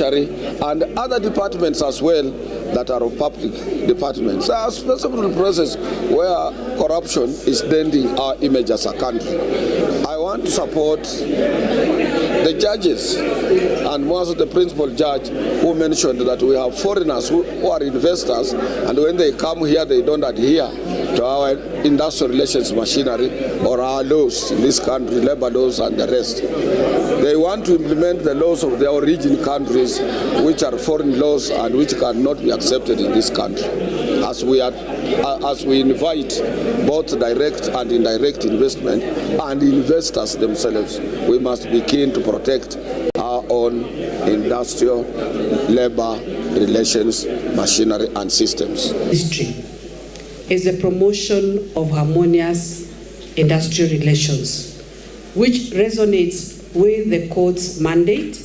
and other departments as well that are of public departments. There are specific process where corruption is denting our image as a country. I want to support the judges and most the principal judge who mentioned that we have foreigners who are investors, and when they come here they don't adhere to our industrial relations machinery or our laws in this country, labor laws and the rest. They want to implement the laws of their origin countries, which are foreign laws and which cannot be accepted in this country. As we invite both direct and indirect investment and investors themselves, we must be keen to protect our own industrial, labor, relations, machinery and systems. History is the promotion of harmonious industrial relations, which resonates with the court's mandate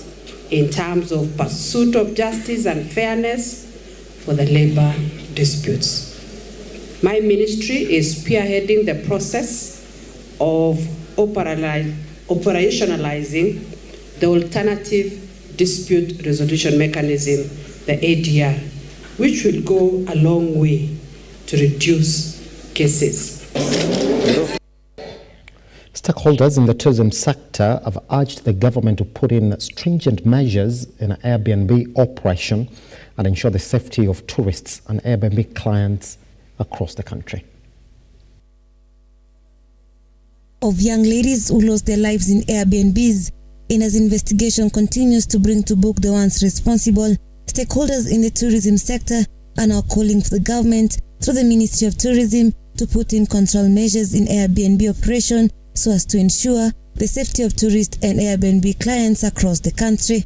in terms of pursuit of justice and fairness for the labor disputes. My ministry is spearheading the process of operationalizing the alternative dispute resolution mechanism, the ADR, which will go a long way to reduce cases. Stakeholders in the tourism sector have urged the government to put in stringent measures in Airbnb operation and ensure the safety of tourists and Airbnb clients across the country. Of young ladies who lost their lives in Airbnbs, and as investigation continues to bring to book the ones responsible, stakeholders in the tourism sector are now calling for the government through the Ministry of Tourism to put in control measures in Airbnb operation so as to ensure the safety of tourists and Airbnb clients across the country.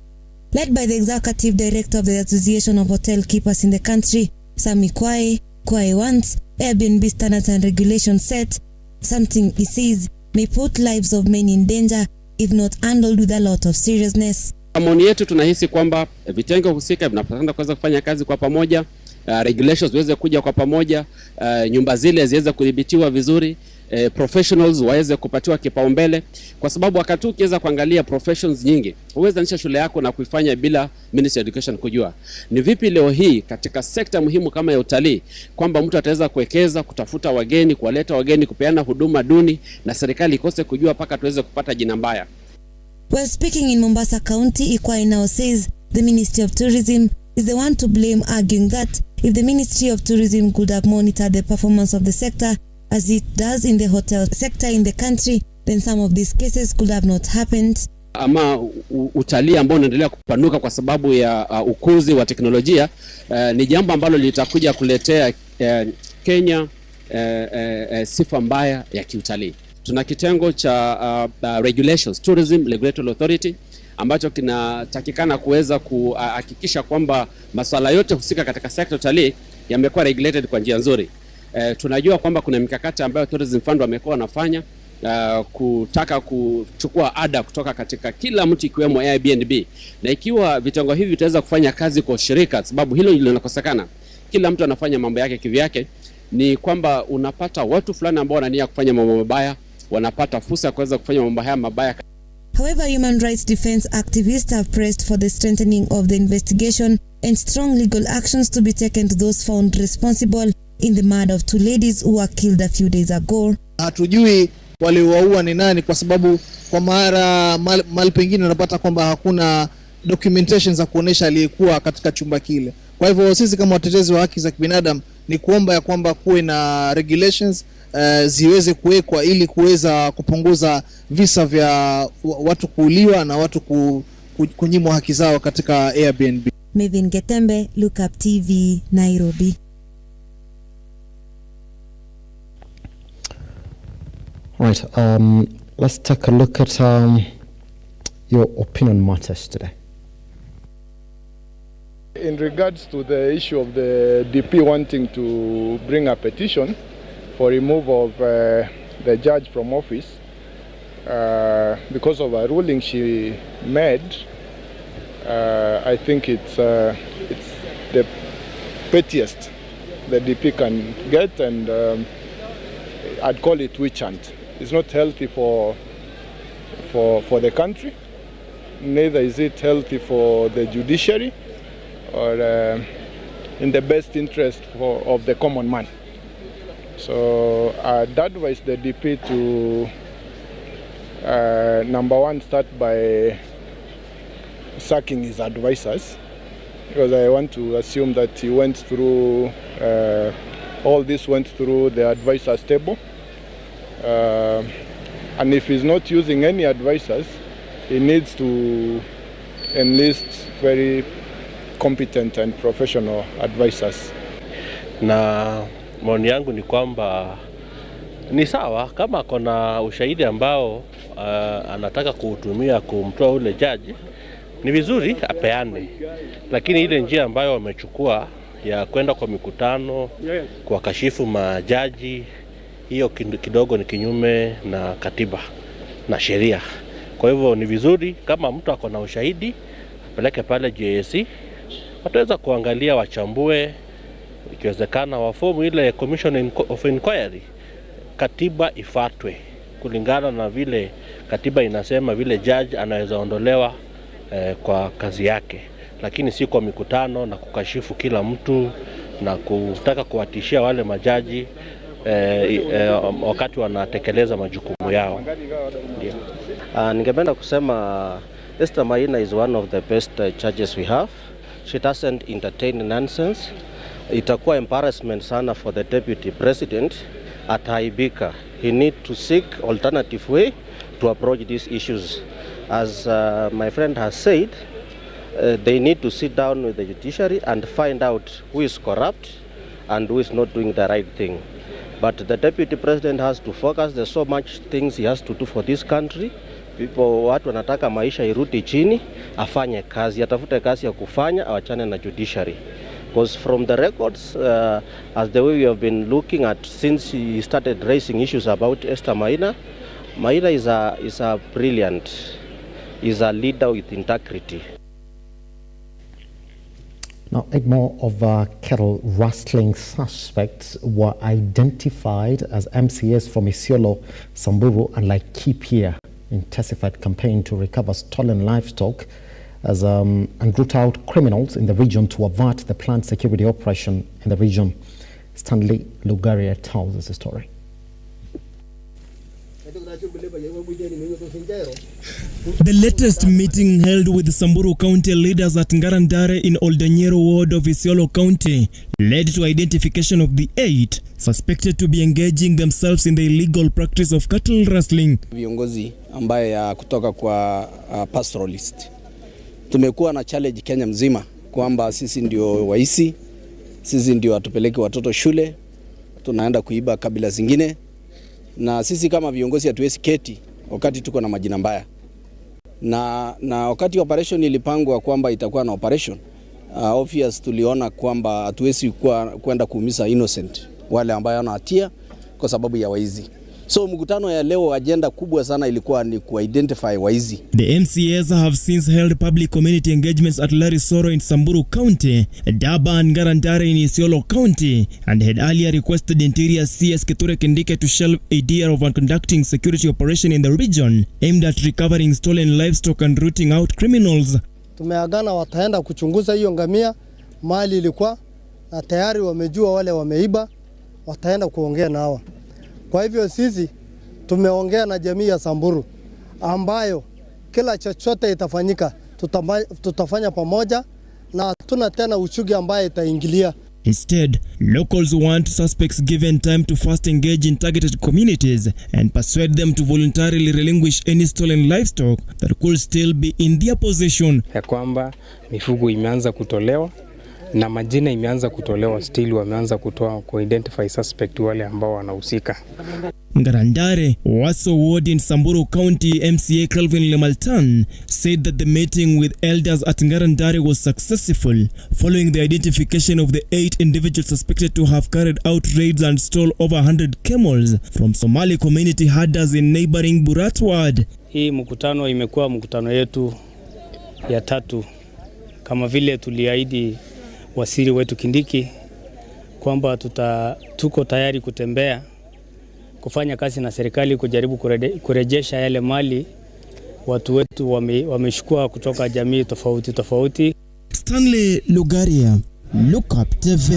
Led by the Executive Director of the Association of Hotel Keepers in the country, Sami Kwae wants Airbnb standards and regulations set, something he says may put lives of many in danger if not handled with a lot of seriousness. Maoni yetu tunahisi kwamba vitengo husika vinapaswa kuweza kufanya kazi kwa pamoja, regulations ziweze kuja kwa pamoja, nyumba zile ziweze kudhibitiwa vizuri, professionals waweze kupatiwa kipaumbele, kwa sababu wakati ukiweza kuangalia professions nyingi huwezi anisha shule yako na kuifanya bila Ministry of Education kujua. Ni vipi leo hii katika sekta muhimu kama ya utalii kwamba mtu ataweza kuwekeza, kutafuta wageni, kuwaleta wageni, kupeana huduma duni na serikali ikose kujua paka tuweze kupata jina mbaya. While speaking in Mombasa County, Ikwai now says the Ministry of Tourism is the one to blame, arguing that if the Ministry of Tourism could have monitored the performance of the sector as it does in the hotel sector in the country, then some of these cases could have not happened. Ama utalii ambao unaendelea kupanuka kwa sababu ya ukuzi wa teknolojia ni jambo ambalo litakuja kuletea Kenya sifa mbaya ya kiutalii. Tuna kitengo cha regulations, Tourism Regulatory Authority, ambacho kinatakikana kuweza kuhakikisha kwamba masuala yote husika katika sekta utalii yamekuwa regulated kwa njia nzuri. Tunajua kwamba kuna mikakati ambayo Tourism Fund wamekuwa wanafanya kutaka kuchukua ada kutoka katika kila mtu ikiwemo Airbnb, na ikiwa vitengo hivi vitaweza kufanya kazi kwa shirika, sababu hilo ndilo linakosekana, kila mtu anafanya mambo yake kivyake, ni kwamba unapata watu fulani ambao wanania kufanya mambo mabaya wanapata fursa ya kuweza kufanya mambo haya mabaya. However, human rights defense activists have pressed for the strengthening of the investigation and strong legal actions to be taken to those found responsible in the murder of two ladies who were killed a few days ago. Hatujui waliowaua ni nani, kwa sababu kwa mara pengine unapata kwamba hakuna documentation za kuonesha aliyekuwa katika chumba kile. Kwa hivyo sisi kama watetezi wa haki za kibinadamu ni kuomba ya kwamba kuwe na regulations ziweze kuwekwa ili kuweza kupunguza visa vya watu kuuliwa na watu kunyimwa haki zao katika Airbnb. Mevin Getembe, Lookuptv, Nairobi. Right, let's take a look at your opinion matters today. In regards to the issue of the DP wanting to bring a petition for removal of the judge from office because of a ruling she made, I think it's the pettiest the DP can get, and I'd call it witch hunt. It's not healthy for the country. neither is it healthy for the judiciary or in the best interest of the common man. So I'd advise the DP to, number one, start by sacking his advisors, because I want to assume that he went through, all this went through the advisors table. And if he's not using any advisors, he needs to enlist very competent and professional advisors. Na maoni yangu ni kwamba ni sawa kama kuna ushahidi ambao anataka kuutumia kumtoa ule jaji, ni vizuri apeane, lakini ile njia ambayo wamechukua ya kwenda kwa mikutano kwa kashifu majaji, hiyo kidogo ni kinyume na katiba na sheria. Kwa hivyo ni vizuri kama mtu ako na ushahidi apeleke pale JSC, wataweza kuangalia, wachambue, ikiwezekana wafomu ile commission of inquiry, katiba ifuatwe kulingana na vile katiba inasema, vile judge anaweza ondolewa kwa kazi yake, lakini si kwa mikutano na kukashifu kila mtu na kutaka kuwatishia wale majaji wakati wanatekeleza majukumu yao. Ningependa kusema Esther Maina is one of the best judges we have. She doesn't entertain nonsense. Itakuwa embarrassment sana for the deputy president ataibika. He need to seek alternative way to approach these issues. As my friend has said, they need to sit down with the judiciary and find out who is corrupt and who is not doing the right thing. But the deputy president has to focus. There's so much things he has to do for this country. Watu wanataka maisha irudi chini, afanye kazi, atafute kazi ya kufanya, awachane na judiciary. Because from the records, as the way we have been looking at since he started raising issues about Esther Maina, Maina is a brilliant, is a leader with integrity. Now, 8 more of cattle rustling suspects were identified as MCAs from Isiolo, Samburu and Laikipia. Intensified campaign to recover stolen livestock and root out criminals in the region to avert the planned security operation in the region. Stanley Lugaria tells us the story. The latest meeting held with Samburu County leaders at Ngarandare in Oldanyero ward of Isiolo County led to identification of the 8 suspected to be engaging themselves in the illegal practice of cattle rustling. Viongozi ambaye kutoka kwa pastoralist. Tumekuwa na challenge Kenya mzima kwamba sisi ndio waisi, sisi ndio watupeleke watoto shule, tunaenda kuiba kabila zingine, na sisi kama viongozi hatuwezi keti wakati tuko na majina mbaya. Na wakati operation ilipangwa kwamba itakuwa na operation, obvious tuliona kwamba hatuwezi kwenda kuumiza innocent wale ambao wana hatia kwa sababu ya waizi. So mkutano ya leo agenda kubwa sana ilikuwa ni ku-identify waizi. The MCAs have since held public community engagements at Larisoro in Samburu County, Daba and Ngarandare in Isiolo County, and had earlier requested Interior CS Kithure Kindike to shelve idea of conducting security operation in the region aimed at recovering stolen livestock and rooting out criminals. Tumeagana wataenda kuchunguza hiyo ngamia mali ilikuwa, na tayari wamejua wale wameiba, wataenda kuongea na hawa. Kwa hivyo sisi tumeongea na jamii ya Samburu ambayo kila chochote itafanyika tutafanya pamoja, na tuna tena uchugi ambaye itaingilia. Instead, locals want suspects given time to first engage in targeted communities and persuade them to voluntarily relinquish any stolen livestock that could still be in their possession. Ya kwamba mifugo imeanza kutolewa na majina imeanza kutolewa, still wameanza kutoa ku-identify suspect wale ambao wanahusika. Ngarandare, Waso Ward in Samburu County MCA Kelvin Lemaltan said that the meeting with elders at Ngarandare was successful following the identification of the 8 individuals suspected to have carried out raids and stole over 100 camels from Somali community herders in neighboring Burat Ward. Hii mkutano imekuwa mkutano yetu ya 3 kama vile tuliahidi waziri wetu Kindiki kwamba tuko tayari kutembea kufanya kazi na serikali kujaribu kurejesha yale mali watu wetu wameshukua kutoka jamii tofauti tofauti. Stanley Lugaria, Lookuptv.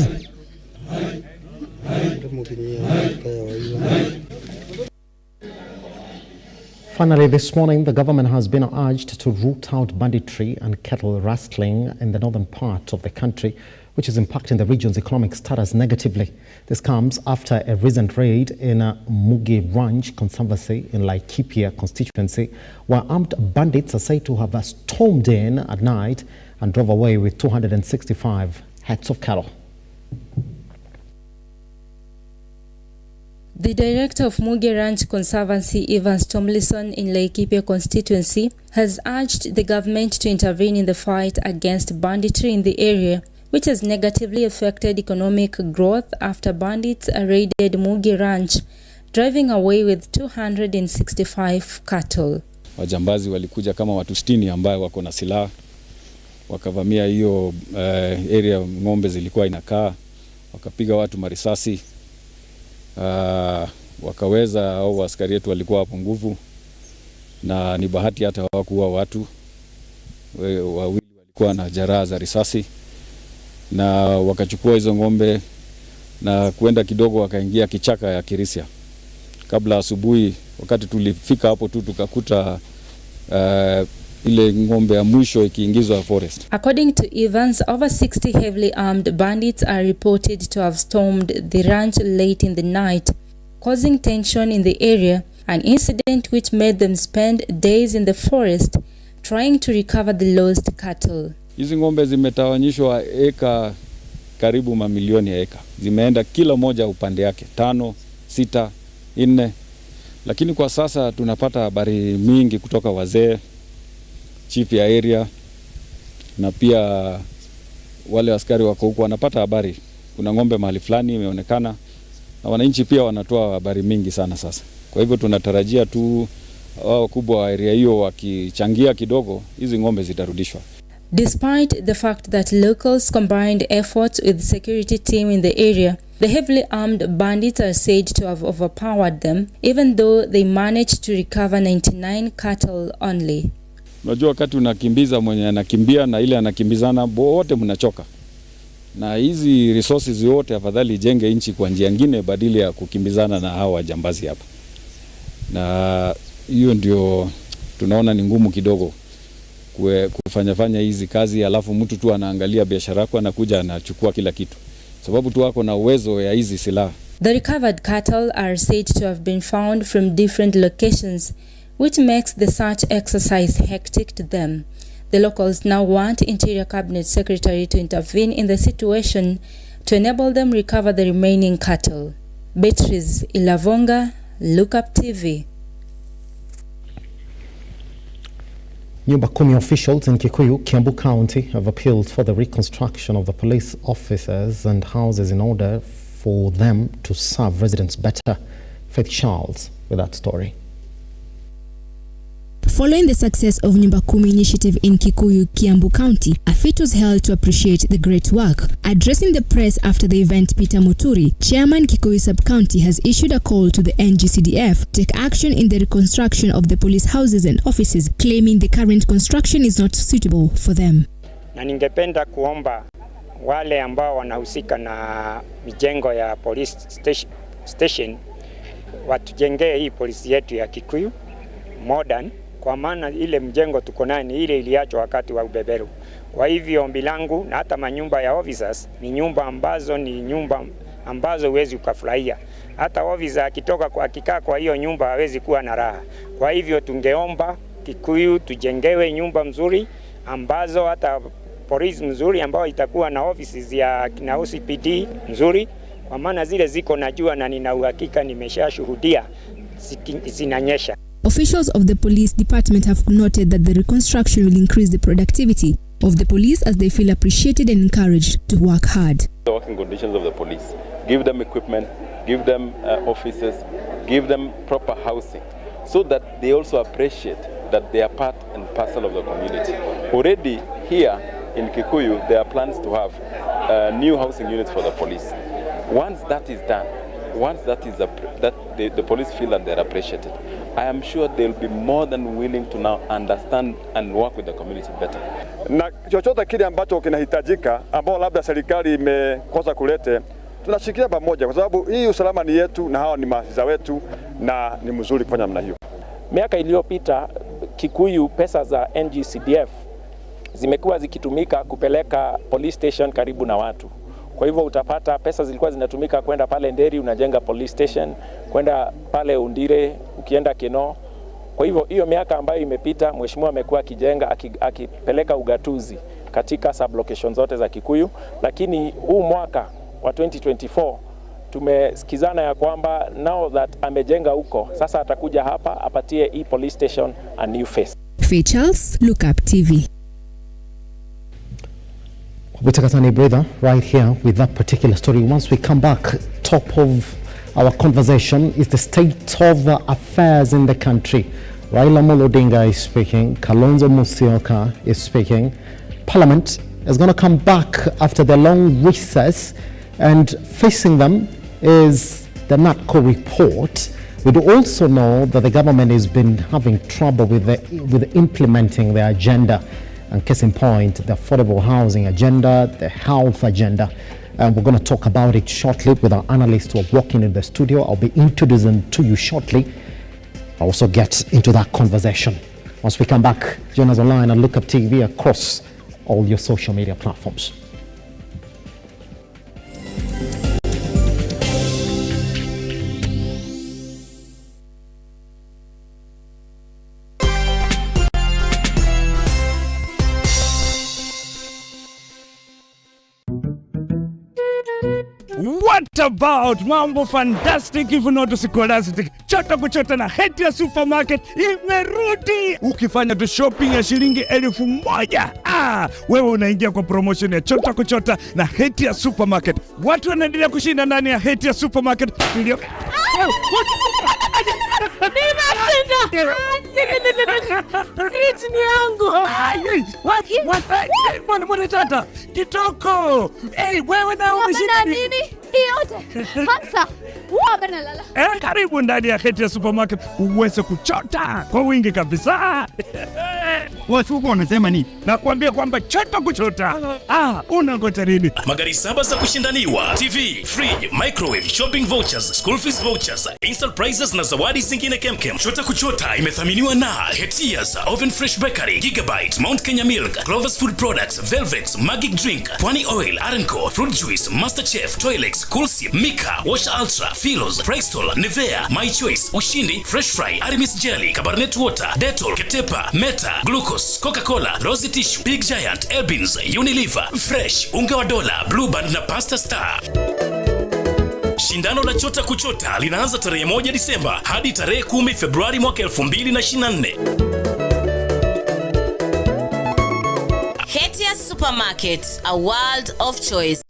Finally, this morning, the government has been urged to root out banditry and cattle rustling in the northern part of the country, which is impacting the region's economic status negatively. This comes after a recent raid in a Mugi Ranch Conservancy in Laikipia constituency, where armed bandits are said to have stormed in at night and drove away with 265 heads of cattle. The director of Mugi Ranch Conservancy, Evans Tomlinson, in Laikipia constituency, has urged the government to intervene in the fight against banditry in the area, which has negatively affected economic growth after bandits raided Mugi Ranch, driving away with 265 cattle. Wajambazi walikuja kama watu 60 ambao wako na silaha, wakavamia hiyo area ng'ombe zilikuwa inakaa, wakapiga watu marisasi. Wakaweza au askari wetu walikuwa hapo nguvu, na ni bahati hata hawakuua watu. Wawili walikuwa na jeraha za risasi, na wakachukua hizo ng'ombe na kuenda kidogo wakaingia kichaka ya Kirisia. Kabla asubuhi, wakati tulifika hapo tu tukakuta ile ng'ombe ya mwisho ikiingizwa forest. According to Evans, over 60 heavily armed bandits are reported to have stormed the ranch late in the night, causing tension in the area, an incident which made them spend days in the forest trying to recover the lost cattle. Hizi ng'ombe zimetawanyishwa eka karibu mamilioni ya eka. Zimeenda kila moja upande yake, 5, 6, 4. Lakini kwa sasa tunapata habari mingi kutoka wazee, chief ya area, na pia wale askari wako huko wanapata habari. Kuna ng'ombe mahali fulani imeonekana, na wananchi pia wanatoa habari mingi sana sasa. Kwa hivyo tunatarajia tu wakubwa wa area hiyo wakichangia kidogo, hizi ng'ombe zitarudishwa. Despite the fact that locals combined efforts with the security team in the area, the heavily armed bandits are said to have overpowered them, even though they managed to recover 99 cattle only. Unajua wakati unakimbiza mwenye anakimbia na ile anakimbizana wote mnachoka. Na hizi resources yote afadhali jenge nchi kwa njia nyingine badala ya kukimbizana na hao wajambazi hapa. Na hiyo ndio tunaona ni ngumu kidogo kufanya hizi kazi, alafu mtu tu anaangalia biashara yako anakuja anachukua kila kitu. Sababu tu wako na uwezo ya hizi silaha. The recovered cattle are said to have been found from different locations, which makes the search exercise hectic to them. The locals now want Interior Cabinet Secretary to intervene in the situation to enable them recover the remaining cattle. Beatrice Ilavonga, Lookuptv. Nyumba Kumi officials in Kikuyu, Kiambu County have appealed for the reconstruction of the police offices and houses in order for them to serve residents better. Faith Charles with that story. Following the success of Nyumba Kumi initiative in Kikuyu, Kiambu County, a feast was held to appreciate the great work. Addressing the press after the event, Peter Muturi, chairman Kikuyu Sub-County, has issued a call to the NGCDF to take action in the reconstruction of the police houses and offices, claiming the current construction is not suitable for them. Na ningependa kuomba wale ambao wanahusika na mijengo ya police station watujengee hii polisi yetu ya Kikuyu modern, kwa maana ile mjengo tuko nayo ni ile iliachwa wakati wa ubeberu. Kwa hivyo ombi langu, na hata manyumba ya officers ni nyumba ambazo huwezi ukafurahia. Hata officer akitoka kwa akikaa kwa hiyo nyumba hawezi kuwa na raha. Kwa hivyo tungeomba Kikuyu tujengewe nyumba mzuri ambazo hata polisi mzuri ambao itakuwa na offices ya na OCPD mzuri, kwa maana zile ziko najua na nina uhakika nimeshashuhudia zinanyesha. Officials of the police department have noted that the reconstruction will increase the productivity of the police as they feel appreciated and encouraged to work hard. The working conditions of the police, give them equipment, give them offices, give them proper housing, so that they also appreciate that they are part and parcel of the community. Already here in Kikuyu, there are plans to have new housing units for the police. Once that is done, once that is the police feel that they're appreciated, I am sure they'll be more than willing to now understand and work with the community better. Na chochote kile ambacho kinahitajika ambao labda serikali imekosa kulete, tunashikilia pamoja kwa sababu hii usalama ni yetu na hawa ni maafisa wetu na ni mzuri kufanya namna hiyo. Miaka iliyopita Kikuyu, pesa za NGCDF zimekuwa zikitumika kupeleka police station karibu na watu. Kwa hivyo utapata pesa zilikuwa zinatumika kwenda pale Nderi unajenga police station, kwenda pale Undire ukienda Keno. Kwa hivyo hiyo miaka ambayo imepita, mheshimiwa amekuwa akijenga akipeleka ugatuzi katika sublocation zote za Kikuyu, lakini huu mwaka wa 2024 tumesikizana ya kwamba now that amejenga huko, sasa atakuja hapa apatie hii police station a new face. Charles, Lookuptv. We take a tiny breather right here with that particular story. Once we come back, top of our conversation is the state of affairs in the country. Raila Amolo Odinga is speaking. Kalonzo Musyoka is speaking. Parliament is going to come back after the long recess, and facing them is the NATCO report. We do also know that the government has been having trouble with implementing their agenda. And case in point, the affordable housing agenda, the health agenda. And we're going to talk about it shortly with our analysts who are walking in the studio. I'll be introducing to you shortly. I'll also get into that conversation. Once we come back, join us online on Lookuptv across all your social media platforms. What about mambo fantastic if not scholastic? Chota kuchota na Hetia Supermarket imerudi. Ukifanya tu shopping ya shilingi 1,000, wewe unaingia kwa promotion ya chota kuchota na Hetia Supermarket. Watu wanaendelea kushinda ndani ya Hetia Supermarket. Ni yangu. Mwana tata, kitoko. Wewe na umeshinda nini? Yote. Hamsa. Uwa nalala. Karibu ndani ya Hetia Supermarket uweze kuchota kwa wingi kabisa. Watu wanasema nini? Nakwambia kwamba chota kuchota. Unangoja nini? Magari 7 za kushindaniwa, TV, fridge, microwave, shopping vouchers, school fees vouchers, instant prizes na zawadi zingine kemkem. Chota kuchota imethaminiwa na Hetia's Oven Fresh Bakery, Gigabyte, Mount Kenya Milk, Clover's Food Products, Velvet, Magic Drink, Pwani Oil, Arenco, Fruit Juice, Masterchef, Toilex, Coolsip, Mika, Wash Ultra, Philos, Prestol, Nivea, My Choice, Ushindi, Fresh Fry, Arimis Jelly, Cabernet Water, Dettol, Ketepa, Meta, Glucose, Coca-Cola, Rosy Tissue, Big Giant, Elbins, Unilever, Fresh, Unga wa Dola, Blue Band na Pasta Star. Shindano la chota kuchota linaanza tarehe 1 Disemba hadi tarehe 10 Februari mwaka 2024. Hetia Supermarket, a world of choice.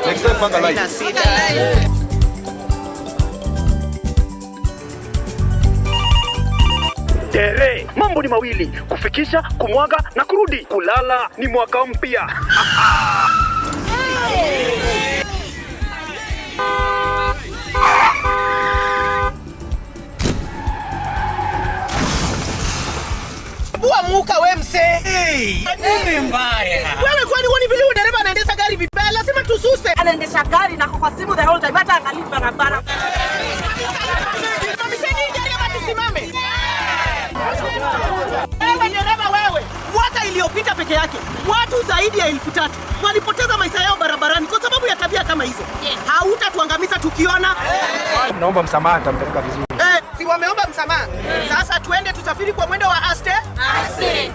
Next time panga live. Tere, mambo ni mawili, kufikisha, kumwaga na kurudi. Kulala ni mwaka mpya. Bua muka we mse. Nini mbaya? Wewe kwani wani vile dereva anaendesha gari vibaya? Lazima tususe. Anaendesha gari na kwa simu the whole time hata angalia barabara. Tusimame. Wewe dereva wewe. Mwaka iliyopita peke yake watu zaidi ya 3,000 walipoteza maisha yao barabarani kwa sababu ya tabia kama hizo. Hautatuangamiza tukiona. Naomba msamaha, nitampeleka vizuri. Si wameomba msamaha. Sasa tuende tusafiri kwa mwendo wa aste.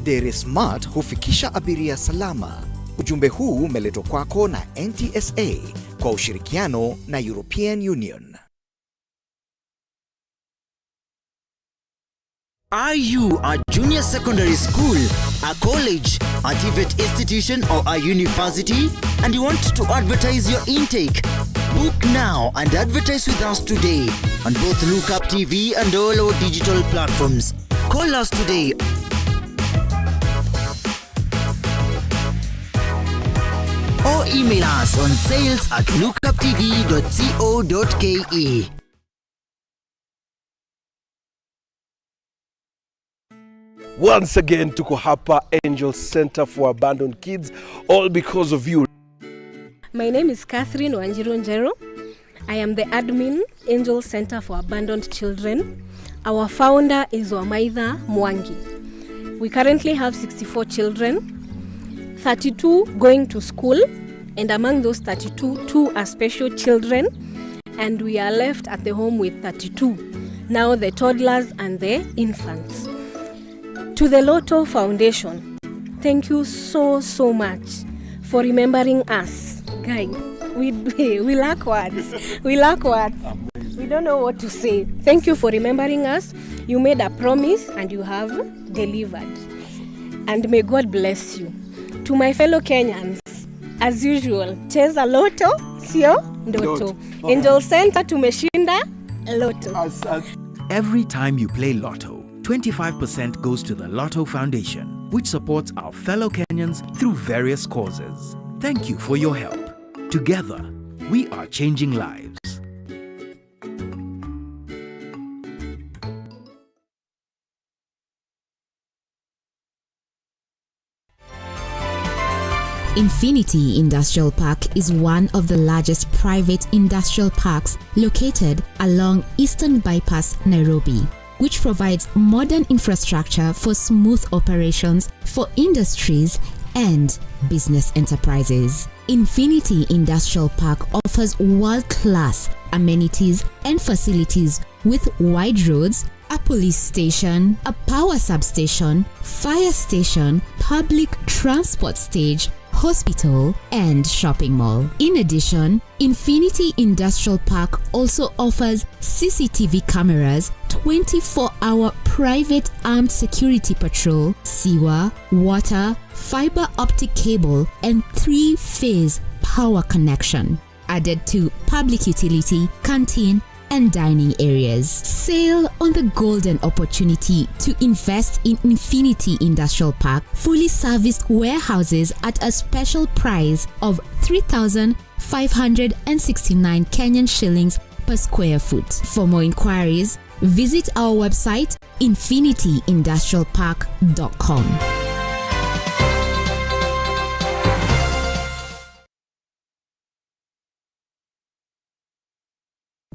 Dere Smart hufikisha abiria salama. Ujumbe huu umeletwa kwako na NTSA kwa ushirikiano na European Union. Are you a junior secondary school, a college, a TVET institution or a university and you want to advertise your intake? Book now and advertise with us today on both Lookuptv and all our digital platforms. Call us today. or email us on sales@lookuptv.co.ke. Once again, tuko hapa Angel Center for Abandoned Kids, all because of you. My name is Catherine Wanjiru. I am the admin, Angel Center for Abandoned Children. Our founder is Wamaitha Mwangi. We currently have 64 children, 32 going to school, and among those 32, 2 are special children, and we are left at the home with 32. Now the toddlers and the infants. To the Loto Foundation, thank you so much for remembering us. Guys, we lack words. We don't know what to say. Thank you for remembering us. You made a promise and you have delivered. And may God bless you. To my fellow Kenyans, as usual, cheza Loto, sio ndoto. Angel Center tumeshinda Loto. Every time you play Lotto, 25% goes to the Lotto Foundation, which supports our fellow Kenyans through various causes. Thank you for your help. Together, we are changing lives. Infinity Industrial Park is one of the largest private industrial parks located along Eastern Bypass, Nairobi, which provides modern infrastructure for smooth operations for industries and business enterprises. Infinity Industrial Park offers world-class amenities and facilities with wide roads, a police station, a power substation, fire station, public transport stage, hospital, and shopping mall. In addition, Infinity Industrial Park also offers CCTV cameras, 24-hour private armed security patrol, sewer, water, fiber optic cable, and 3-phase power connection, added to public utility, canteen, and dining areas. Sail on the golden opportunity to invest in Infinity Industrial Park fully serviced warehouses at a special price of 3,569 Kenyan shillings per square foot. For more inquiries, visit our website infinityindustrialpark.com.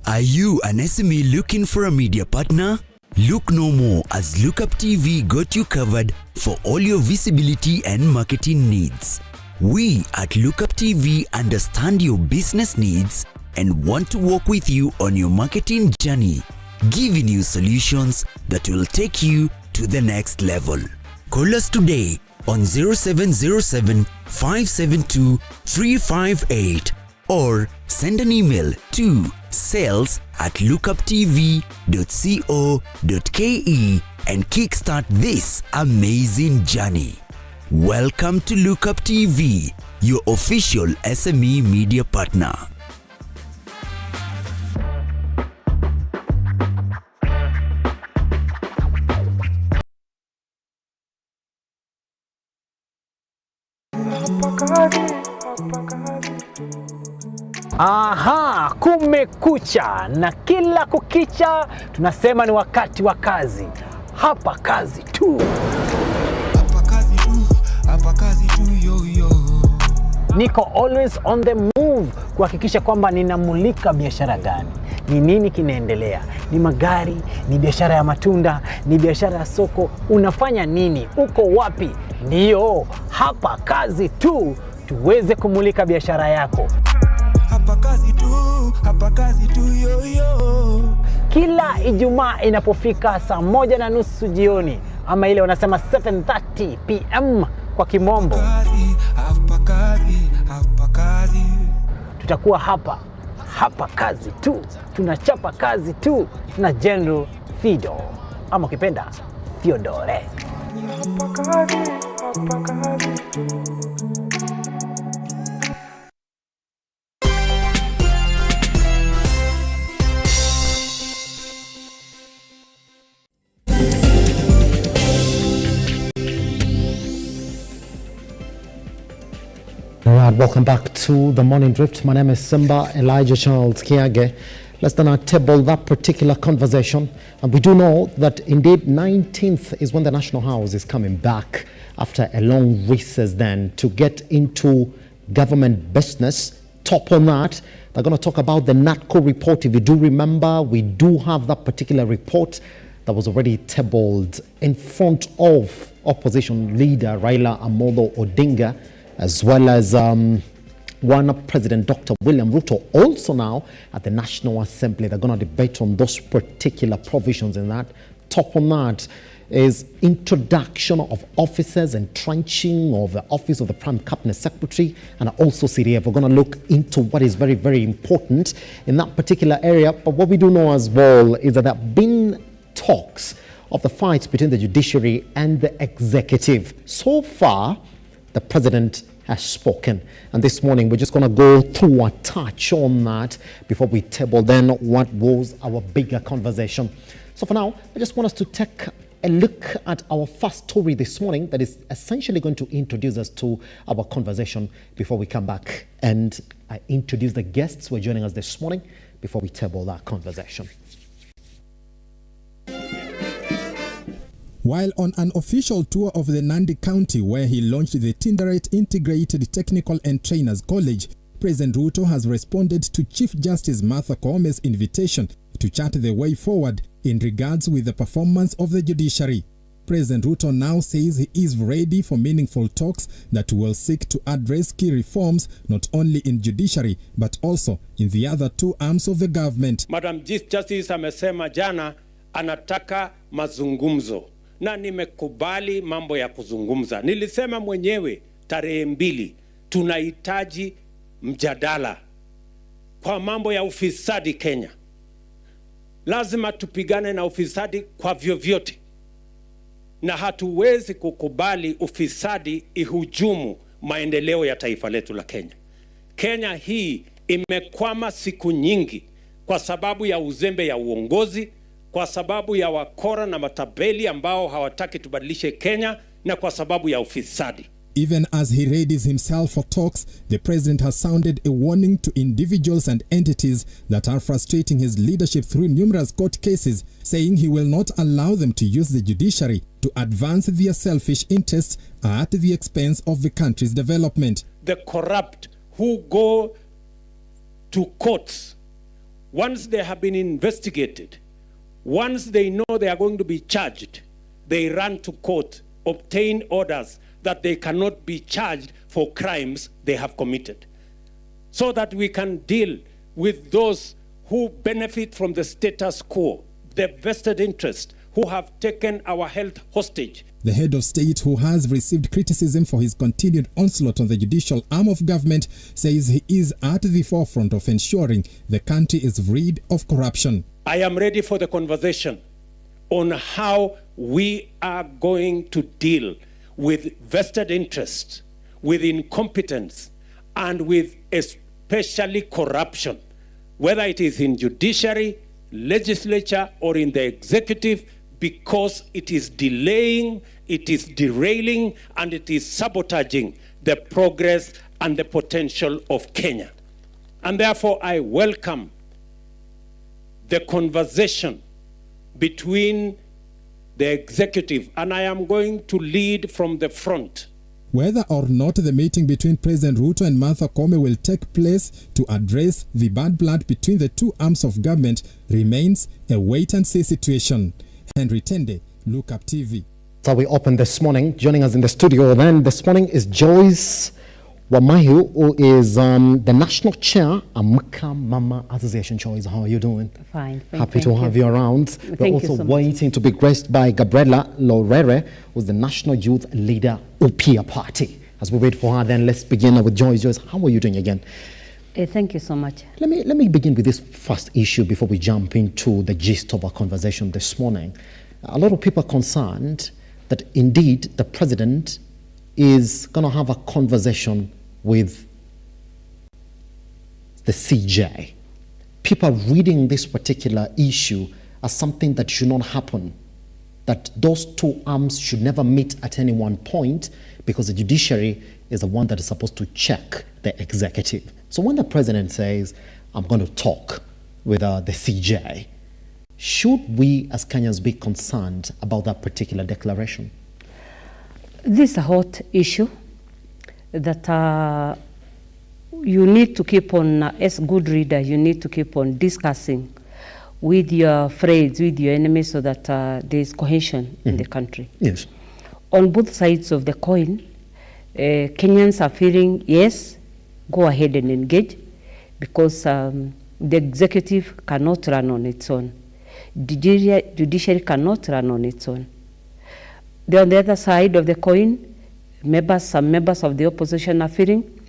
Are you an SME looking for a media partner? Look no more, as Lookuptv got you covered for all your visibility and marketing needs. We at Lookuptv understand your business needs and want to work with you on your marketing journey, giving you solutions that will take you to the next level. Call us today on 0707 572 358 or send an email to sales@lookuptv.co.ke and kickstart this amazing journey. Welcome to Lookuptv, your official SME media partner. Aha, kumekucha, na kila kukicha tunasema ni wakati wa kazi. Hapa kazi tu. Hapa kazi tu, hapa kazi tu yo yo. Niko always on the move kuhakikisha kwamba ninamulika biashara gani, ni nini kinaendelea, ni magari, ni biashara ya matunda, ni biashara ya soko, unafanya nini, uko wapi? Ndio, hapa kazi tu, tuweze kumulika biashara yako. Hapa kazi tu yo yo. Kila Ijumaa inapofika saa 1:30 jioni, ama ile wanasema 7:30 PM kwa kimombo, hapa kazi. Tutakuwa hapa kazi tu, tunachapa kazi tu na General Fido, ama ukipenda Theodore. Hapa kazi tu. And welcome back to the Morning Drift. My name is Simba Elijah Charles Kiage. Let's then table that particular conversation. And we do know that indeed 19th is when the National House is coming back after a long recess then to get into government business. Top on that, they're going to talk about the NATCO report. If you do remember, we do have that particular report that was already tabled in front of opposition leader Raila Amolo Odinga, as well as one President Dr. William Ruto, also now at the National Assembly. They're going to debate on those particular provisions in that. Top on that is introduction of officers, entrenching of the office of the Prime Cabinet Secretary, and also CDF. We're going to look into what is very, very important in that particular area. But what we do know as well is that there have been talks of the fights between the judiciary and the executive. So far, the president has spoken. And this morning, we're just going to go through a touch on that before we table then what was our bigger conversation. So for now, I just want us to take a look at our first story this morning that is essentially going to introduce us to our conversation before we come back and introduce the guests who are joining us this morning before we table that conversation. While on an official tour of the Nandi County where he launched the Tinderet Integrated Technical and Trainers College, President Ruto has responded to Chief Justice Martha Koome's invitation to chart the way forward in regards with the performance of the judiciary. President Ruto now says he is ready for meaningful talks that will seek to address key reforms not only in judiciary but also in the other two arms of the government. Madam Chief Justice amesema jana anataka mazungumzo. Na nimekubali mambo ya kuzungumza. Nilisema mwenyewe tarehe 2 tunahitaji mjadala kwa mambo ya ufisadi Kenya. Lazima tupigane na ufisadi kwa vyovyote. Na hatuwezi kukubali ufisadi ihujumu maendeleo ya taifa letu la Kenya. Kenya hii imekwama siku nyingi kwa sababu ya uzembe ya uongozi, kwa sababu ya wakora na matabeli ambao hawataki tubadilishe Kenya, na kwa sababu ya ufisadi. Even as he readies himself for talks, the president has sounded a warning to individuals and entities that are frustrating his leadership through numerous court cases, saying he will not allow them to use the judiciary to advance their selfish interests at the expense of the country's development. The corrupt who go to courts, once they have been investigated, once they know they are going to be charged, they run to court, obtain orders that they cannot be charged for crimes they have committed, so that we can deal with those who benefit from the status quo, the vested interest, who have taken our health hostage. The head of state, who has received criticism for his continued onslaught on the judicial arm of government, says he is at the forefront of ensuring the country is rid of corruption. I am ready for the conversation on how we are going to deal with vested interest, with incompetence, and with especially corruption, whether it is in judiciary, legislature, or in the executive, because it is delaying, it is derailing, and it is sabotaging the progress and the potential of Kenya. And therefore, I welcome the conversation between the executive, and I am going to lead from the front. Whether or not the meeting between President Ruto and Martha Koome will take place to address the bad blood between the two arms of government remains a wait-and-see situation. Henry Tende, Lookuptv. So we open this morning. Joining us in the studio then this morning is Joyce Wamayu, who is the national chair, Amka Mama Association. Joyce, how are you doing? Fine. Happy to have you around. We're also waiting to be graced by Gabriela Lorere, who's the national youth leader, UPIA party. As we wait for her, then let's begin with Joyce. Joyce, how are you doing again? Thank you so much. Let me begin with this first issue before we jump into the gist of our conversation this morning. A lot of people are concerned that indeed the president is going to have a conversation with the CJ. People are reading this particular issue as something that should not happen, that those two arms should never meet at any one point, because the judiciary is the one that is supposed to check the executive. So when the president says, I'm going to talk with the CJ, should we as Kenyans be concerned about that particular declaration? This is a hot issue that you need to keep on, as good reader, you need to keep on discussing with your friends, with your enemies, so that there is cohesion in the country. Yes. On both sides of the coin, Kenyans are feeling, yes, go ahead and engage, because the executive cannot run on its own. Judiciary cannot run on its own. On the other side of the coin, some members of the opposition are feeling,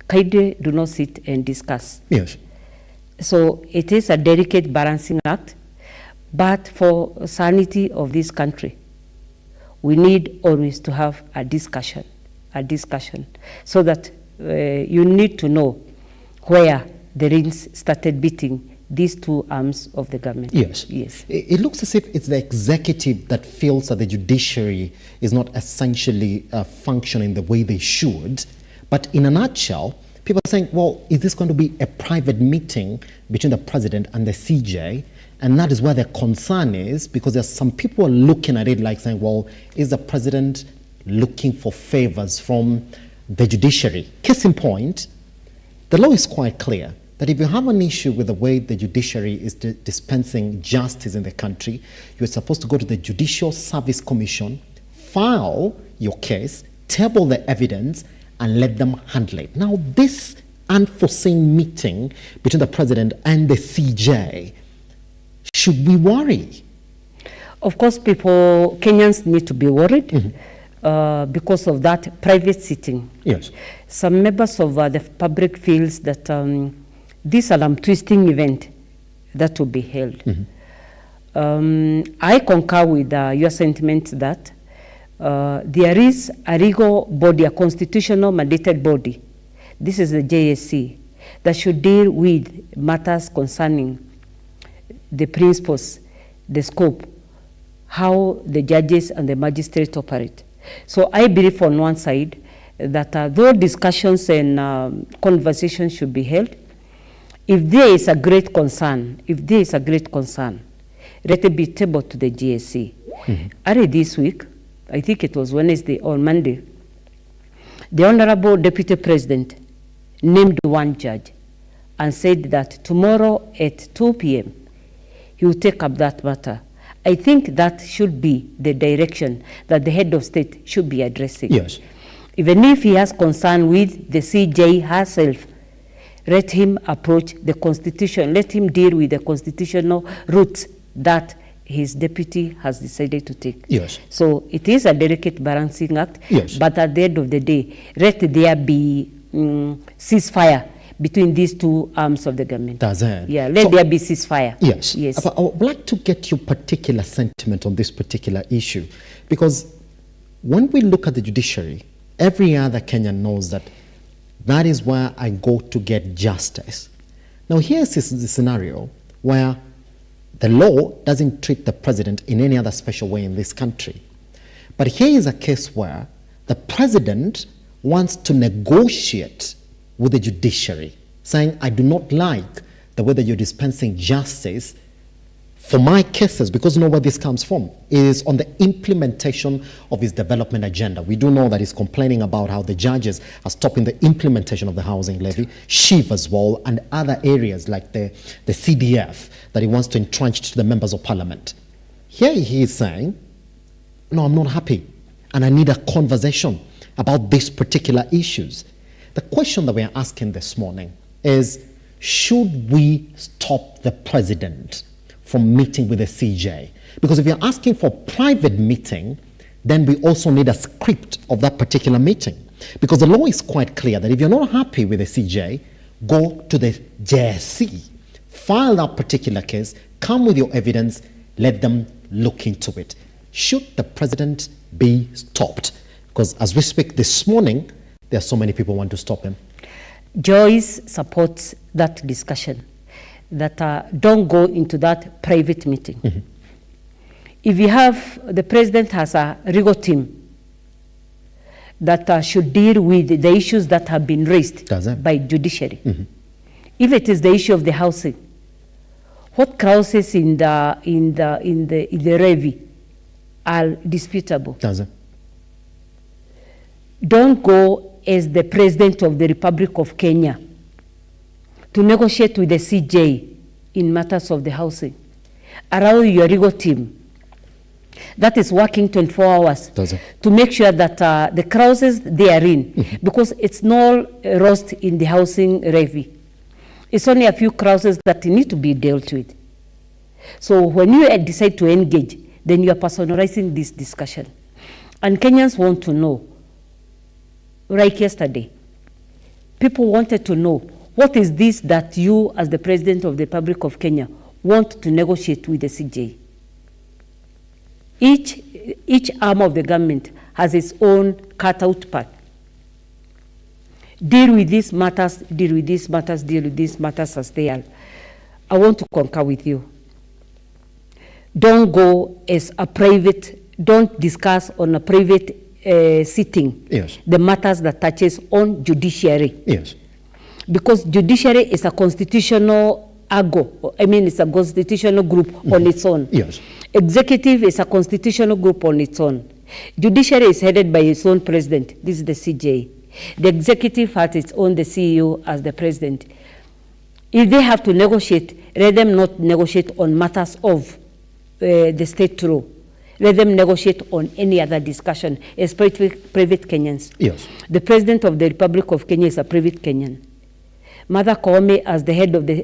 kindly do not sit and discuss. Yes. So it is a delicate balancing act, but for sanity of this country, we need always to have a discussion, so that you need to know where the rings started beating these two arms of the government. Yes. Yes. It looks as if it's the executive that feels that the judiciary is not essentially functioning the way they should. But in a nutshell, people are saying, well, is this going to be a private meeting between the president and the CJ? And that is where the concern is, because there's some people looking at it like saying, well, is the president looking for favors from the judiciary? Case in point, the law is quite clear that if you have an issue with the way the judiciary is dispensing justice in the country, you're supposed to go to the Judicial Service Commission, file your case, table the evidence, and let them handle it. Now, this unforeseen meeting between the president and the CJ, should we worry? Of course, Kenyans need to be worried because of that private sitting. Yes. Some members of the public feels that this arm-twisting event that will be held. I concur with your sentiment that there is a legal body, a constitutional mandated body. This is the JSC that should deal with matters concerning the principles, the scope, how the judges and the magistrates operate. So I believe on one side that though discussions and conversations should be held, if there is a great concern, let it be tabled to the GSC. Early this week, I think it was Wednesday or Monday, the Honorable Deputy President named one judge and said that tomorrow at 2 p.m. he will take up that matter. I think that should be the direction that the head of state should be addressing. Yes. Even if he has concern with the CJ herself, let him approach the Constitution, let him deal with the constitutional routes that his deputy has decided to take. Yes. So it is a delicate balancing act, yes. But at the end of the day, let there be ceasefire between these two arms of the government. That's it. Yeah, let there be ceasefire. Yes. Yes. I would like to get your particular sentiment on this particular issue, because when we look at the judiciary, every other Kenyan knows that that is where I go to get justice. Now, here's the scenario where the law doesn't treat the president in any other special way in this country. But here is a case where the president wants to negotiate with the judiciary, saying, I do not like the way that you're dispensing justice for my cases, because you know where this comes from. It is on the implementation of his development agenda. We do know that he's complaining about how the judges are stopping the implementation of the housing levy, SHIV as well, and other areas like the CDF that he wants to entrench to the members of parliament. Here he is saying, no, I'm not happy, and I need a conversation about these particular issues. The question that we are asking this morning is, should we stop the president from meeting with the CJ? Because if you're asking for private meeting, then we also need a script of that particular meeting. Because the law is quite clear that if you're not happy with the CJ, go to the JSC, file that particular case, come with your evidence, let them look into it. Should the president be stopped? Because as we speak this morning, there are so many people who want to stop him. Joyce supports that discussion, that don't go into that private meeting. Mm-hmm. If you have, the president has a legal team, that should deal with the issues that have been raised by judiciary. If it is the issue of the housing, what clauses in the levy are disputable? Don't go as the President of the Republic of Kenya to negotiate with the CJ in matters of the housing. Allow your legal team that is working 24 hours to make sure that the clauses they are in, because it's no rust in the housing levy. It's only a few clauses that need to be dealt with. So when you decide to engage, then you are personalizing this discussion. And Kenyans want to know, like yesterday, people wanted to know, what is this that you, as the President of the Republic of Kenya, want to negotiate with the CJ? Each arm of the government has its own cut-out part. Deal with these matters, deal with these matters, deal with these matters as they are. I want to concur with you. Don't go as a private, don't discuss on a private sitting the matters that touches on judiciary. Because judiciary is a constitutional it's a constitutional group on its own. Executive is a constitutional group on its own. Judiciary is headed by its own president. This is the CJ. The executive has its own, the CEO as the president. If they have to negotiate, let them not negotiate on matters of the state law. Let them negotiate on any other discussion as private Kenyans. The President of the Republic of Kenya is a private Kenyan. Mother Koome, as the head of the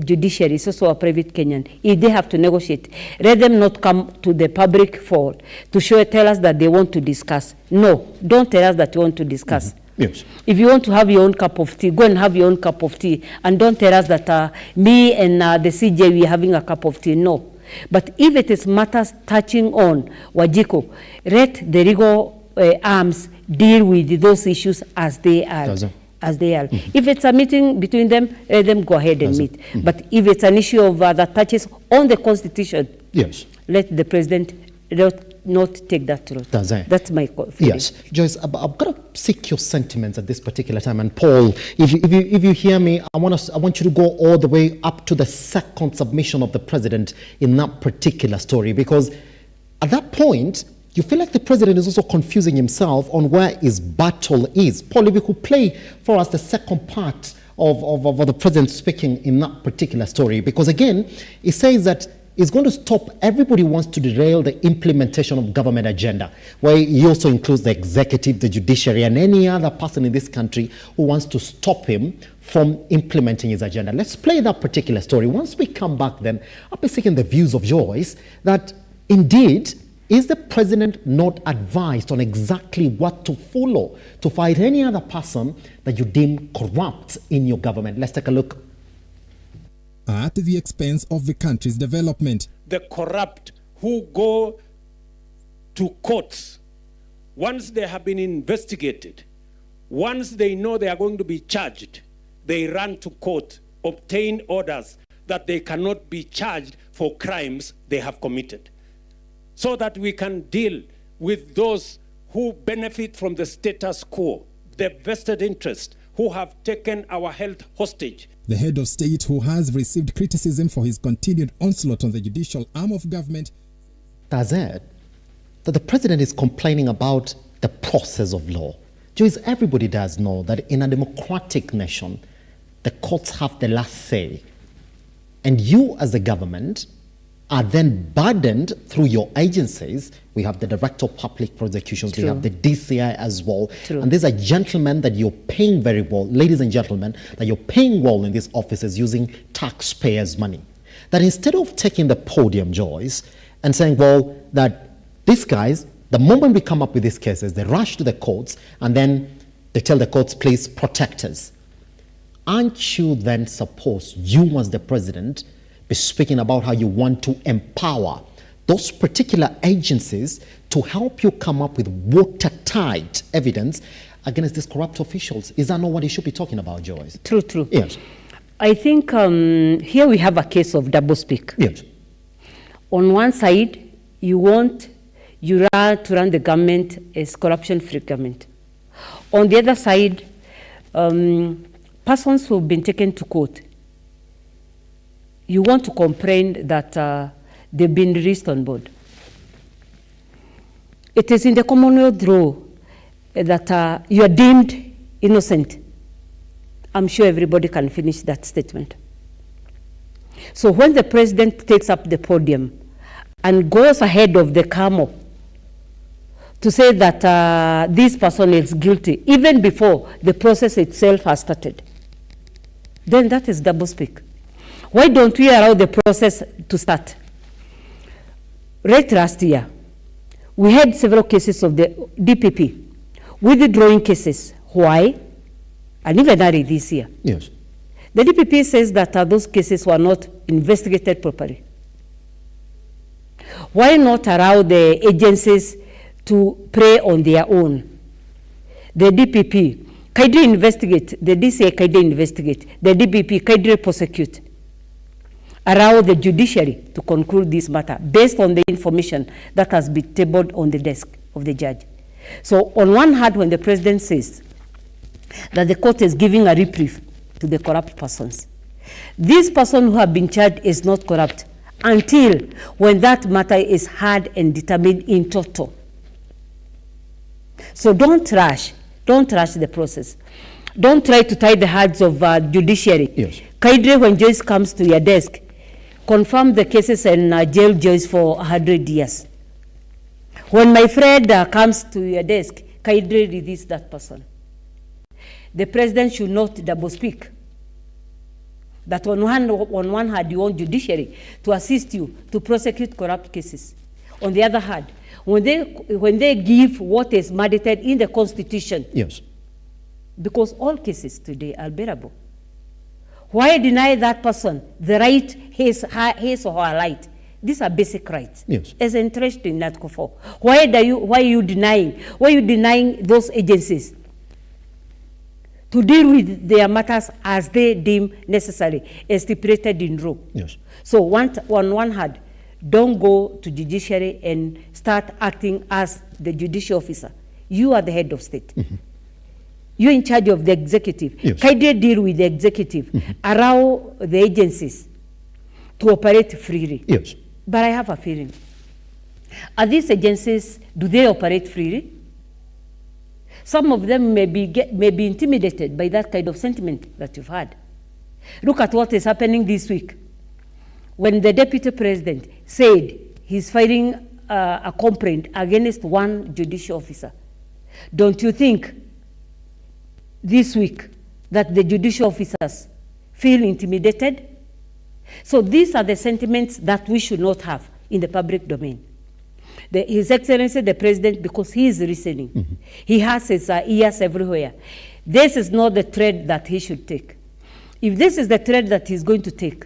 judiciary, is also a private Kenyan. If they have to negotiate, let them not come to the public for to tell us that they want to discuss. No, don't tell us that you want to discuss. If you want to have your own cup of tea, go and have your own cup of tea, and don't tell us that me and the CJ, we are having a cup of tea. No. But if it is matters touching on Wajiko, let the legal arms deal with those issues as they are. If it's a meeting between them, let them go ahead and meet. But if it's an issue of that touches on the Constitution, let the President not take that road. That's my feeling. Joyce, I've got to seek your sentiments at this particular time. And Paul, if you hear me, I want you to go all the way up to the second submission of the President in that particular story, because at that point, you feel like the President is also confusing himself on where his battle is. Paul, if you could play for us the second part of the President speaking in that particular story, because again, he says that it's going to stop everybody who wants to derail the implementation of government agenda, where he also includes the executive, the judiciary, and any other person in this country who wants to stop him from implementing his agenda. Let's play that particular story. Once we come back, then I'll be seeking the views of Joyce that indeed, is the President not advised on exactly what to follow to fight any other person that you deem corrupt in your government? Let's take a look. At the expense of the country's development. The corrupt who go to courts, once they have been investigated, once they know they are going to be charged, they run to court, obtain orders that they cannot be charged for crimes they have committed, so that we can deal with those who benefit from the status quo, the vested interest, who have taken our health hostage. The head of state, who has received criticism for his continued onslaught on the judicial arm of government, does it that the President is complaining about the process of law. Joyce, everybody does know that in a democratic nation, the courts have the last say. And you as the government are then burdened through your agencies. We have the Director of Public Prosecutions, we have the DCI as well. And these are gentlemen that you're paying very well, ladies and gentlemen, that you're paying well in these offices using taxpayers' money. That instead of taking the podium, Joyce, and saying, well, that these guys, the moment we come up with these cases, they rush to the courts and then they tell the courts, please protect us. Aren't you then supposed, you as the President, be speaking about how you want to empower those particular agencies to help you come up with watertight evidence against these corrupt officials? Is that not what you should be talking about, Joyce? True. Yes. I think here we have a case of doublespeak. Yes. On one side, you run the government as corruption-free government. On the other side, persons who have been taken to court, you want to complain that they've been released on board. It is in the Commonwealth law that you are deemed innocent. I'm sure everybody can finish that statement. So when the president takes up the podium and goes ahead of the camel to say that this person is guilty, even before the process itself has started, then that is doublespeak. Why don't we allow the process to start? Right last year, we had several cases of the DPP withdrawing cases. Why? And even early this year. Yes. The DPP says that those cases were not investigated properly. Why not allow the agencies to prey on their own? The DPP, kindly investigate. The DCA, kindly investigate. The DPP, kindly prosecute. Allow the judiciary to conclude this matter based on the information that has been tabled on the desk of the judge. So on one hand, when the president says that the court is giving a reprieve to the corrupt persons, this person who have been charged is not corrupt until when that matter is heard and determined in total. So don't rush the process. Don't try to tie the hands of judiciary. Yes. Kindly, when Joyce comes to your desk, confirm the cases and jail Joyce for 100 years. When my friend comes to your desk, kindly release that person. The president should not double speak. That on one hand you want judiciary to assist you to prosecute corrupt cases. On the other hand, when they give what is mandated in the Constitution, yes, because all cases today are bearable, why deny that person the right, his or her right? These are basic rights. Yes. As entrenched in Article 4. Why are you denying those agencies to deal with their matters as they deem necessary, as stipulated in law? Yes. So on one hand, don't go to judiciary and start acting as the judicial officer. You are the head of state. Mm-hmm. You're in charge of the executive. Yes. Kindly deal with the executive. Mm-hmm. Allow the agencies to operate freely. Yes. But I have a feeling. Are these agencies, do they operate freely? Some of them may be intimidated by that kind of sentiment that you've had. Look at what is happening this week. When the deputy president said he's filing a complaint against one judicial officer, don't you think this week that the judicial officers feel intimidated? So these are the sentiments that we should not have in the public domain. His Excellency the President, because he is listening, mm-hmm. he has his ears everywhere. This is not the thread that he should take. If this is the thread that he's going to take,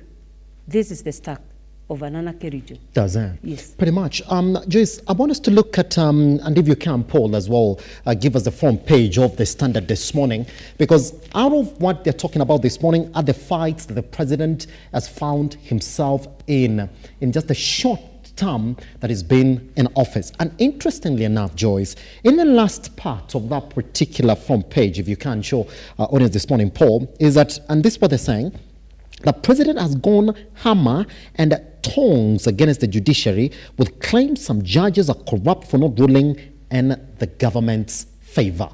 this is the start of an anarchy region. Does it? Yes. Pretty much. Joyce, I want us to look at, and if you can, Paul, as well, give us the front page of the Standard this morning, because out of what they're talking about this morning are the fights that the president has found himself in just a short term that he's been in office. And interestingly enough, Joyce, in the last part of that particular front page, if you can show our audience this morning, Paul, is that, and this is what they're saying, the president has gone hammer and tongs against the judiciary with claims some judges are corrupt for not ruling in the government's favor.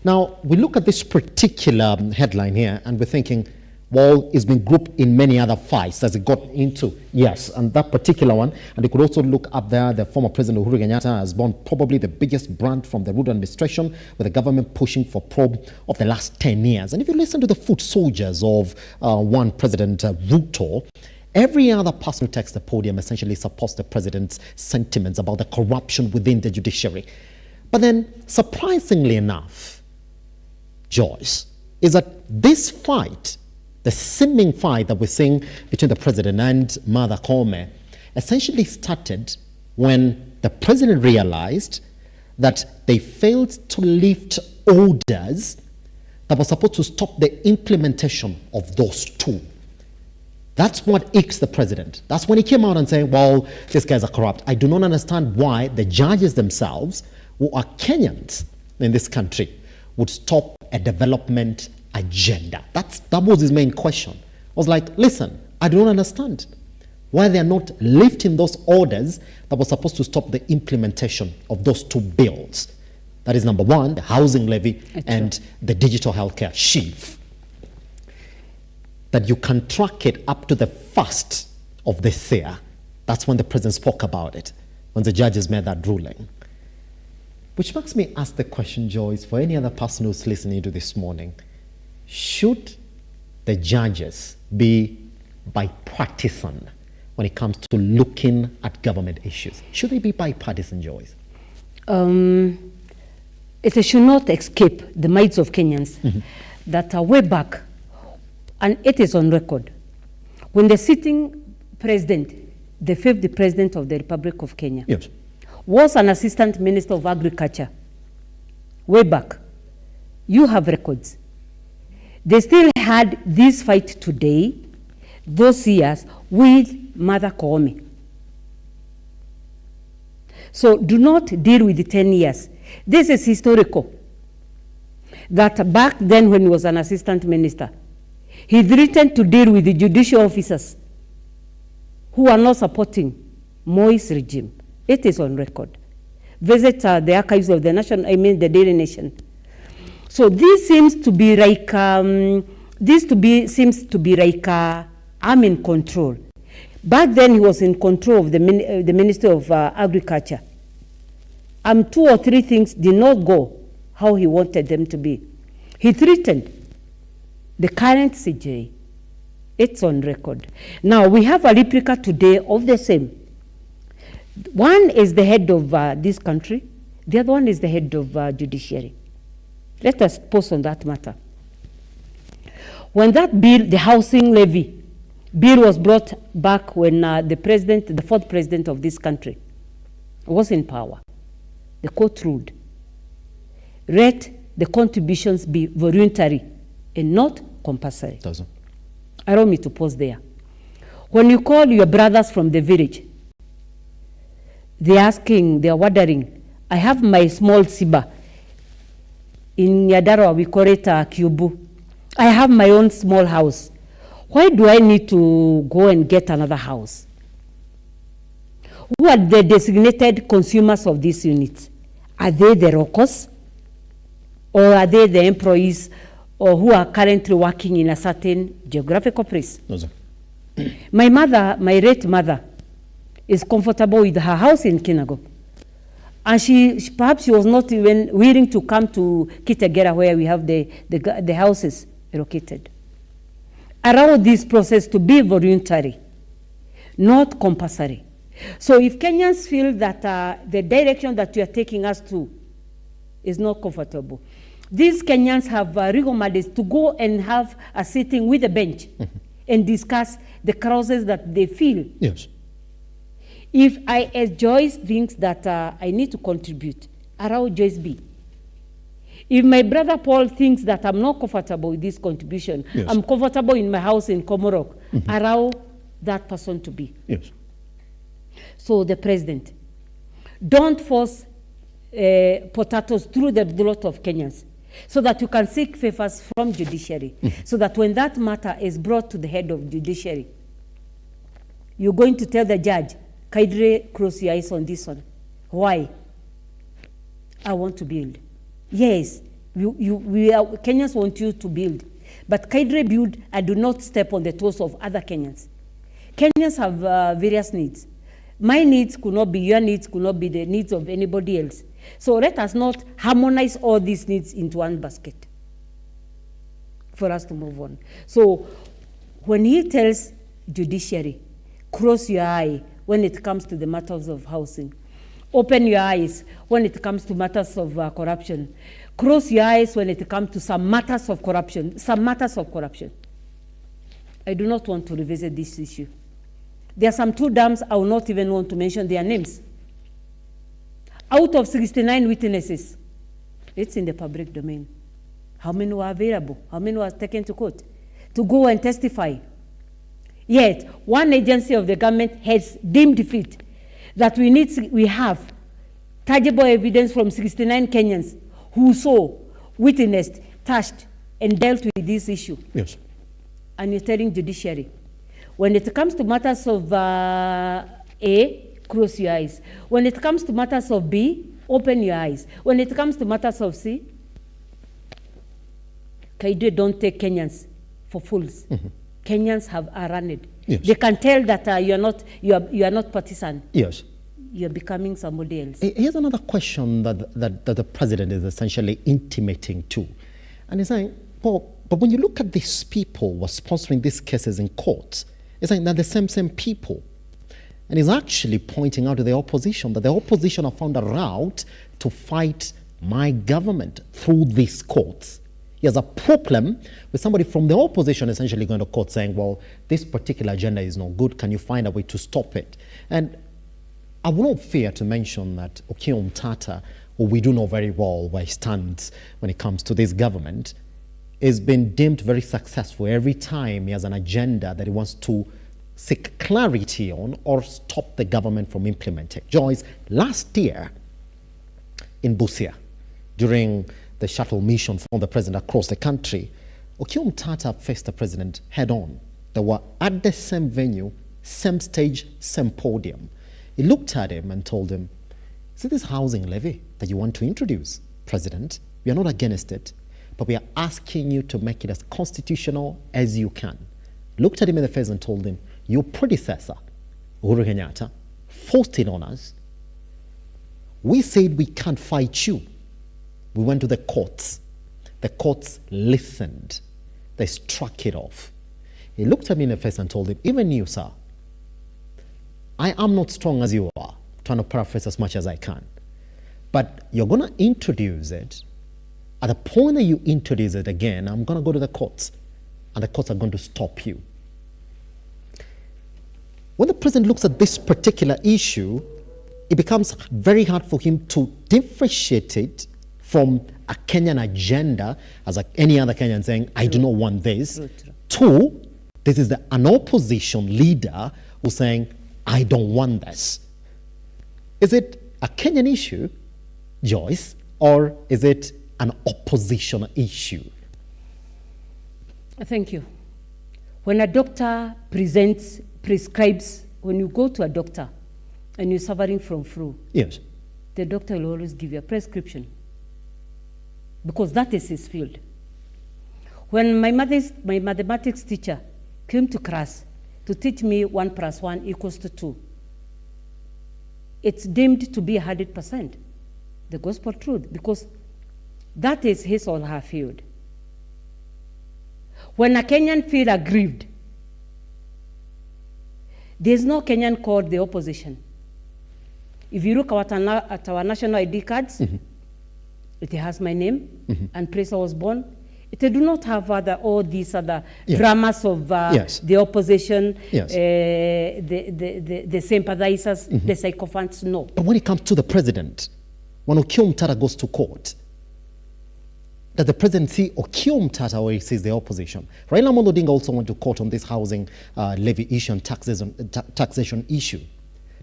Now, we look at this particular headline here and we're thinking, well, it's been grouped in many other fights as it got into. Yes, and that particular one, and you could also look up there, the former President Uhuru Kenyatta has borne probably the biggest brand from the Ruto administration, with the government pushing for probe of the last 10 years. And if you listen to the foot soldiers of one President Ruto, every other person who takes the podium essentially supports the president's sentiments about the corruption within the judiciary. But then, surprisingly enough, Joyce, is that this fight, the seeming fight that we're seeing between the president and Martha Koome, essentially started when the president realized that they failed to lift orders that were supposed to stop the implementation of those two. That's what icks the president. That's when he came out and said, well, these guys are corrupt. I do not understand why the judges themselves, who are Kenyans in this country, would stop a development agenda. That was his main question. I was like, listen, I don't understand why they are not lifting those orders that were supposed to stop the implementation of those two bills. That is number one, the housing levy and the digital healthcare shift. That you can track it up to the 1st of this year. That's when the president spoke about it, when the judges made that ruling. Which makes me ask the question, Joyce, for any other person who's listening to this morning, should the judges be bipartisan when it comes to looking at government issues? Should they be bipartisan, Joyce? It should not escape the minds of Kenyans that way back, and it is on record, when the sitting president, the 5th president of the Republic of Kenya, was an assistant minister of agriculture, way back, you have records. They still had this fight today, those years, with Mother Koome. So do not deal with the 10 years. This is historical. That back then when he was an assistant minister, he threatened to deal with the judicial officers who are not supporting Moi's regime. It is on record. Visit the archives of the the Daily Nation. So this seems to be like, I'm in control. Back then he was in control of the Minister of Agriculture. 2 or 3 things did not go how he wanted them to be. He threatened the current CJ. It's on record. Now we have a replica today of the same. One is the head of this country. The other one is the head of judiciary. Let us pause on that matter. When that bill, the housing levy bill, was brought back when the 4th president of this country was in power, the court ruled, let the contributions be voluntary and not compulsory. Allow me to pause there. When you call your brothers from the village, they're wondering, I have my small Siba. In Nyandarua, we call it Kyubu. I have my own small house. Why do I need to go and get another house? Who are the designated consumers of these units? Are they the Rokos? Or are they the employees or who are currently working in a certain geographical place? No, sir. My mother, my late mother, is comfortable with her house in Kinago. And perhaps she was not even willing to come to Kitagera, where we have the houses located. Allow this process to be voluntary, not compulsory. So if Kenyans feel that the direction that you are taking us to is not comfortable, these Kenyans have legal mandates to go and have a sitting with the bench and discuss the causes that they feel. Yes. If I, as Joyce, thinks that I need to contribute, allow Joyce be. If my brother Paul thinks that I'm not comfortable with this contribution, yes, I'm comfortable in my house in Komorok, allow that person to be. Yes. So the president, don't force potatoes through the lot of Kenyans, so that you can seek favors from judiciary, so that when that matter is brought to the head of judiciary, you're going to tell the judge, Kaidre, close your eyes on this one. Why? I want to build. Yes, Kenyans want you to build, but Kaidre build and do not step on the toes of other Kenyans. Kenyans have various needs. My needs could not be, your needs could not be the needs of anybody else. So let us not harmonize all these needs into one basket for us to move on. So when he tells judiciary, cross your eye when it comes to the matters of housing, open your eyes when it comes to matters of corruption, cross your eyes when it comes to some matters of corruption, I do not want to revisit this issue. There are some 2 dams, I will not even want to mention their names. Out of 69 witnesses, it's in the public domain. How many were available? How many were taken to court to go and testify? Yet, one agency of the government has deemed fit that we have tangible evidence from 69 Kenyans who saw witnessed, touched, and dealt with this issue. Yes. And you're telling judiciary. When it comes to matters of A, close your eyes. When it comes to matters of B, open your eyes. When it comes to matters of C, Kaide don't take Kenyans for fools. Kenyans are running. Yes. They can tell that you are not partisan. Yes. You're becoming somebody else. Here's another question that the president is essentially intimating to. And he's saying, well, but when you look at these people who are sponsoring these cases in court, it's like they're the same people. And he's actually pointing out to the opposition that the opposition have found a route to fight my government through these courts. He has a problem with somebody from the opposition essentially going to court saying, well, this particular agenda is not good. Can you find a way to stop it? And I will not fear to mention that Okiya Omtata, who we do know very well where he stands when it comes to this government, has been deemed very successful every time he has an agenda that he wants to seek clarity on or stop the government from implementing. Joyce, last year in Busia, during the shuttle mission from the president across the country, Okiya Omtata faced the president head on. They were at the same venue, same stage, same podium. He looked at him and told him, see this housing levy that you want to introduce, President? We are not against it, but we are asking you to make it as constitutional as you can. Looked at him in the face and told him, your predecessor, Uhuru Kenyatta, forced it on us. We said we can't fight you. We went to the courts. The courts listened. They struck it off. He looked at me in the face and told him, even you, sir, I am not strong as you are, trying to paraphrase as much as I can. But you're going to introduce it. At the point that you introduce it again, I'm going to go to the courts, and the courts are going to stop you. When the president looks at this particular issue, it becomes very hard for him to differentiate it from a Kenyan agenda, as like any other Kenyan saying, I do not want this, to this is an opposition leader who's saying, I don't want this. Is it a Kenyan issue, Joyce, or is it an opposition issue? Thank you. When a doctor prescribes, when you go to a doctor and you're suffering from flu, yes, the doctor will always give you a prescription because that is his field. When my mathematics teacher came to class to teach me 1 + 1 = 2, it's deemed to be 100%, the gospel truth, because that is his or her field. When a Kenyan feels aggrieved, there's no Kenyan called the opposition. If you look at our national ID cards, it has my name and place I was born. It do not have all these other dramas of the opposition, the sympathizers, the sycophants, no. But when it comes to the president, when Okiya Omtata goes to court, does the president see Okiya Omtata or he sees the opposition? Raila Amolo Odinga also went to court on this housing levy issue and taxation issue.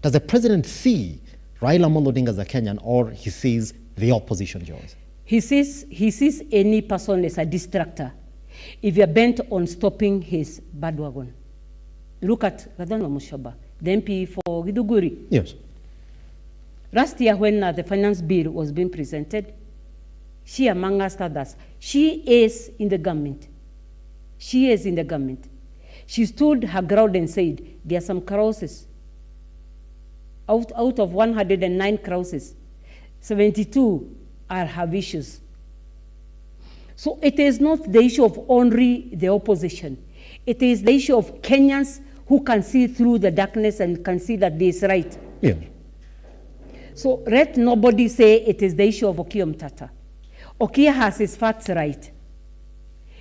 Does the president see Raila Amolo Odinga as a Kenyan or he sees the opposition, George? He sees any person as a distractor if you're bent on stopping his bandwagon. Look at Gadon Mushaba, the MP for Giduguri. Yes. Last year when the finance bill was being presented, she, among us others, she is in the government. She is in the government. She stood her ground and said, there are some clauses. Out of 109 clauses, 72 are have issues. So it is not the issue of only the opposition. It is the issue of Kenyans who can see through the darkness and can see that this is right. Yeah. So let nobody say it is the issue of Okiya Omtata. Okiya has his facts right.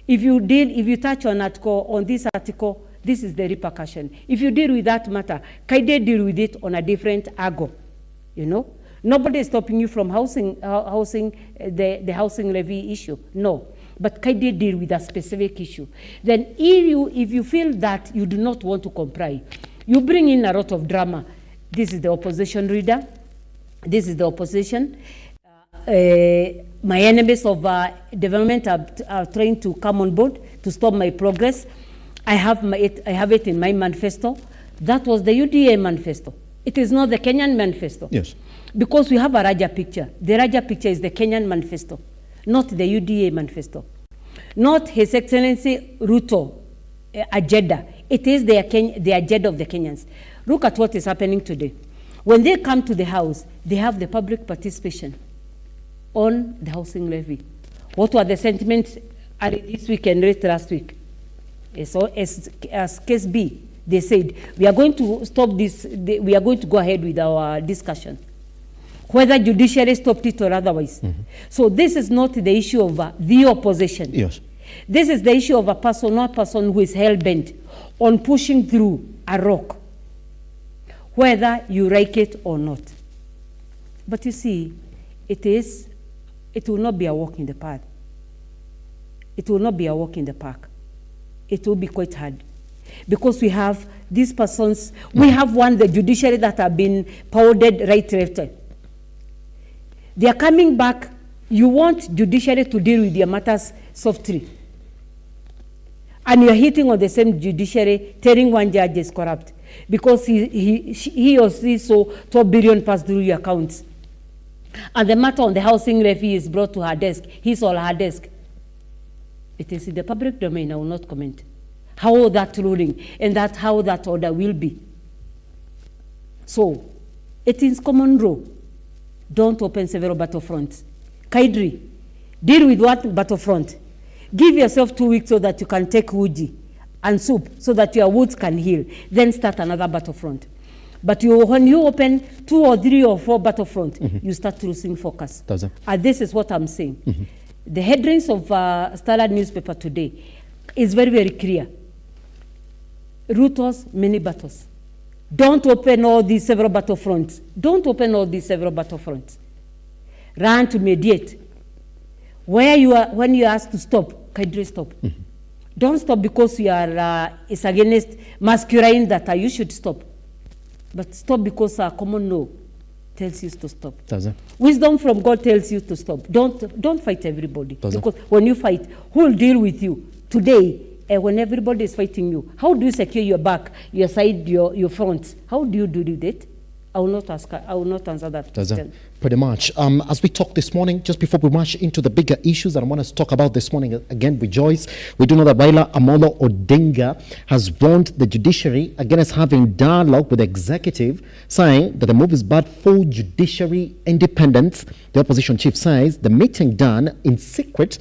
If you touch on this article, this is the repercussion. If you deal with that matter, Kaide deal with it on a different angle, you know? Nobody is stopping you from the housing levy issue, no. But Kaide deal with a specific issue. Then if you feel that you do not want to comply, you bring in a lot of drama. This is the opposition leader. This is the opposition. my enemies of development are trying to come on board to stop my progress. I have it in my manifesto. That was the UDA manifesto. It is not the Kenyan manifesto. Yes. Because we have a Raja picture. The Raja picture is the Kenyan manifesto, not the UDA manifesto. Not His Excellency Ruto agenda. It is the agenda of the Kenyans. Look at what is happening today. When they come to the House, they have the public participation on the housing levy. What were the sentiments this week and last week? So as case B, they said, we are going to stop this, we are going to go ahead with our discussion, whether judiciary stopped it or otherwise. So this is not the issue of the opposition. Yes. This is the issue of a person, not a person who is hell-bent on pushing through a rock, whether you like it or not. But you see, it will not be a walk in the park. It will not be a walk in the park. It will be quite hard. Because we have these persons, we have the judiciary that have been powdered right left. They are coming back. You want judiciary to deal with your matters softly. And you are hitting on the same judiciary, telling one judge is corrupt because he or she saw 12 billion pass through your accounts. And the matter on the housing levy is brought to her desk, his or her desk. It is in the public domain. I will not comment how that ruling and how that order will be. So, it is common law. Don't open several battlefronts. Kaidri, deal with what battlefront? Give yourself 2 weeks so that you can take uji and soup so that your wounds can heal. Then start another battlefront. But when you open 2 or 3 or 4 battlefronts, you start losing focus. And this is what I'm saying. The headlines of Standard newspaper today is very, very clear. Ruto's many battles. Don't open all these several battlefronts. Don't open all these several battlefronts. Run to mediate. When you are asked to stop, kindly stop. Don't stop because you are it's against masculine data. You should stop. But stop because common law tells you to stop. Wisdom from God tells you to stop. Don't fight everybody. Because when you fight, who will deal with you? Today, when everybody is fighting you, how do you secure your back, your side, your front? How do you do that? I will not answer that question. Pretty much. As we talk this morning, just before we march into the bigger issues that I want us to talk about this morning, again with Joyce, we do know that Raila Amolo Odinga has warned the judiciary against having dialogue with the executive, saying that the move is bad for judiciary independence. The opposition chief says the meeting done in secret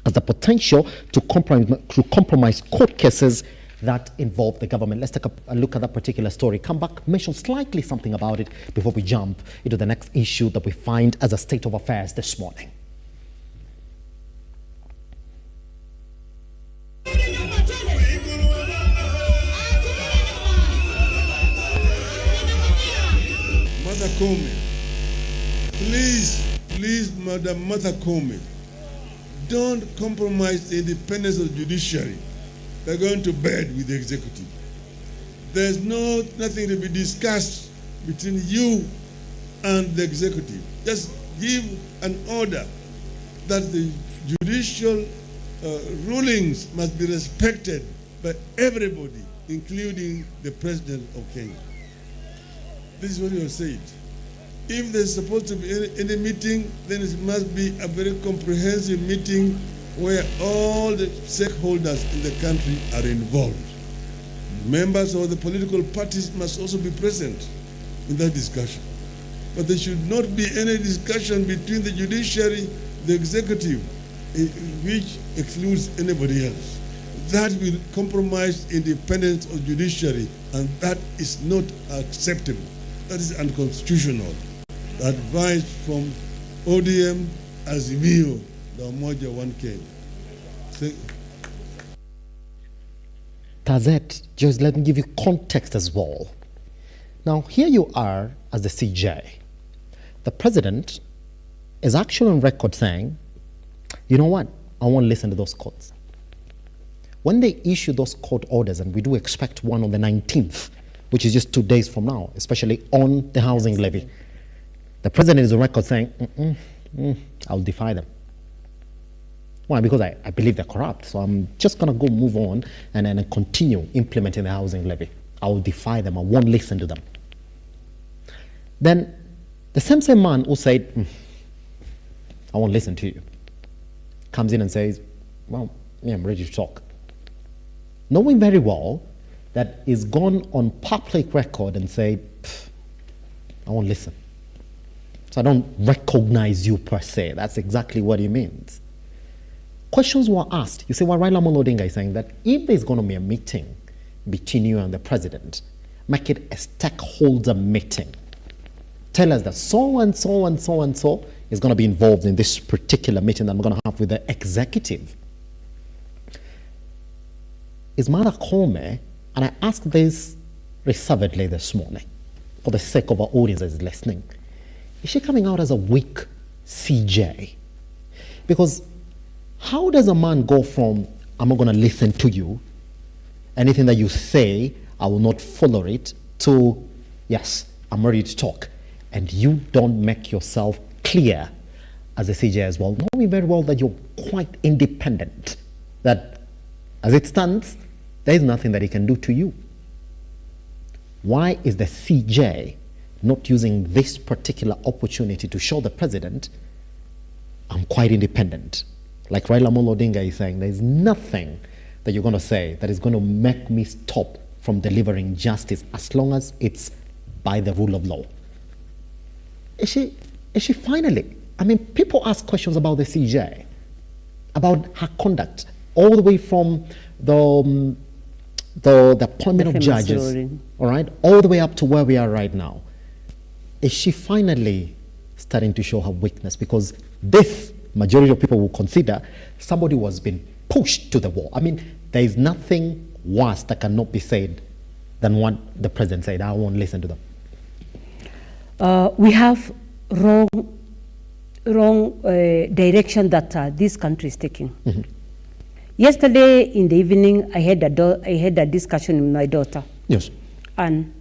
has the potential to compromise court cases that involve the government. Let's take a look at that particular story. Come back, mention slightly something about it before we jump into the next issue that we find as a state of affairs this morning. Mother Koome, please, Madam Mother Koome, don't compromise the independence of the judiciary. They're going to bed with the executive. There's nothing to be discussed between you and the executive. Just give an order that the judicial rulings must be respected by everybody, including the President of Kenya. This is what you have said. If there's supposed to be any meeting, then it must be a very comprehensive meeting where all the stakeholders in the country are involved. Members of the political parties must also be present in that discussion. But there should not be any discussion between the judiciary, the executive, which excludes anybody else. That will compromise independence of judiciary, and that is not acceptable. That is unconstitutional. The advice from ODM, Azimio, the Umoja 1K. Tazet, just let me give you context as well. Now, here you are as the CJ. The president is actually on record saying, you know what, I won't listen to those courts. When they issue those court orders, and we do expect one on the 19th, which is just 2 days from now, especially on the housing levy, the president is on record saying, I'll defy them. Why? Because I believe they're corrupt. So I'm just going to go move on and then continue implementing the housing levy. I will defy them. I won't listen to them. Then the same man who said, I won't listen to you, comes in and says, well, yeah, I'm ready to talk. Knowing very well that he's gone on public record and say, I won't listen. So I don't recognize you per se. That's exactly what he means. Questions were asked. You say, well, Raila Amolo Odinga is saying that if there's going to be a meeting between you and the president, make it a stakeholder meeting. Tell us that so and so and so and so is going to be involved in this particular meeting that I'm going to have with the executive. Is Mara Kome, and I asked this reservedly this morning, for the sake of our audience that is listening, is she coming out as a weak CJ? Because how does a man go from, I'm not going to listen to you, anything that you say, I will not follow it, to, yes, I'm ready to talk. And you don't make yourself clear as a CJ as well, knowing very well that you're quite independent, that as it stands, there is nothing that he can do to you. Why is the CJ not using this particular opportunity to show the president, I'm quite independent? Like Raila Amolo Odinga is saying, there's nothing that you're going to say that is going to make me stop from delivering justice as long as it's by the rule of law. Is she finally? I mean, people ask questions about the CJ, about her conduct, all the way from the appointment of judges, all right, all the way up to where we are right now. Is she finally starting to show her weakness? Because this majority of people will consider somebody who has been pushed to the wall. I mean, there is nothing worse that cannot be said than what the president said. I won't listen to them. We have wrong direction that this country is taking. Mm-hmm. Yesterday in the evening, I had a discussion with my daughter. Yes. And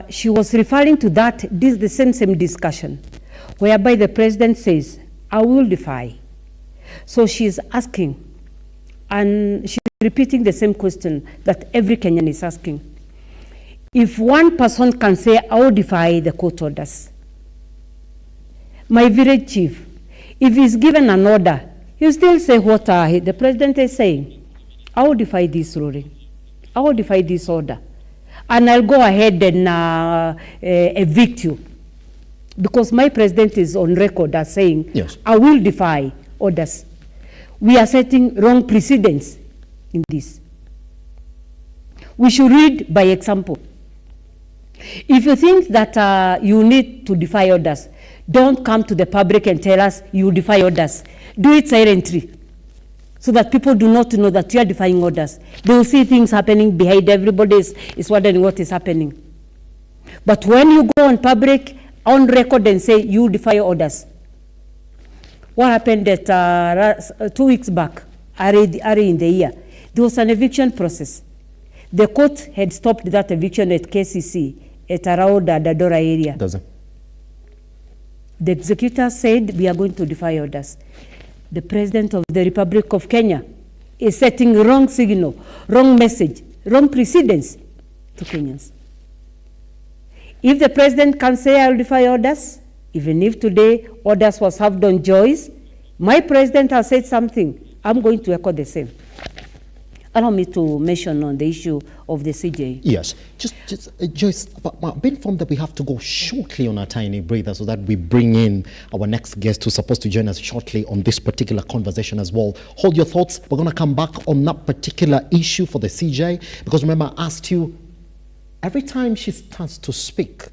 she was referring to the same discussion, whereby the president says, I will defy. So she's asking, and she's repeating the same question that every Kenyan is asking. If one person can say, I will defy the court orders, my village chief, if he's given an order, he'll still say what the president is saying. I will defy this ruling. I will defy this order. And I'll go ahead and evict you. Because my president is on record as saying, yes, I will defy orders. We are setting wrong precedents in this. We should read by example. If you think that you need to defy orders, don't come to the public and tell us you defy orders. Do it silently, so that people do not know that you are defying orders. They will see things happening behind. Everybody is wondering what is happening. But when you go on public, on record, and say you defy orders. What happened at 2 weeks back, early in the year, there was an eviction process. The court had stopped that eviction at KCC at around the Dadora area. Doesn't. The executor said we are going to defy orders. The President of the Republic of Kenya is setting wrong signal, wrong message, wrong precedence to Kenyans. If the President can say I will defy orders, even if today orders was served on Joyce, my President has said something, I'm going to echo the same. Allow me to mention on the issue of the CJ. Yes, just Joyce, but be informed that we have to go shortly on a tiny breather so that we bring in our next guest who's supposed to join us shortly on this particular conversation as well. Hold your thoughts. We're going to come back on that particular issue for the CJ, because remember I asked you, every time she starts to speak,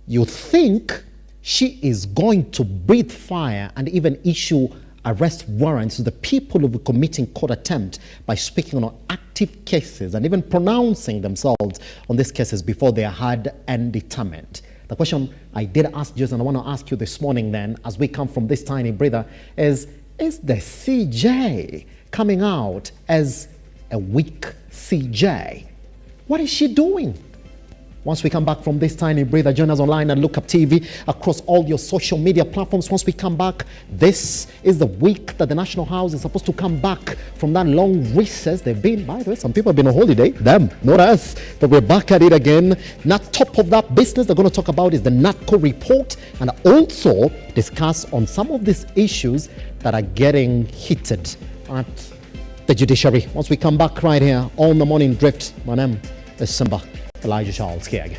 you think she is going to breathe fire and even issue arrest warrants to the people who were committing court attempt by speaking on active cases and even pronouncing themselves on these cases before they are heard and determined. The question I did ask Joseph, and I want to ask you this morning then, as we come from this tiny breather, is the CJ coming out as a weak CJ? What is she doing? Once we come back from this tiny breather, join us online at Lookuptv across all your social media platforms. Once we come back, this is the week that the National House is supposed to come back from that long recess. They've been, by the way, some people have been on holiday. Them, not us. But we're back at it again. Now, top of that business they're going to talk about is the NATCO report, and also discuss on some of these issues that are getting heated at the judiciary. Once we come back right here on the Morning Drift, my name is Simba Elijah Charles Kiag.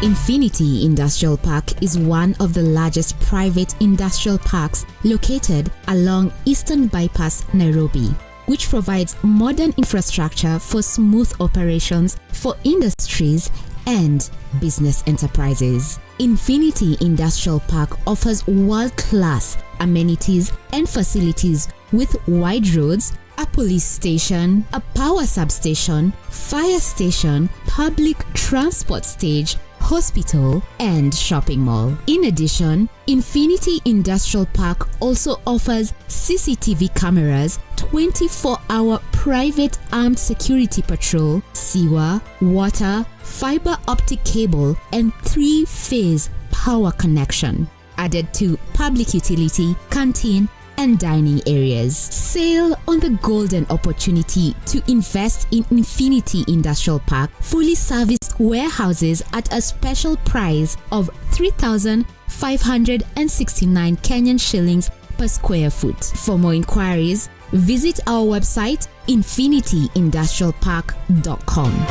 Infinity Industrial Park is one of the largest private industrial parks located along Eastern Bypass, Nairobi, which provides modern infrastructure for smooth operations for industries and business enterprises. Infinity Industrial Park offers world-class amenities and facilities with wide roads, a police station, a power substation, fire station, public transport stage, hospital, and shopping mall. In addition, Infinity Industrial Park also offers CCTV cameras, 24-hour private armed security patrol, sewer, water, fiber optic cable, and 3-phase power connection, added to public utility, canteen, and dining areas. Sail on the golden opportunity to invest in Infinity Industrial Park, fully serviced warehouses at a special price of 3,569 Kenyan shillings per square foot. For more inquiries, visit our website infinityindustrialpark.com.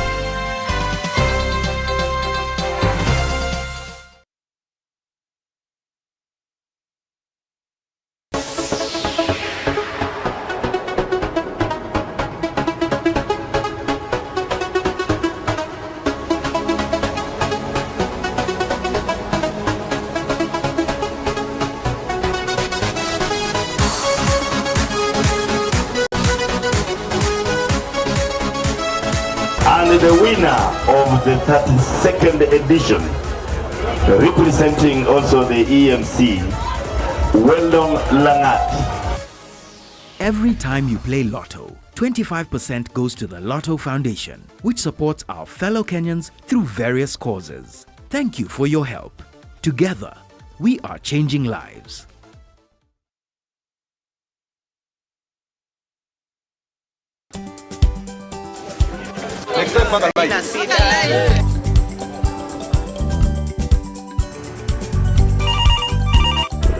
And the winner of the 32nd edition, representing also the EMC, Weldon Langat. Every time you play Lotto, 25% goes to the Lotto Foundation, which supports our fellow Kenyans through various causes. Thank you for your help. Together, we are changing lives.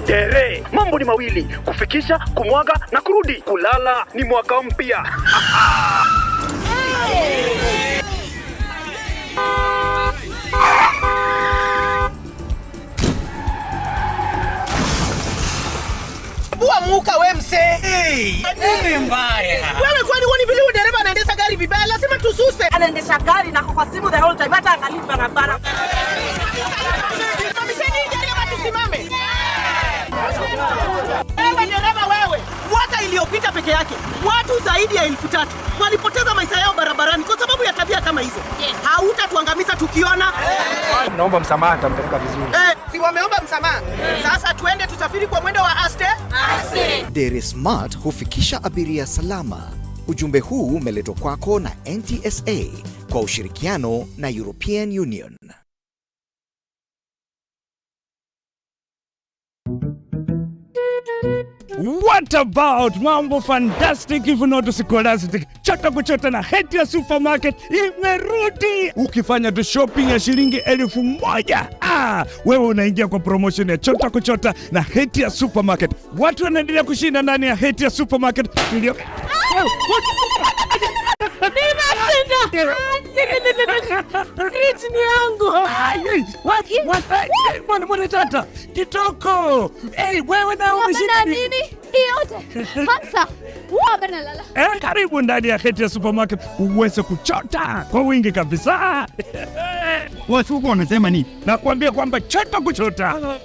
Tere, mambo ni mawili, kufikisha, kumwaga na kurudi. Kulala ni mwaka mpya. Muka we mse. Nini mbaya? Wewe kwani wani vile dereva anaendesha gari vibaya? Lazima tususe. Anaendesha gari na kwa simu the whole time hata angalia barabara. Mamiseni dereva tusimame. Wewe dereva wewe. Mwaka iliyopita peke yake watu zaidi ya 3,000 walipoteza maisha yao barabarani kwa sababu ya tabia kama hizo. Hautatuangamiza tukiona. Naomba msamaha, nitampeleka vizuri. Si wameomba msamaha. Sasa tuende tusafiri kwa mwendo wa aste. Dere Smart hufikisha abiria salama. Ujumbe huu umeletwa kwako na NTSA kwa ushirikiano na European Union. What about mambo fantastic if not scholastic? Chota kuchota na Hetia Supermarket imerudi. Ukifanya tu shopping ya shilingi 1,000, wewe unaingia kwa promotion ya chota kuchota na Hetia Supermarket. Watu wanaendelea kushinda ndani ya Hetia Supermarket. Ni yangu. Mwana tata, kitoko. Wewe na umeshinda nini? Yote. Sasa Karibu ndani ya Hetia Supermarket uweze kuchota kwa wingi kabisa. Wasuko wanasema nini? Nakwambia kwamba chota kuchota.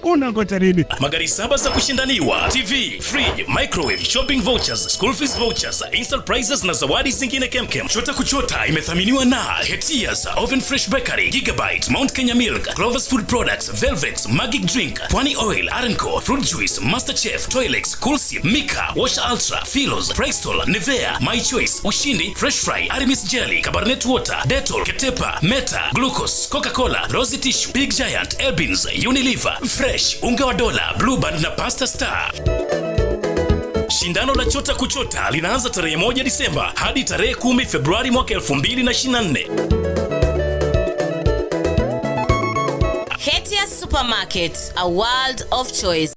Unangoja nini? Magari 7 za kushindaniwa, TV, fridge, microwave, shopping vouchers, school fees vouchers, instant prizes na zawadi zingine kemkem. Chota kuchota imethaminiwa na Hetia's Oven Fresh Bakery, Gigabyte, Mount Kenya Milk, Clover's Food Products, Velvex, Magic Drink, Pwani Oil, Arenco, Fruit Juice, Masterchef, Toilex, Coolsip, Mika, Wash Ultra, Philos, Prestol, Nivea, My Choice, Ushindi, Fresh Fry, Arimis Jelly, Cabernet Water, Dettol, Ketepa, Meta, Glucose, Coca-Cola, Rosy Tissue, Big Giant, Elbins, Unilever, Fresh, Unga wa Dola, Blue Band na Pasta Star. Shindano la chota kuchota linaanza tarehe 1 Disemba hadi tarehe 10 Februari mwaka 2024. Hetia Supermarket, a world of choice.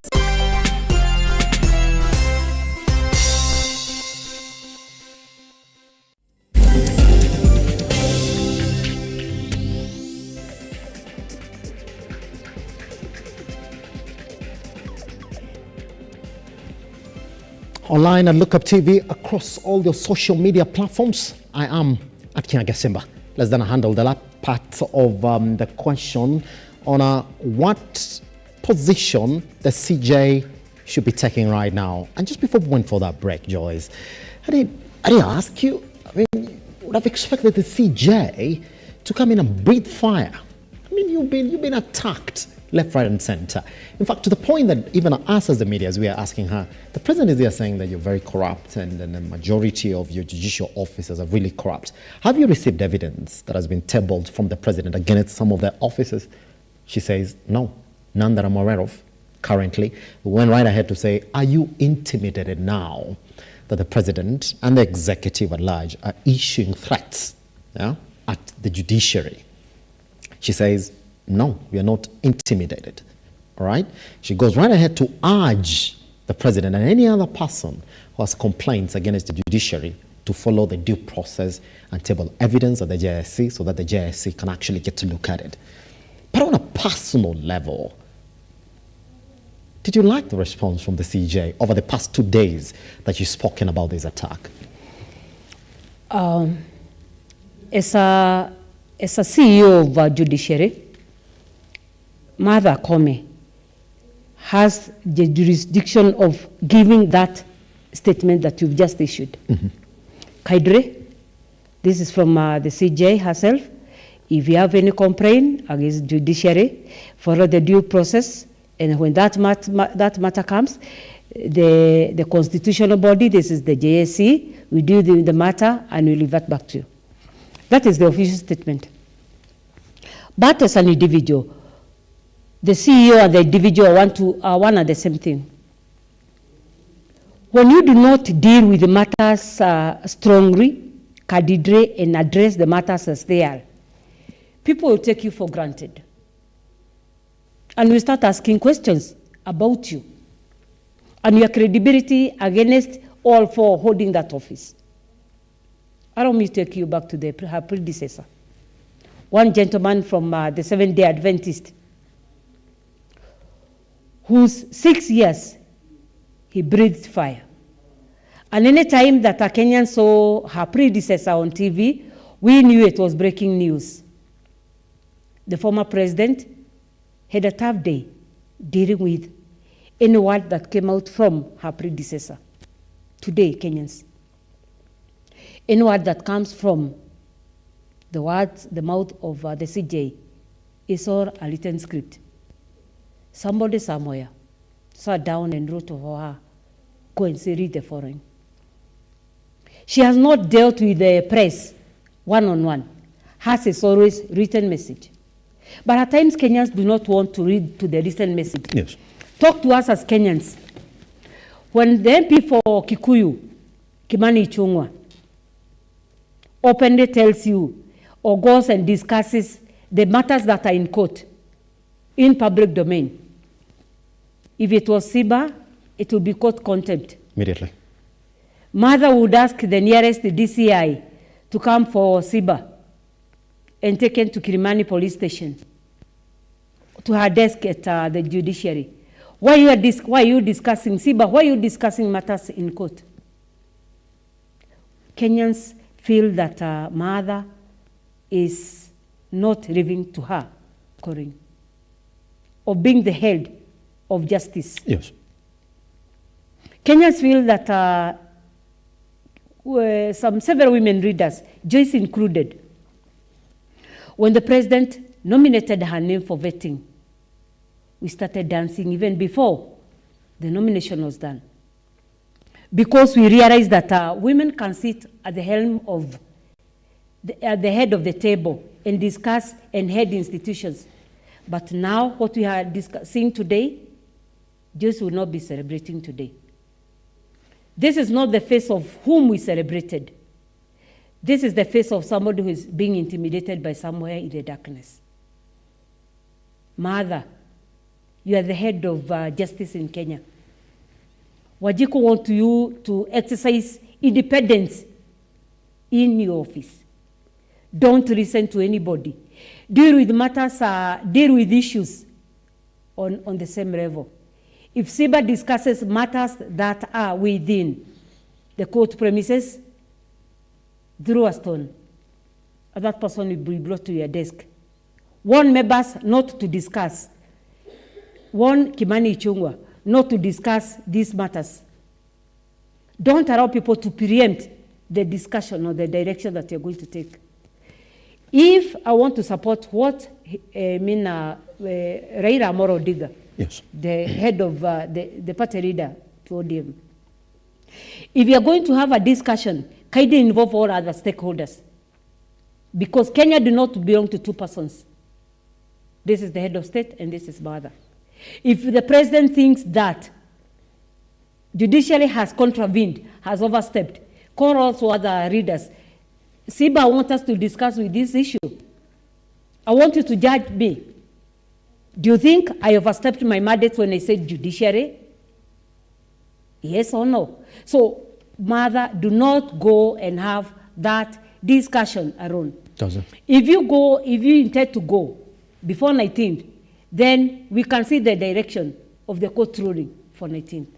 Online at Lookuptv across all your social media platforms. I am at Kinagasimba. Let's then handle the last part of the question on what position the CJ should be taking right now. And just before we went for that break, Joyce, I didn't ask you, I mean, would have expected the CJ to come in and breathe fire. I mean, you've been attacked left, right, and center. In fact, to the point that even us as the media, as we are asking her, the president is there saying that you're very corrupt and the majority of your judicial officers are really corrupt. Have you received evidence that has been tabled from the president against some of their officers? She says, no, none that I'm aware of currently. We went right ahead to say, are you intimidated now that the president and the executive at large are issuing threats at the judiciary? She says, no, we are not intimidated. All right? She goes right ahead to urge the president and any other person who has complaints against the judiciary to follow the due process and table evidence at the JSC so that the JSC can actually get to look at it. But on a personal level, did you like the response from the CJ over the past 2 days that you've spoken about this attack? As a CEO of judiciary, Martha Koome has the jurisdiction of giving that statement that you've just issued. Kaidre, this is from the CJ herself. If you have any complaint against judiciary, follow the due process, and when that matter comes, the constitutional body, this is the JSC, we do the matter and we revert back to you. That is the official statement. But as an individual, the CEO and the individual are one and the same thing. When you do not deal with the matters strongly, candidly, and address the matters as they are, people will take you for granted. And we start asking questions about you and your credibility against all for holding that office. Allow me to take you back to her predecessor. One gentleman from the Seventh-day Adventist, whose 6 years he breathed fire. And any time that a Kenyan saw her predecessor on TV, we knew it was breaking news. The former president had a tough day dealing with any word that came out from her predecessor. Today, Kenyans, any word that comes from the mouth of the CJ is all a written script. Somebody somewhere sat down and wrote for her, go and read the following. She has not dealt with the press one-on-one. Hers is always written message. But at times Kenyans do not want to read to the written message. Yes. Talk to us as Kenyans. When the MP for Kikuyu, Kimani Ichung'wah, openly tells you or goes and discusses the matters that are in court, in public domain, if it was SIBA, it would be court contempt. Immediately. Mother would ask the nearest DCI to come for SIBA and taken to Kilimani police station, to her desk at the judiciary. Why are you discussing SIBA? Why are you discussing matters in court? Kenyans feel that mother is not living to her calling of being the head of justice. Yes. Kenyans feel that several women readers, Joyce included, when the president nominated her name for vetting, we started dancing even before the nomination was done. Because we realized that women can sit at the helm of, at the head of the table and discuss and head institutions. But now what we are discussing today, Joyce will not be celebrating today. This is not the face of whom we celebrated. This is the face of somebody who is being intimidated by somewhere in the darkness. Mother, you are the head of justice in Kenya. Wajiko want you to exercise independence in your office. Don't listen to anybody. Deal with matters, deal with issues on the same level. If SIBA discusses matters that are within the court premises, throw a stone. That person will be brought to your desk. Warn members not to discuss. Warn Kimani Ichung'wah not to discuss these matters. Don't allow people to preempt the discussion or the direction that you're going to take. If I want to support what Raila Amolo Odinga, yes, the head of the party leader to ODM, if you're going to have a discussion, kindly involve all other stakeholders. Because Kenya do not belong to two persons. This is the head of state and this is mother. If the president thinks that judiciary has contravened, has overstepped, call also other readers. SIBA wants us to discuss with this issue. I want you to judge me. Do you think I overstepped my mandate when I said judiciary? Yes or no? So, mother, do not go and have that discussion alone. Doesn't. If you intend to go before 19th, then we can see the direction of the court ruling for 19th.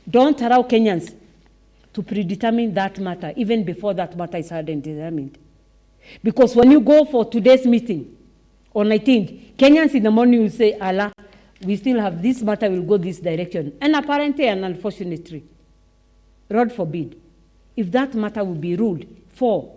Don't allow Kenyans to predetermine that matter, even before that matter is heard and determined. Because when you go for today's meeting on 19th, Kenyans in the morning will say, Allah, we still have this matter, will go this direction. And apparently and unfortunately, God forbid, if that matter will be ruled for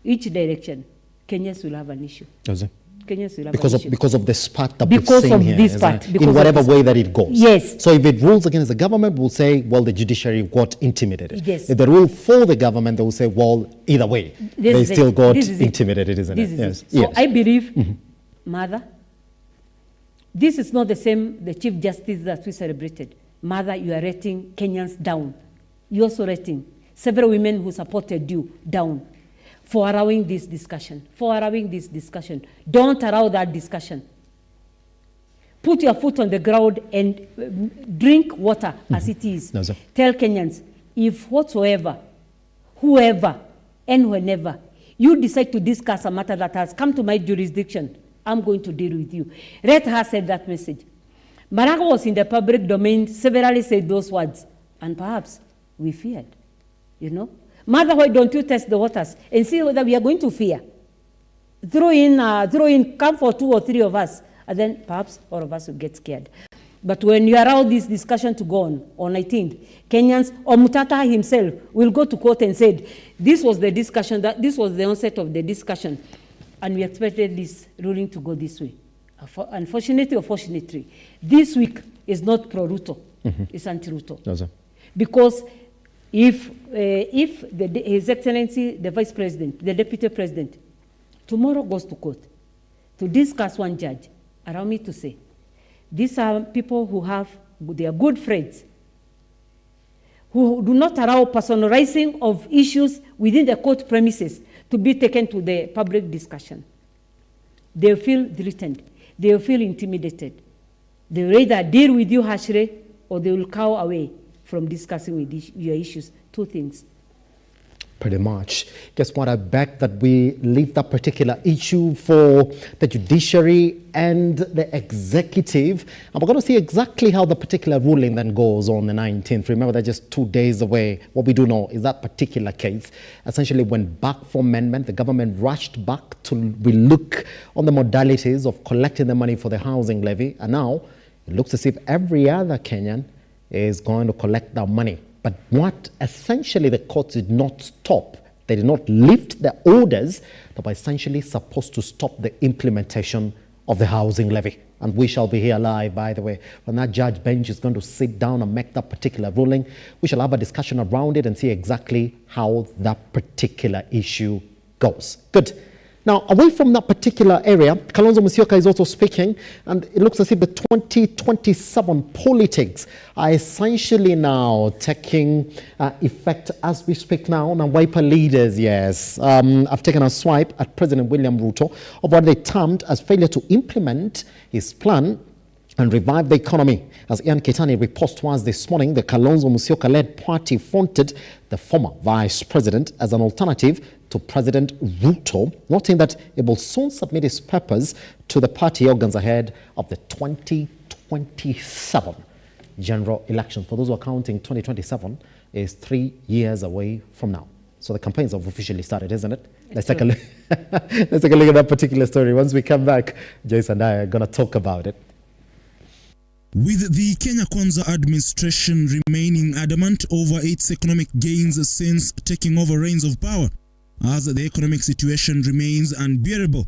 each direction, Kenyans will have an issue. Does it? Kenyans will have Because an of issue. because of the spat that Because we've seen of here, this isn't part, it? because In of whatever this. way that it goes. Yes. So if it rules against the government, we'll say, well, the judiciary got intimidated. Yes. If they rule for the government, they will say, well, either way, This they is still it. got This is it. intimidated, isn't This it? is Yes. it. So Yes. I believe, Mother, this is not the same, the Chief Justice that we celebrated. Mother, you are rating Kenyans down. You're also rating several women who supported you down for allowing this discussion, Don't allow that discussion. Put your foot on the ground and drink water as it is. No, sir. Tell Kenyans, if whatsoever, whoever, and whenever you decide to discuss a matter that has come to my jurisdiction, I'm going to deal with you. Let her say that message. Maraga was in the public domain, severally said those words, and perhaps we feared, you know. Mother, why don't you test the waters and see whether we are going to fear? Throw in, come for 2 or 3 of us, and then perhaps all of us will get scared. But when you allow this discussion to go on 19th, Kenyans, or Mutata himself, will go to court and said, this was the discussion, that this was the onset of the discussion, and we expected this ruling to go this way. Unfortunately or fortunately, this week is not pro-Ruto, it's anti-Ruto. No, sir. Because if His Excellency, the Vice President, the Deputy President, tomorrow goes to court to discuss one judge, allow me to say, these are people who they are good friends, who do not allow personalizing of issues within the court premises to be taken to the public discussion. They feel threatened. They feel intimidated. They will either deal with you harshly or they will cower away from discussing with your issues. 2 things. Pretty much. Guess what? I beg that we leave that particular issue for the judiciary and the executive. And we're going to see exactly how the particular ruling then goes on the 19th. Remember, they're just 2 days away. What we do know is that particular case essentially went back for amendment. The government rushed back to relook on the modalities of collecting the money for the housing levy. And now it looks as if every other Kenyan is going to collect that money. But what essentially the courts did not stop, they did not lift the orders that were essentially supposed to stop the implementation of the housing levy. And we shall be here live, by the way, when that judge bench is going to sit down and make that particular ruling. We shall have a discussion around it and see exactly how that particular issue goes. Good. Now, away from that particular area, Kalonzo Musyoka is also speaking, and it looks as if the 2027 politics are essentially now taking effect as we speak now. Now, Wiper leaders, yes, have taken a swipe at President William Ruto of what they termed as failure to implement his plan and revive the economy. As Ian Ketani reports to us this morning, the Kalonzo Musyoka-led party fronted the former vice president as an alternative to President Ruto, noting that it will soon submit its papers to the party organs ahead of the 2027 general election. For those who are counting, 2027 is 3 years away from now. So the campaigns have officially started, isn't it? Let's take a look. Let's take a look at that particular story. Once we come back, Jace and I are going to talk about it. With the Kenya Kwanza administration remaining adamant over its economic gains since taking over reins of power, as the economic situation remains unbearable,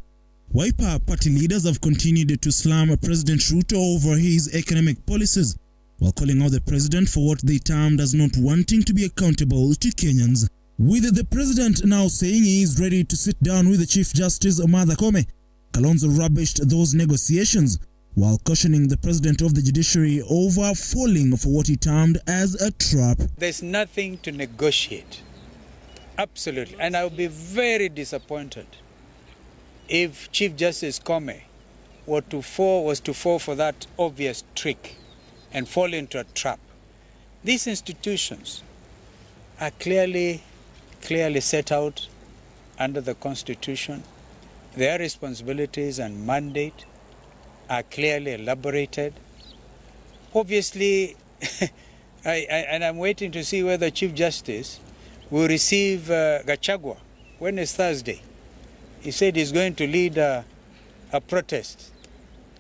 Wiper party leaders have continued to slam President Ruto over his economic policies, while calling out the president for what they termed as not wanting to be accountable to Kenyans. With the president now saying he is ready to sit down with the Chief Justice Martha Koome, Kalonzo rubbished those negotiations, while cautioning the president of the judiciary over falling for what he termed as a trap. There's nothing to negotiate. Absolutely. And I would be very disappointed if Chief Justice Koome was to fall for that obvious trick and fall into a trap. These institutions are clearly set out under the Constitution. Their responsibilities and mandate are clearly elaborated. Obviously, I'm waiting to see whether Chief Justice will receive Gachagua when it's Thursday. He said he's going to lead a protest.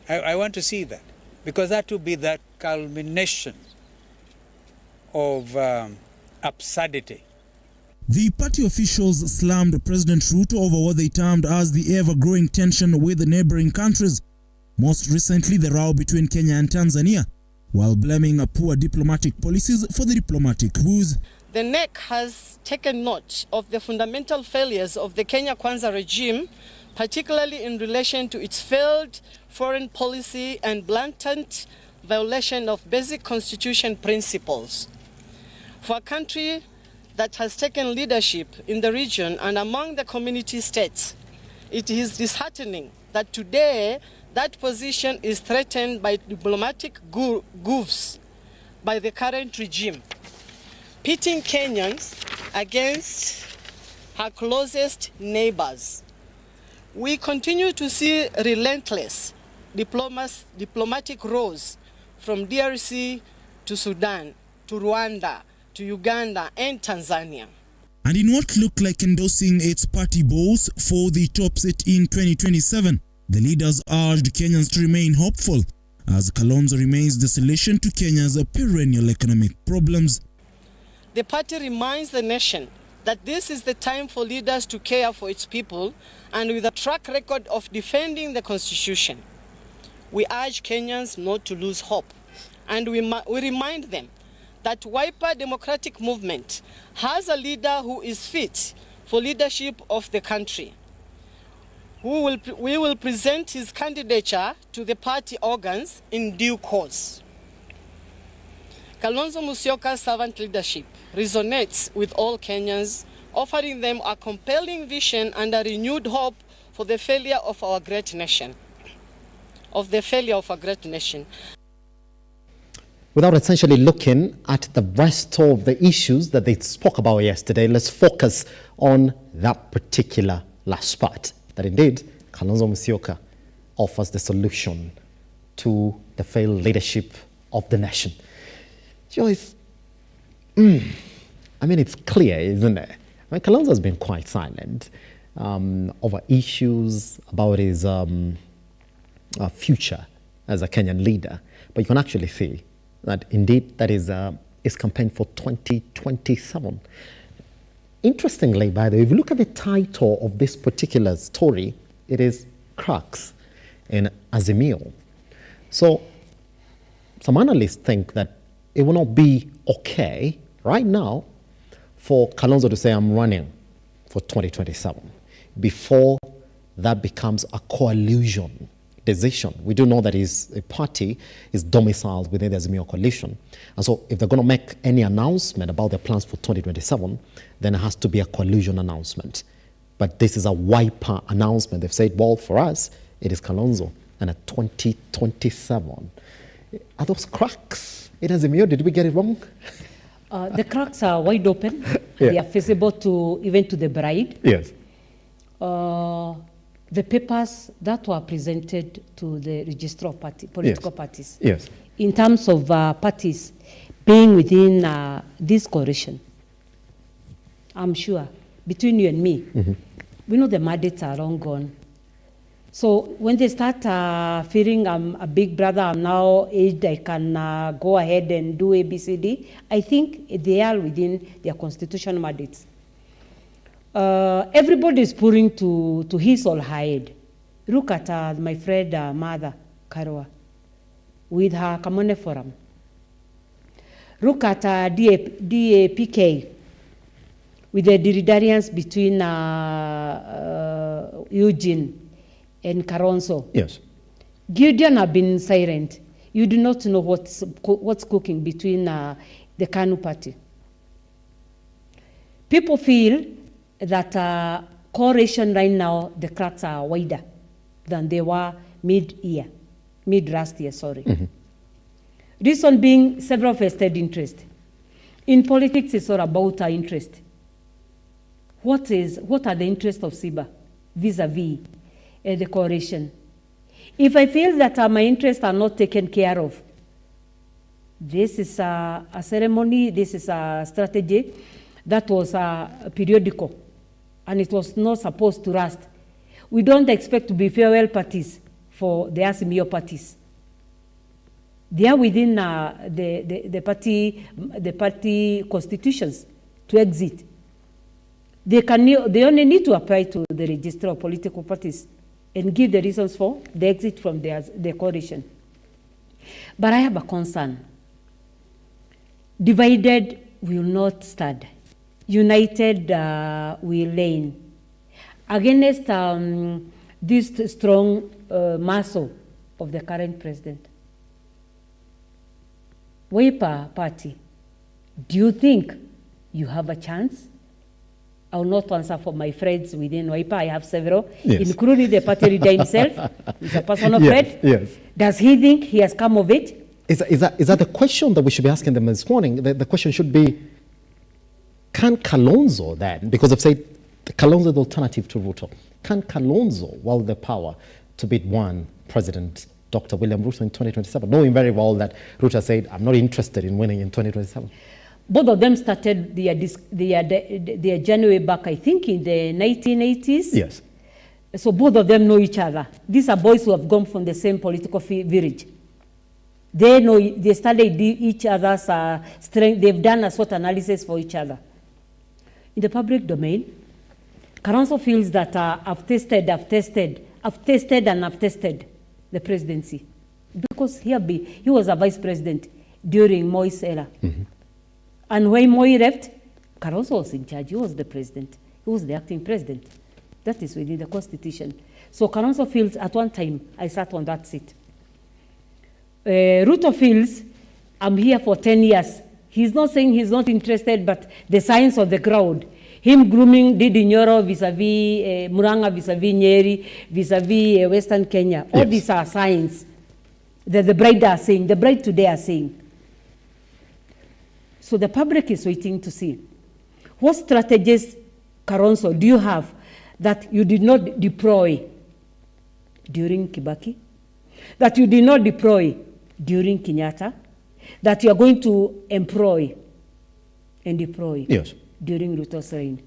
I want to see that, because that will be the culmination of absurdity. The party officials slammed President Ruto over what they termed as the ever-growing tension with the neighboring countries. Most recently, the row between Kenya and Tanzania, while blaming poor diplomatic policies for the diplomatic woes. The NEC has taken note of the fundamental failures of the Kenya Kwanza regime, particularly in relation to its failed foreign policy and blatant violation of basic constitution principles. For a country that has taken leadership in the region and among the community states, it is disheartening that today that position is threatened by diplomatic goofs by the current regime, pitting Kenyans against her closest neighbors. We continue to see relentless diplomatic rows from DRC to Sudan, to Rwanda, to Uganda and Tanzania. And in what looked like endorsing its party boss for the top seat in 2027, the leaders urged Kenyans to remain hopeful, as Kalonzo remains the solution to Kenya's perennial economic problems. The party reminds the nation that this is the time for leaders to care for its people, and with a track record of defending the Constitution. We urge Kenyans not to lose hope, and we remind them that Wiper Democratic Movement has a leader who is fit for leadership of the country. We will present his candidature to the party organs in due course. Kalonzo Musyoka's servant leadership resonates with all Kenyans, offering them a compelling vision and a renewed hope for the failure of our great nation. without essentially looking at the rest of the issues that they spoke about yesterday, let's focus on that particular last part, that indeed Kalonzo Musyoka offers the solution to the failed leadership of the nation. Joyce, I mean, it's clear, isn't it? I mean, Kalonzo has been quite silent over issues about his future as a Kenyan leader. But you can actually see that indeed that is his campaign for 2027. Interestingly, by the way, if you look at the title of this particular story, it is Cracks in Azimio. So some analysts think that it will not be okay right now for Kalonzo to say, I'm running for 2027, before that becomes a coalition decision. We do know that his party is domiciled within the Azimio coalition. And so if they're going to make any announcement about their plans for 2027, then it has to be a coalition announcement. But this is a wiper announcement. They've said, well, for us, it is Kalonzo and a 2027. Are those cracks in Azimio? Did we get it wrong? The cracks are wide open. Yeah. They are visible to even to the bride. Yes. The papers that were presented to the register of political parties, Yes. in terms of parties being within this coalition, I'm sure, between you and me, we know the mandates are long gone. So when they start feeling I'm a big brother, I'm now aged, I can go ahead and do ABCD, I think they are within their constitutional mandates. Everybody is pouring to his or her head. Look at my friend Mother Karua with her Kamone Forum. Look at DAPK with the Diridarians between Eugene and Karonso. Yes. Gideon have been silent. You do not know what's cooking between the KANU party. People feel that coalition right now, the cracks are wider than they were mid-last year, sorry. Reason being several vested interest. In politics, it's all about our interest. What are the interests of SIBA vis-a-vis the coalition? If I feel that my interests are not taken care of, this is a ceremony, this is a strategy that was periodical, and it was not supposed to last. We don't expect to be farewell parties for the Azimio parties. They are within the party constitutions to exit. They only need to apply to the register of political parties and give the reasons for the exit from the coalition. But I have a concern. Divided will not stand. United will reign. Against this strong muscle of the current president. Wiper party, do you think you have a chance? I will not answer for my friends within Wiper. I have several, including the party leader himself. He's a person of faith. Yes. Does he think he has come of it? Is that the question that we should be asking them this morning? The question should be, can Kalonzo then, because they've said Kalonzo is the alternative to Ruto, can Kalonzo wield the power to beat one President Dr. William Ruto in 2027, knowing very well that Ruto said, I'm not interested in winning in 2027? Both of them started their journey back, I think, in the 1980s. Yes. So both of them know each other. These are boys who have gone from the same political village. They studied each other's strength. They've done a SWOT analysis for each other. In the public domain, Kalonzo feels that I've tested the presidency. Because he was a vice president during Moi's era. And when Moi left, Kalonzo was in charge. He was the president. He was the acting president. That is within the constitution. So Kalonzo feels at one time, I sat on that seat. Ruto feels, I'm here for 10 years. He's not saying he's not interested, but the signs of the crowd, him grooming Didi Nyoro vis-a-vis Muranga, vis-a-vis Nyeri, vis-a-vis Western Kenya, all these are signs that the bride today are saying. So the public is waiting to see. What strategies, Kalonzo, do you have that you did not deploy during Kibaki, that you did not deploy during Kenyatta, that you are going to employ and deploy during Ruto's reign?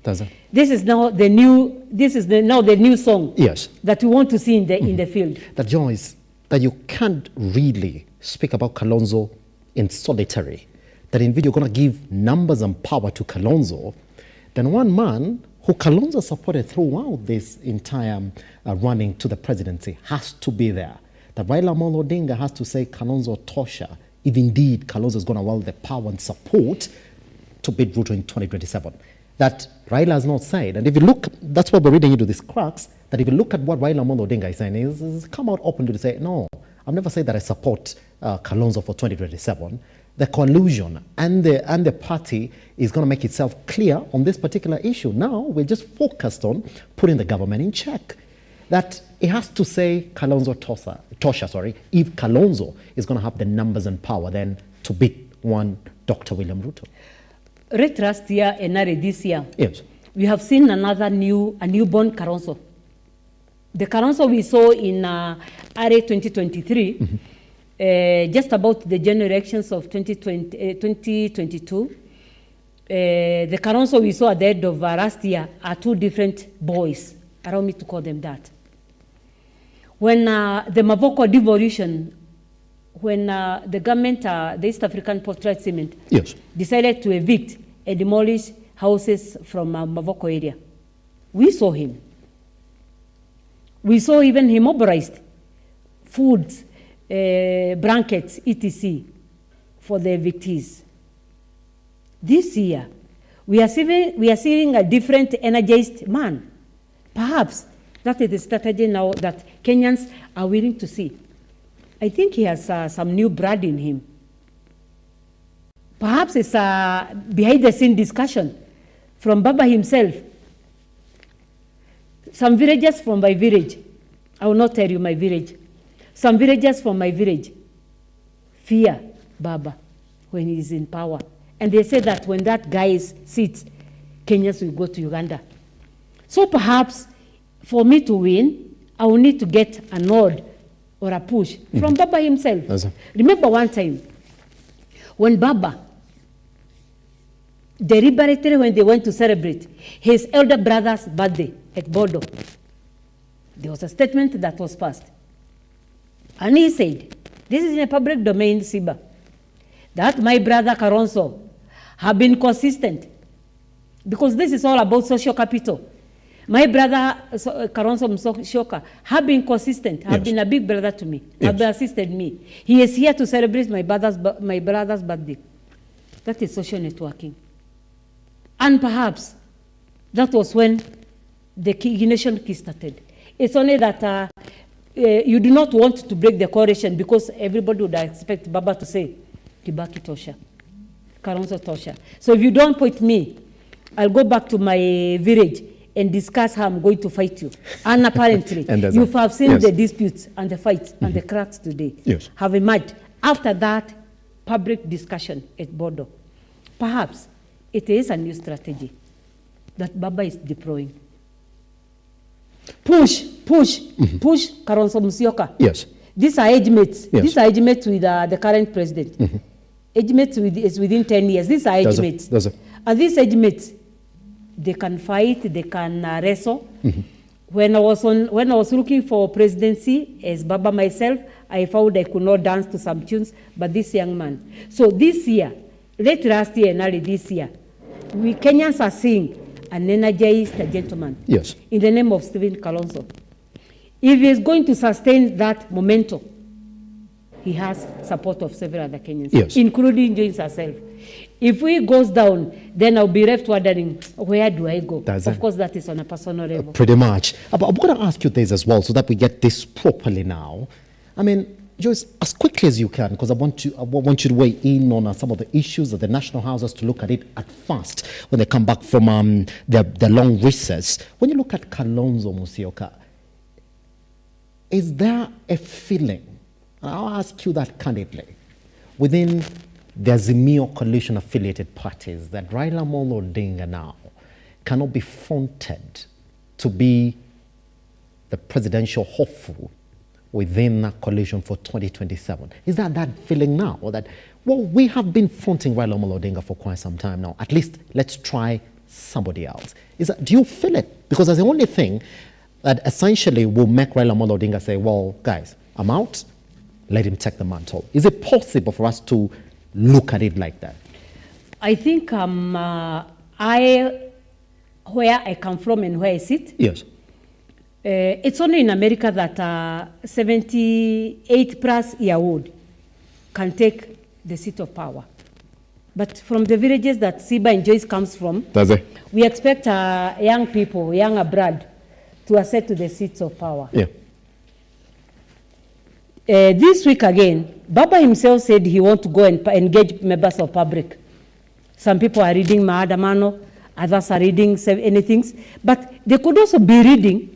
This is now the new song that we want to see in the field. The joy is that you can't really speak about Kalonzo in solitary. That in video you're going to give numbers and power to Kalonzo, then one man who Kalonzo supported throughout this entire running to the presidency has to be there. That Raila Amolo Odinga has to say Kalonzo Tosha, if indeed Kalonzo is going to wield the power and support to beat Ruto in 2027. That Raila has not said. And if you look, that's what we're reading into these cracks, that if you look at what Raila Amolo Odinga is saying, is come out openly to say, no, I've never said that I support Kalonzo for 2027. The collusion and the party is going to make itself clear on this particular issue. Now we're just focused on putting the government in check. That it has to say Kalonzo Tosha, if Kalonzo is going to have the numbers and power then to beat one Dr. William Ruto. Right last year and this year, we have seen a newborn Kalonzo. The Kalonzo we saw in RA 2023, just about the general elections of 2022, the Kalonzo we saw at the end of last year are two different boys. Allow me to call them that. When the Mavoko devolution, when the government, the East African Portrait Cement, decided to evict and demolish houses from Mavoko area, we saw him. We saw even him mobilized foods, blankets, etc. for the evictees. This year, we are seeing a different energized man. Perhaps that is the strategy now that Kenyans are willing to see. I think he has some new blood in him. Perhaps it's a behind-the-scene discussion from Baba himself. Some villagers from my village, I will not tell you my village, some villagers from my village fear Baba when he is in power. And they say that when that guy sits, Kenyans will go to Uganda. So perhaps for me to win, I will need to get a nod or a push from Baba himself. Remember one time when Baba, deliberately when they went to celebrate his elder brother's birthday at Bodo, there was a statement that was passed. And he said, this is in a public domain, Siba, that my brother Kalonzo have been consistent, because this is all about social capital. My brother Kalonzo Musyoka have been consistent, have been a big brother to me, have assisted me. He is here to celebrate my brother's birthday. That is social networking. And perhaps that was when the Nation Key started. It's only that you do not want to break the coalition, because everybody would expect Baba to say, Kibaki Tosha, Kalonzo Tosha. So if you don't put me, I'll go back to my village and discuss how I'm going to fight you. And apparently, you have seen the disputes and the fights and the cracks today have emerged. After that public discussion at Bodo, perhaps it is a new strategy that Baba is deploying. Push Kalonzo Musyoka. These are age mates. These are age mates with the current president. Age mates is within 10 years. These are age mates. And these age mates, they can fight, they can wrestle. When I was looking for presidency as Baba myself, I found I could not dance to some tunes, but this young man. So this year, late last year and early this year, we Kenyans are seeing an energized gentleman in the name of Stephen Kalonzo. If he is going to sustain that momentum, he has support of several other Kenyans, including Joyce herself. If he goes down, then I'll be left wondering, where do I go? Of course, that is on a personal level. Pretty much. But I'm going to ask you this as well, so that we get this properly now. I mean, Joyce, as quickly as you can, because I want you to weigh in on some of the issues that the National House has to look at it at first when they come back from the long recess. When you look at Kalonzo Musyoka, is there a feeling, and I'll ask you that candidly, within the Azimio coalition affiliated parties, that Raila Amolo Odinga now cannot be fronted to be the presidential hopeful within that coalition for 2027. Is that feeling now? Or that, well, we have been fronting Raila Amolo Odinga for quite some time now. At least let's try somebody else. Do you feel it? Because that's the only thing that essentially will make Raila Amolo Odinga say, well, guys, I'm out, let him take the mantle. Is it possible for us to look at it like that? I think where I come from and where I sit, yes, it's only in America that 78 plus year old can take the seat of power. But from the villages that Siba and Joyce comes from, we expect young people, young abroad, to accede to the seats of power. Yeah. This week again, Baba himself said he wants to go and engage members of public. Some people are reading Maadamano, others are reading anything, but they could also be reading.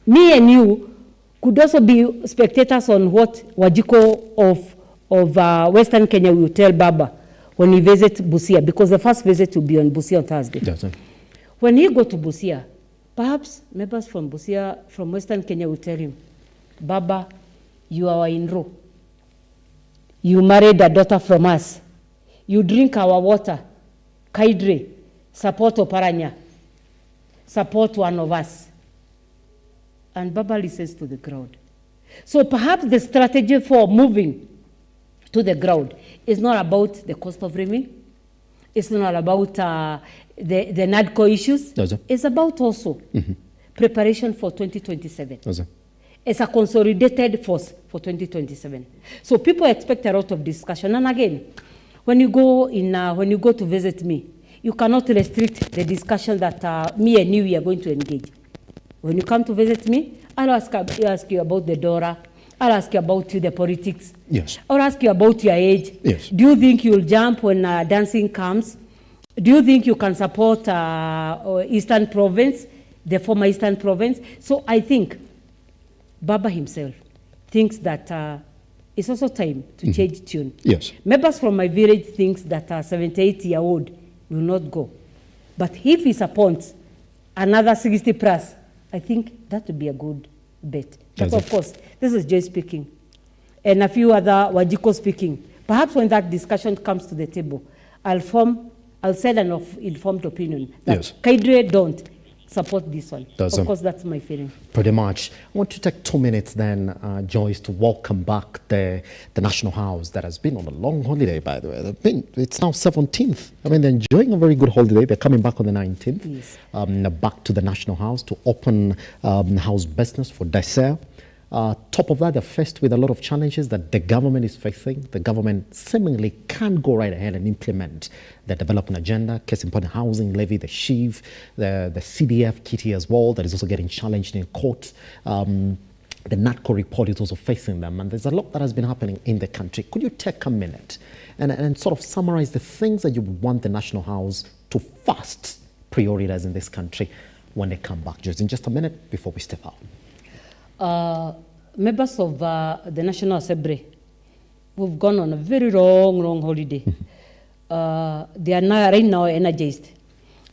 Me and you could also be spectators on what Wajiko of Western Kenya will tell Baba when he visits Busia, because the first visit will be on Busia on Thursday. Yes, sir. When he go to Busia, perhaps members from Busia, from Western Kenya will tell him, Baba, you are in row. You married a daughter from us. You drink our water. Kaidre, support Oparanya. Support one of us. And Baba listens to the crowd. So perhaps the strategy for moving to the ground is not about the cost of living. It's not about the NADCO issues. No, sir. It's about also preparation for 2027. No, sir. It's a consolidated force for 2027. So people expect a lot of discussion. And again, when you go to visit me, you cannot restrict the discussion that me and you are going to engage. When you come to visit me, I'll ask you about the DORA. I'll ask you about the politics. Yes. I'll ask you about your age. Yes. Do you think you'll jump when dancing comes? Do you think you can support Eastern Province, the former Eastern Province? So I think Baba himself thinks that it's also time to change tune. Yes. Members from my village thinks that a 78-year-old will not go. But if he supports another 60 plus, I think that would be a good bet. But of course, this is Jay speaking, and a few other Wajiko speaking. Perhaps when that discussion comes to the table, I'll say an informed opinion that Kaidre don't support this one. Of course, that's my feeling. Pretty much. I want to take 2 minutes then, Joyce, to welcome back the National House that has been on a long holiday, by the way. It's now 17th. I mean, they're enjoying a very good holiday. They're coming back on the 19th. Yes. Back to the National House to open house business for dessert. Top of that, they're faced with a lot of challenges that the government is facing. The government seemingly can't go right ahead and implement the development agenda. Case in point, housing levy, the SHIV, the CDF kitty as well, that is also getting challenged in court. The NADCO report is also facing them. And there's a lot that has been happening in the country. Could you take a minute and sort of summarize the things that you would want the National House to first prioritize in this country when they come back? Just in just a minute before we step out. Members of the National Assembly, we've gone on a very long holiday. They are now, right now energized.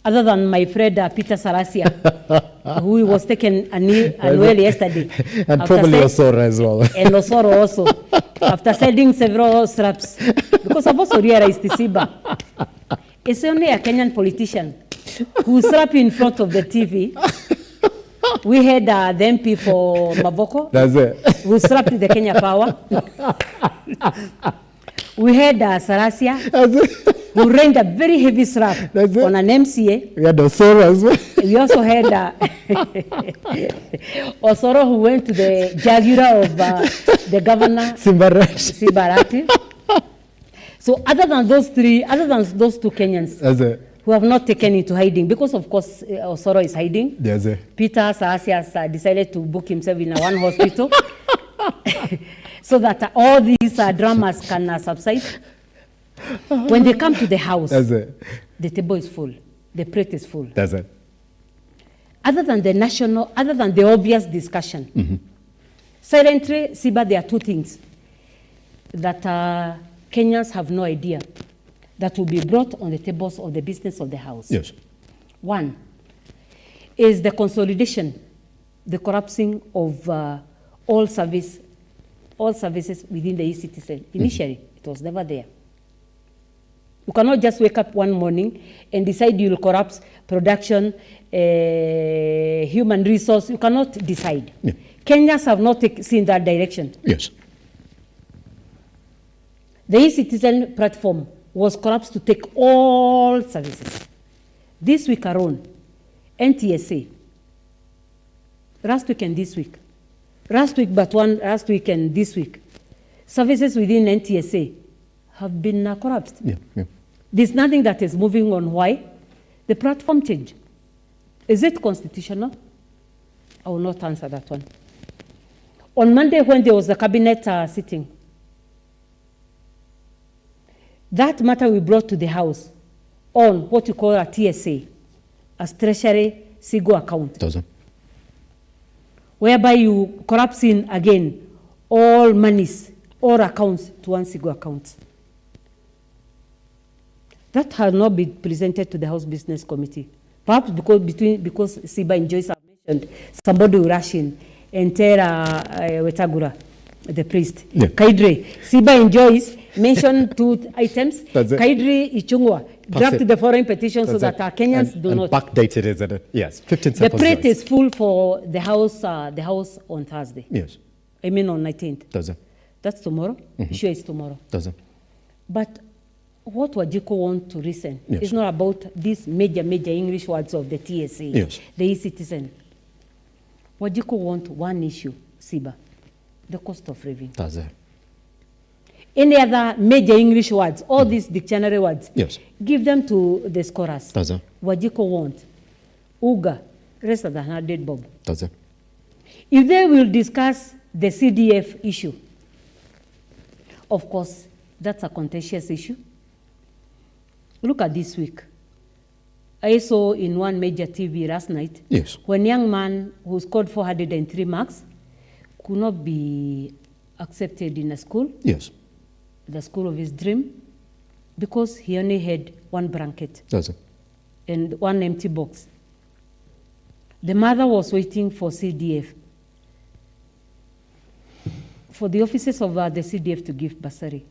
Other than my friend Peter Sarasia, who was taken unwell yesterday. And probably Osoro as well. And Osoro also, after sending several straps. Because I've also realized Siba, it's only a Kenyan politician who strap in front of the TV. We had the MP for Mavoko. That's it. Who strapped the Kenya Power. We had Sarasia, who rained a very heavy strap on an MCA. We had Osoro as well. We also had Osoro, who went to the Jaguar of the governor, Simbarati. So other than those two Kenyans, who have not taken into hiding, because of course Osoro is hiding. Yes, Peter Sarasi has decided to book himself in one hospital so that all these dramas can subside. When they come to the house, the table is full, the plate is full. That's it. Other than the obvious discussion, silently, Siba, there are two things that Kenyans have no idea that will be brought on the tables of the business of the house. Yes. One is the consolidation, the collapsing of all services within the e-citizen. Initially, it was never there. You cannot just wake up one morning and decide you will collapse production, human resource. You cannot decide. Yeah. Kenyans have not seen that direction. Yes. The e-citizen platform was collapsed to take all services. This week alone, NTSA, last week and this week, last week and this week, services within NTSA have been collapsed. Yeah, yeah. There's nothing that is moving on. Why? The platform change. Is it constitutional? I will not answer that one. On Monday, when there was the cabinet sitting, that matter we brought to the House on what you call a TSA, as Treasury SIGO account. Doesn't. Whereby you collapse in again all monies, all accounts to one SIGO account. That has not been presented to the House Business Committee. Perhaps because Siba and Joyce have mentioned, somebody will rush in and tell Wetagura, the priest. Yeah. Kaidre, Siba and Joyce mentioned 2 items. Kaidre Ichungwa drafted the foreign petition so that our Kenyans do not. Backdated, isn't it? Yes, 15 seconds. The plate is full for the House on Thursday. Yes. I mean on 19th. Does it? That's tomorrow. Mm-hmm. Sure, it's tomorrow. Does it? But what Wajiko want to listen yes. is not about these major English words of the TSA, yes. the e-citizen. Wajiko want one issue, Siba, the cost of living. Does it? Any other major English words, all these dictionary words, yes. give them to the scholars. Does it? Wajiko want Uga, rest of the 100 bob. Does it? If they will discuss the CDF issue, of course, that's a contentious issue. Look at this week. I saw in one major TV last night, yes. when a young man who scored 403 marks could not be accepted in a school, yes. the school of his dream, because he only had one blanket Does it? and one empty box. The mother was waiting for CDF, for the officers of the CDF to give bursary.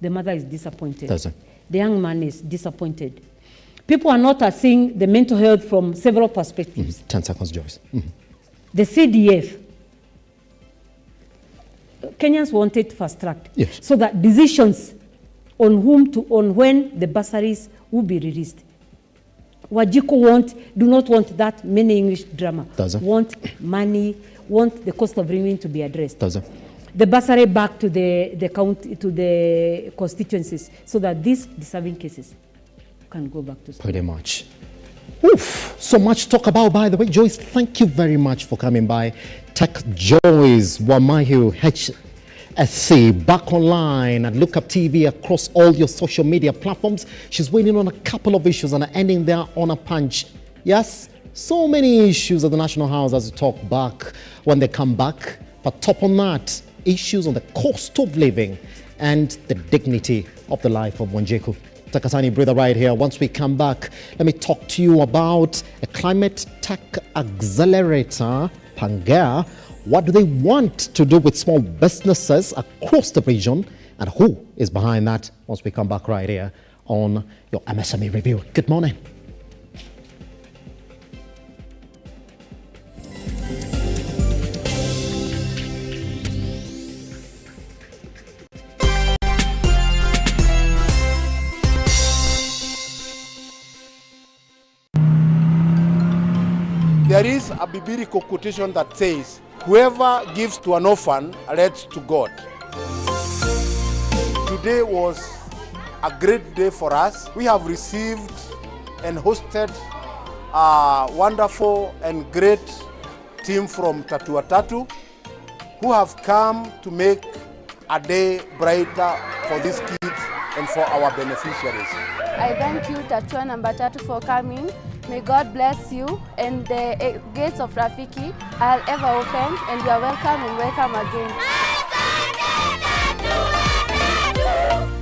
The mother is disappointed. Does it? The young man is disappointed. People are not seeing the mental health from several perspectives. 10 seconds, Joyce. The CDF, Kenyans wanted fast track, yes. so that decisions on when the bursaries will be released. Wajiko do not want that many English drama. Does it? Want money, want the cost of living to be addressed. Does it? The bursary back to the county, to the constituencies, so that these deserving cases can go back to school. Pretty much. Oof, so much to talk about, by the way. Joyce, thank you very much for coming by. Tech Joyce Wamahu HSC back online at Lookuptv across all your social media platforms. She's waiting on a couple of issues and ending there on a punch. Yes, so many issues at the National House as we talk back when they come back. But top on that, issues on the cost of living and the dignity of the life of Wanjiku. Take a tiny breather right here. Once we come back, let me talk to you about a climate tech accelerator, Pangea. What do they want to do with small businesses across the region, and who is behind that? Once we come back right here on your MSME review. Good morning. There is a biblical quotation that says, whoever gives to an orphan lends to God. Today was a great day for us. We have received and hosted a wonderful and great team from Tatua Tatu who have come to make a day brighter for these kids and for our beneficiaries. I thank you, Tatua number 3 for coming. May God bless you, and the gates of Rafiki are ever open, and you are welcome and welcome again.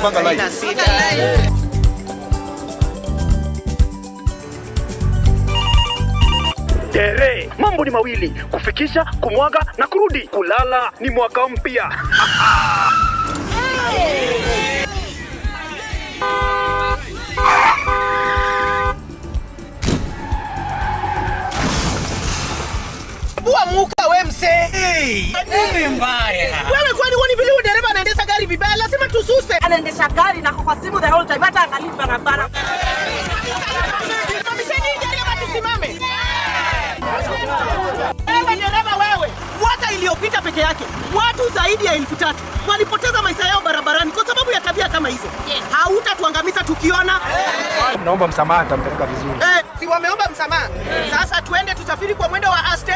panga live. Tere, mambo ni mawili, kufikisha, kumwaga na kurudi. Kulala ni mwaka mpya. Bua muka we mse. Nini mbaya? Wewe kwani wani vile dereva anaendesha gari vibaya? Lazima tususe. Anaendesha gari na kwa simu the whole time hata angalia barabara. Mseni dereva tusimame. Wewe dereva wewe. Mwaka iliyopita peke yake watu zaidi ya 3,000 walipoteza maisha yao barabarani kwa sababu ya tabia kama hizo. Hautatuangamiza tukiona. Naomba msamaha, nitampeleka vizuri. Si wameomba msamaha. Sasa tuende tusafiri kwa mwendo wa aste.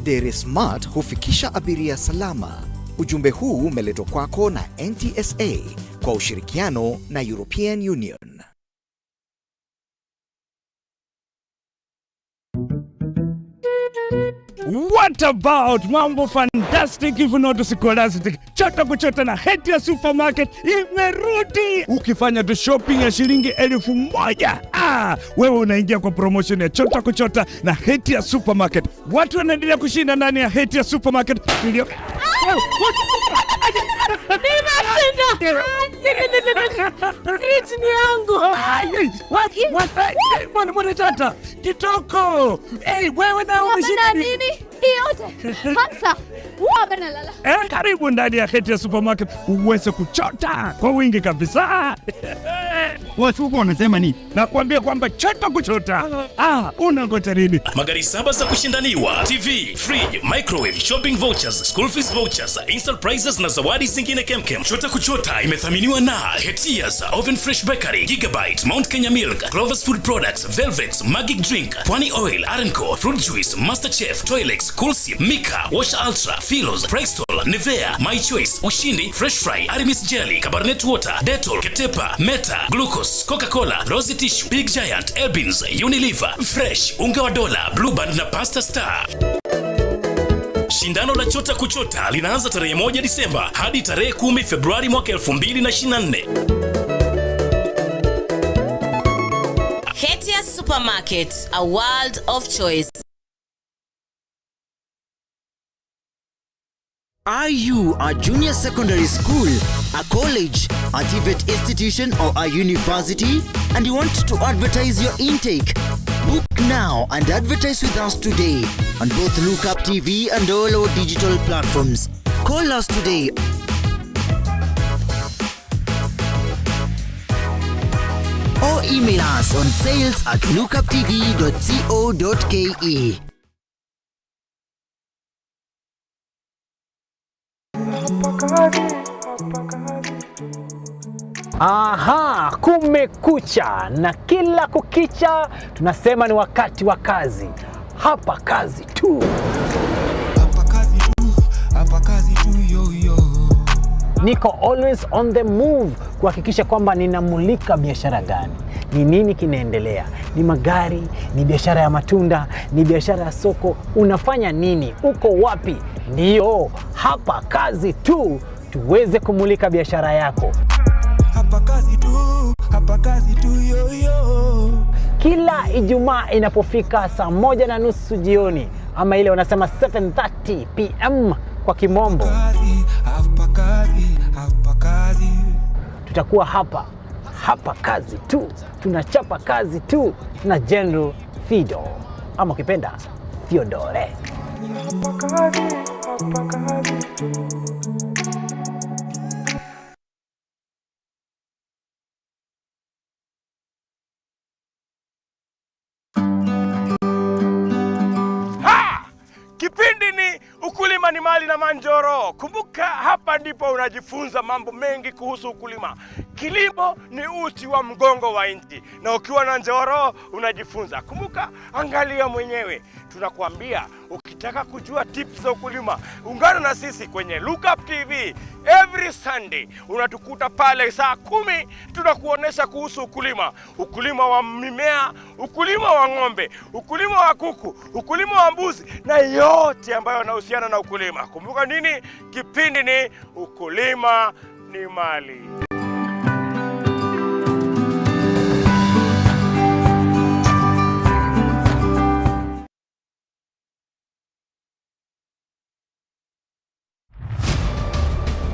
Dere Smart hufikisha abiria salama. Ujumbe huu umeletwa kwako na NTSA kwa ushirikiano na European Union. What about mambo fantastic if not scholastic? Chota kuchota na Hetia Supermarket imerudi. Ukifanya tu shopping ya shilingi 1,000, wewe unaingia kwa promotion ya chota kuchota na Hetia Supermarket. Watu wanaendelea kushinda ndani ya Hetia Supermarket. Ni yangu. Mwana tata, kitoko. Wewe na umeshinda nini? Yote. Hamsa, uoga na lala. Karibu ndani ya Hetia Supermarket uweze kuchota kwa wingi kabisa. Watu huko wanasema nini? Nakwambia kwamba chota kuchota. Unangoja nini? Magari 7 za kushindaniwa, TV, fridge, microwave, shopping vouchers, school fees vouchers, instant prizes na zawadi zingine kemkem. Chota kuchota imethaminiwa na Hetia's Oven Fresh Bakery, Gigabyte, Mount Kenya Milk, Clover's Food Products, Velvex, Magic Drink, Pwani Oil, Arenco, Fruit Juice, Masterchef, Toilex, Coolsip, Mika, Wash Ultra, Philos, Prestol, Nivea, My Choice, Ushindi, Fresh Fry, Arimis Jelly, Cabernet Water, Dettol, Ketepa, Meta, Glucose, Coca-Cola, Rosy Tissue, Big Giant, Elbins, Unilever, Fresh, Unga wa Dola, Blue Band na Pasta Star. Shindano la chota kuchota linaanza tarehe 1 Disemba hadi tarehe 10 Februari mwaka 2024. Hetia Supermarket, a world of choice. Are you a junior secondary school, a college, a TVET institution or a university and you want to advertise your intake? Book now and advertise with us today on both Lookuptv and all our digital platforms. Call us today or email us on sales@lookuptv.co.ke. Aha, kumekucha na kila kukicha tunasema ni wakati wa kazi. Hapa kazi tu. Hapa kazi tu, hapa kazi tu yo. Niko always on the move kuhakikisha kwamba ninamulika biashara gani. Ni nini kinaendelea? Ni magari, ni biashara ya matunda, ni biashara ya soko. Unafanya nini? Uko wapi? Ndio, hapa kazi tu. Tuweze kumulika biashara yako. Hapa kazi tu yo. Kila Ijumaa inapofika saa 1:30 jioni ama ile wanasema 7:30 PM kwa kimombo. Hapa kazi. Tutakuwa hapa kazi tu. Tunachapa kazi tu na General Fido ama ukipenda Theodore. Hapa kazi. Kipindi ni ukulima ni mali na Manjoro. Kumbuka hapa ndipo unajifunza mambo mengi kuhusu ukulima. Kilimo ni uti wa mgongo wa nchi na ukiwa na Njoro unajifunza. Kumbuka, angalia mwenyewe. Tunakuambia ukitaka kujua tips za ukulima, ungana na sisi kwenye Lookuptv every Sunday. Unatukuta pale saa 10 tunakuonesha kuhusu ukulima. Ukulima wa mimea, ukulima wa ng'ombe, ukulima wa kuku, ukulima wa mbuzi na yote ambayo yanahusiana na ukulima. 'Ukulima. Kumbuka nini? Kipindi ni Ukulima ni Mali na Manjoro. Ukulima ni uti wa mgongo wa nchi na ukiwa na Njoro unajifunza. Kumbuka, angalia mwenyewe. Tunakuambia ukitaka kujua tips za ukulima, ungana na sisi kwenye Lookuptv every Sunday. Unatukuta pale saa 10 tunakuonesha kuhusu ukulima. Ukulima wa mimea, ukulima wa ng'ombe, ukulima wa mbuzi na yote ambayo yanahusiana na ukulima. Kumbuka nini? Kipindi ni Ukulima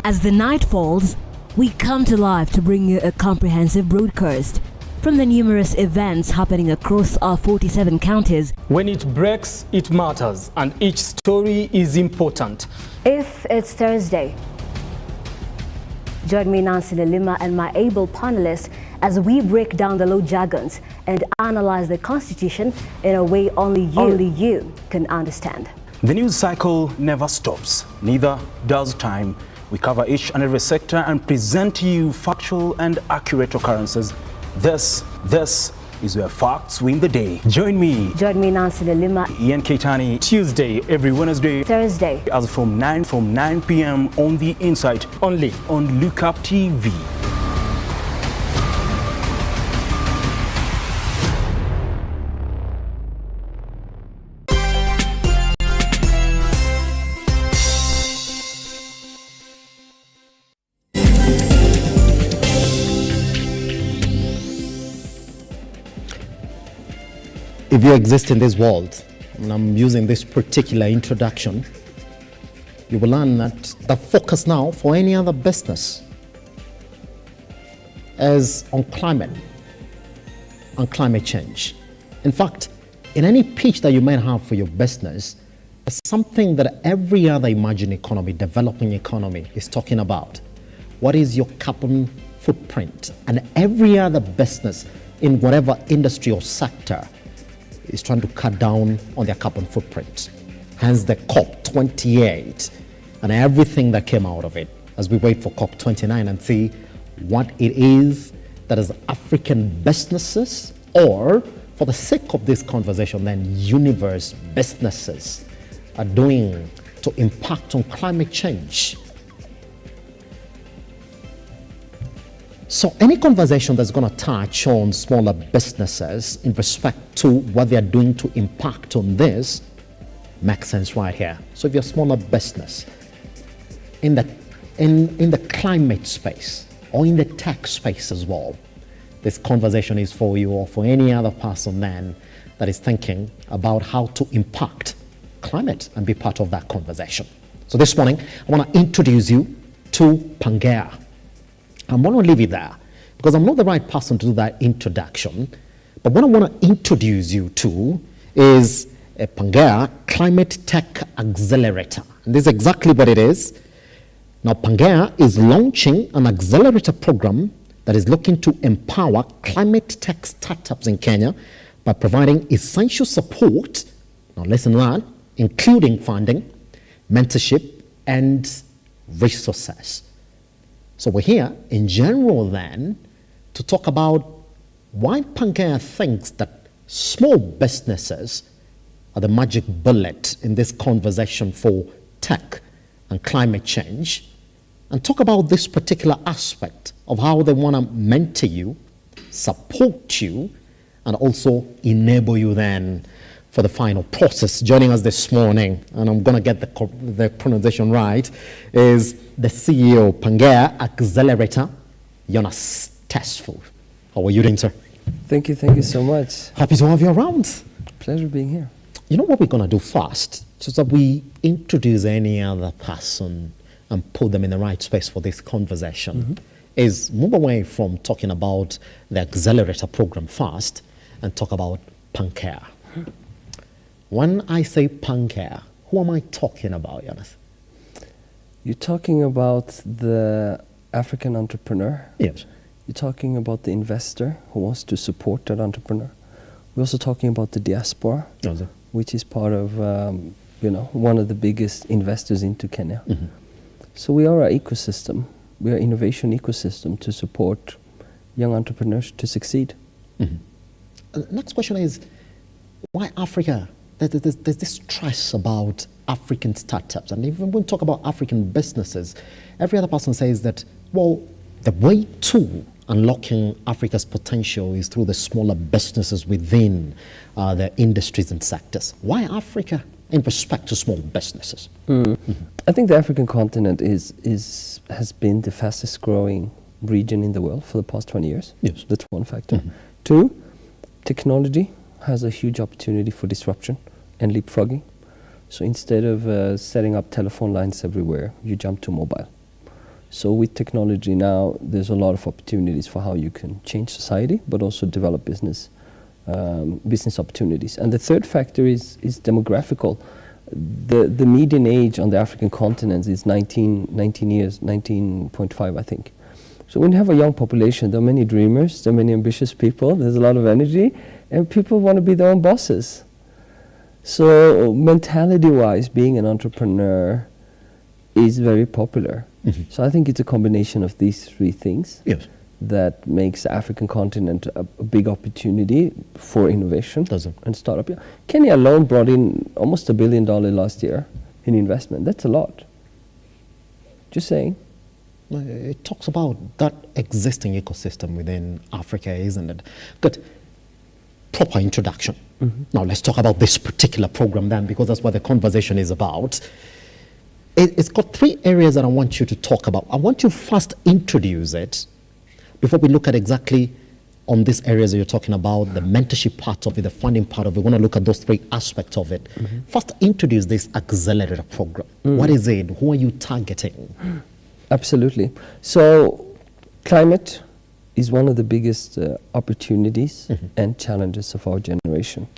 As the night falls, we come to life to bring you a comprehensive broadcast from the numerous events happening across our 47 counties. When it breaks, it matters, and each story is important. If it's Thursday, join me, Nancy Lima, and my able panelists as we break down the law jargons and analyze the Constitution in a way only you can understand. The news cycle never stops, neither does time. We cover each and every sector and present to you factual and accurate occurrences. This is where facts win the day. Join me, Nancy Lima, Ian Keitani, Tuesday, every Wednesday, Thursday, as from 9 p.m. on The Insight, only on Lookuptv. If you exist in this world, and I'm using this particular introduction, you will learn that the focus now for any other business is on climate change. In fact, in any pitch that you might have for your business, there's something that every other emerging economy, developing economy is talking about. What is your carbon footprint? And every other business in whatever industry or sector is trying to cut down on their carbon footprint. Hence the COP28 and everything that came out of it, as we wait for COP29 and see what it is that is African businesses, or for the sake of this conversation, then universe businesses are doing to impact on climate change. So any conversation that's going to touch on smaller businesses in respect to what they're doing to impact on this makes sense right here. So if you're a smaller business in the climate space or in the tech space as well, this conversation is for you, or for any other person then that is thinking about how to impact climate and be part of that conversation. So this morning, I want to introduce you to Pangea. I'm going to leave it there because I'm not the right person to do that introduction. But what I want to introduce you to is a Pangea Climate Tech Accelerator. And this is exactly what it is. Now, Pangea is launching an accelerator program that is looking to empower climate tech startups in Kenya by providing essential support, now listen to that, including funding, mentorship, and resources. So we're here in general then to talk about why Pangea thinks that small businesses are the magic bullet in this conversation for tech and climate change, and talk about this particular aspect of how they want to mentor you, support you, and also enable you then for the final process. Joining us this morning, and I'm going to get the pronunciation right, is the CEO of Pangea Accelerator, Jonas Testful. How are you doing, sir? Thank you so much. Happy to have you around. Pleasure being here. You know what we're going to do first, so that we introduce any other person and put them in the right space for this conversation, is move away from talking about the accelerator program first and talk about Pangea. When I say Pangea, who am I talking about, Jonas? You're talking about the African entrepreneur. Yes. You're talking about the investor who wants to support that entrepreneur. We're also talking about the diaspora, which is part of one of the biggest investors into Kenya. So we are an ecosystem. We are an innovation ecosystem to support young entrepreneurs to succeed. Next question is, why Africa? There's this stress about African startups, and even when we talk about African businesses, every other person says that, well, the way to unlocking Africa's potential is through the smaller businesses within the industries and sectors. Why Africa in respect to small businesses? I think the African continent has been the fastest growing region in the world for the past 20 years. Yes. That's one factor. Two, technology has a huge opportunity for disruption and leapfrogging. So instead of setting up telephone lines everywhere, you jump to mobile. So with technology now, there's a lot of opportunities for how you can change society, but also develop business opportunities. And the third factor is demographical. The median age on the African continent is 19 years, 19.5, I think. So when you have a young population, there are many dreamers, there are many ambitious people, there's a lot of energy, and people want to be their own bosses. So mentality-wise, being an entrepreneur is very popular. So I think it's a combination of these three things that makes the African continent a big opportunity for innovation and startup. Yeah. Kenya alone brought in almost $1 billion last year in investment. That's a lot. Just saying. It talks about that existing ecosystem within Africa, isn't it? Good. Proper introduction. Now let's talk about this particular program then, because that's what the conversation is about. It's got three areas that I want you to talk about. I want you first introduce it before we look at exactly on these areas that you're talking about, the mentorship part of it, the funding part of it. We want to look at those three aspects of it. First, introduce this accelerator program. What is it? Who are you targeting? Absolutely. So climate is one of the biggest opportunities and challenges of our generation.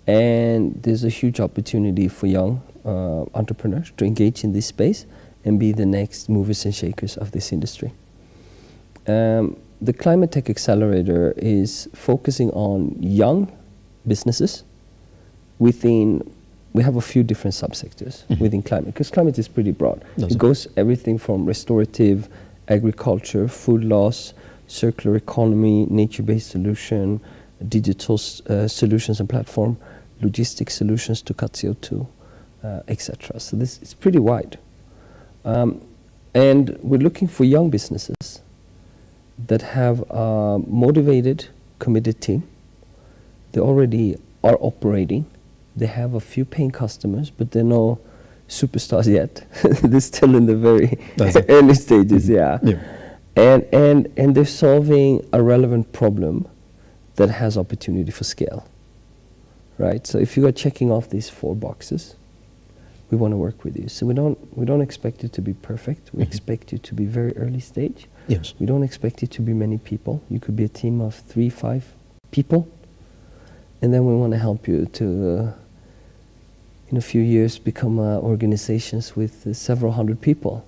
And there's a huge opportunity for young entrepreneurs to engage in this space and be the next movers and shakers of this industry. The Climate Tech Accelerator is focusing on young businesses within, we have a few different subsectors within climate, because climate is pretty broad. It goes everything from restorative, agriculture, food loss, circular economy, nature-based solution, digital solutions and platform, logistics solutions to cut CO2, etc. So this is pretty wide. And we're looking for young businesses that have a motivated, committed team. They already are operating. They have a few paying customers, but they're no superstars yet. They're still in the very early stages, And they're solving a relevant problem that has opportunity for scale, right? So if you are checking off these 4 boxes, we want to work with you. So we don't expect you to be perfect. We expect you to be very early stage. We don't expect you to be many people. You could be a team of 3-5 people, and then we want to help you to, in a few years, become organizations with several hundred people.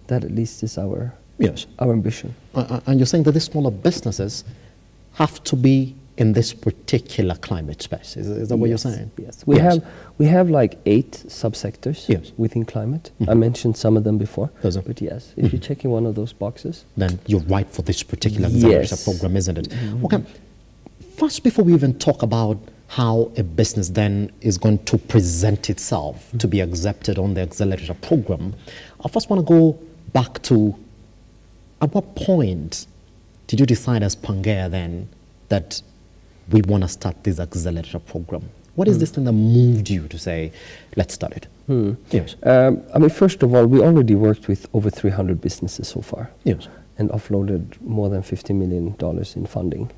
That at least is our ambition. And you're saying that these smaller businesses have to be in this particular climate space. Is that what you're saying? Yes. We have like 8 subsectors within climate. I mentioned some of them before. But yes, if you're checking one of those boxes, then you're right for this particular accelerator program, isn't it? Okay. First, before we even talk about how a business then is going to present itself to be accepted on the accelerator program, I first want to go back to, at what point did you decide as Pangea then that we want to start this accelerator program? What is this thing that moved you to say, let's start it? Yes. I mean, first of all, we already worked with over 300 businesses so far. And offloaded more than $50 million in funding.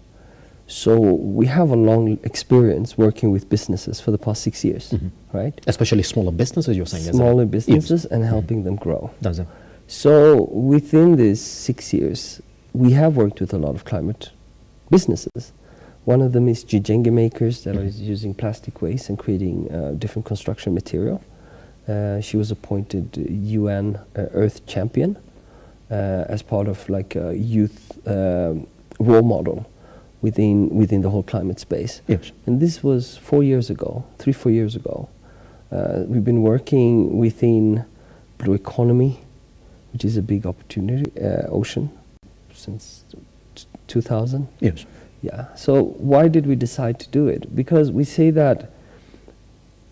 So we have a long experience working with businesses for the past 6 years, right? Especially smaller businesses, you're saying? Smaller businesses and helping them grow. So within these 6 years, we have worked with a lot of climate businesses. One of them is Jijenge makers that are using plastic waste and creating different construction material. She was appointed UN Earth Champion as part of like a youth role model within the whole climate space. And this was 4 years ago, 3-4 years ago. We've been working within blue economy, which is a big opportunity, ocean, since 2000. Yeah. So why did we decide to do it? Because we say that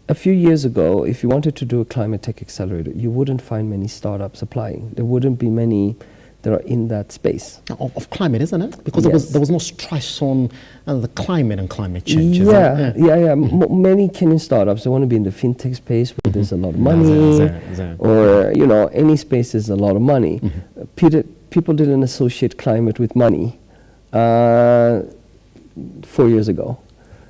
a few years ago, if you wanted to do a climate tech accelerator, you wouldn't find many startups applying. There wouldn't be many that are in that space. Of climate, isn't it? Because there was no stress on the climate and climate change. Many Kenyan startups, they want to be in the fintech space where there's a lot of money, or any space is a lot of money. People didn't associate climate with money 4 years ago.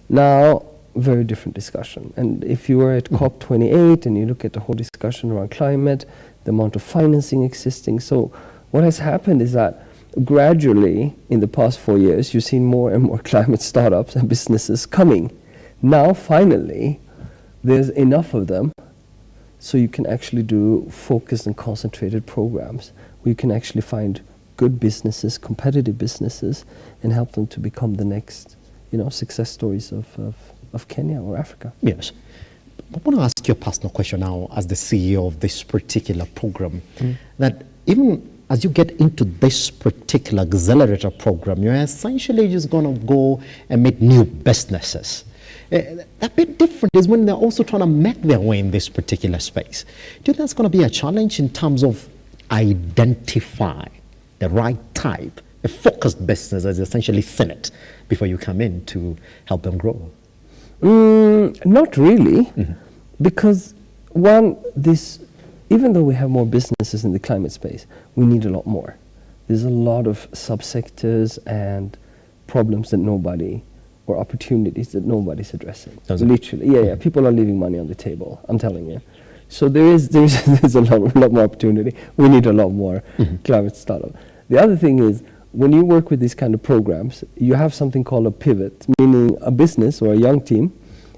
Now, very different discussion. And if you were at COP28 and you look at the whole discussion around climate, the amount of financing existing, so What has happened is that gradually, in the past 4 years, you've seen more and more climate startups and businesses coming. Now, finally, there's enough of them, so you can actually do focused and concentrated programs where you can actually find good businesses, competitive businesses, and help them to become the next, success stories of Kenya or Africa. Yes. I want to ask you a personal question now as the CEO of this particular program, that even as you get into this particular accelerator program, you're essentially just going to go and meet new businesses. A bit different is when they're also trying to make their way in this particular space. Do you think that's going to be a challenge in terms of identify the right type, a focused business as essentially thin it before you come in to help them grow? Not really, because even though we have more businesses in the climate space, we need a lot more. There's a lot of subsectors and problems that or opportunities that nobody's addressing. Literally, yeah. People are leaving money on the table, I'm telling you. So there's a lot more opportunity. We need a lot more climate startup. The other thing is, when you work with these kind of programs, you have something called a pivot, meaning a business or a young team,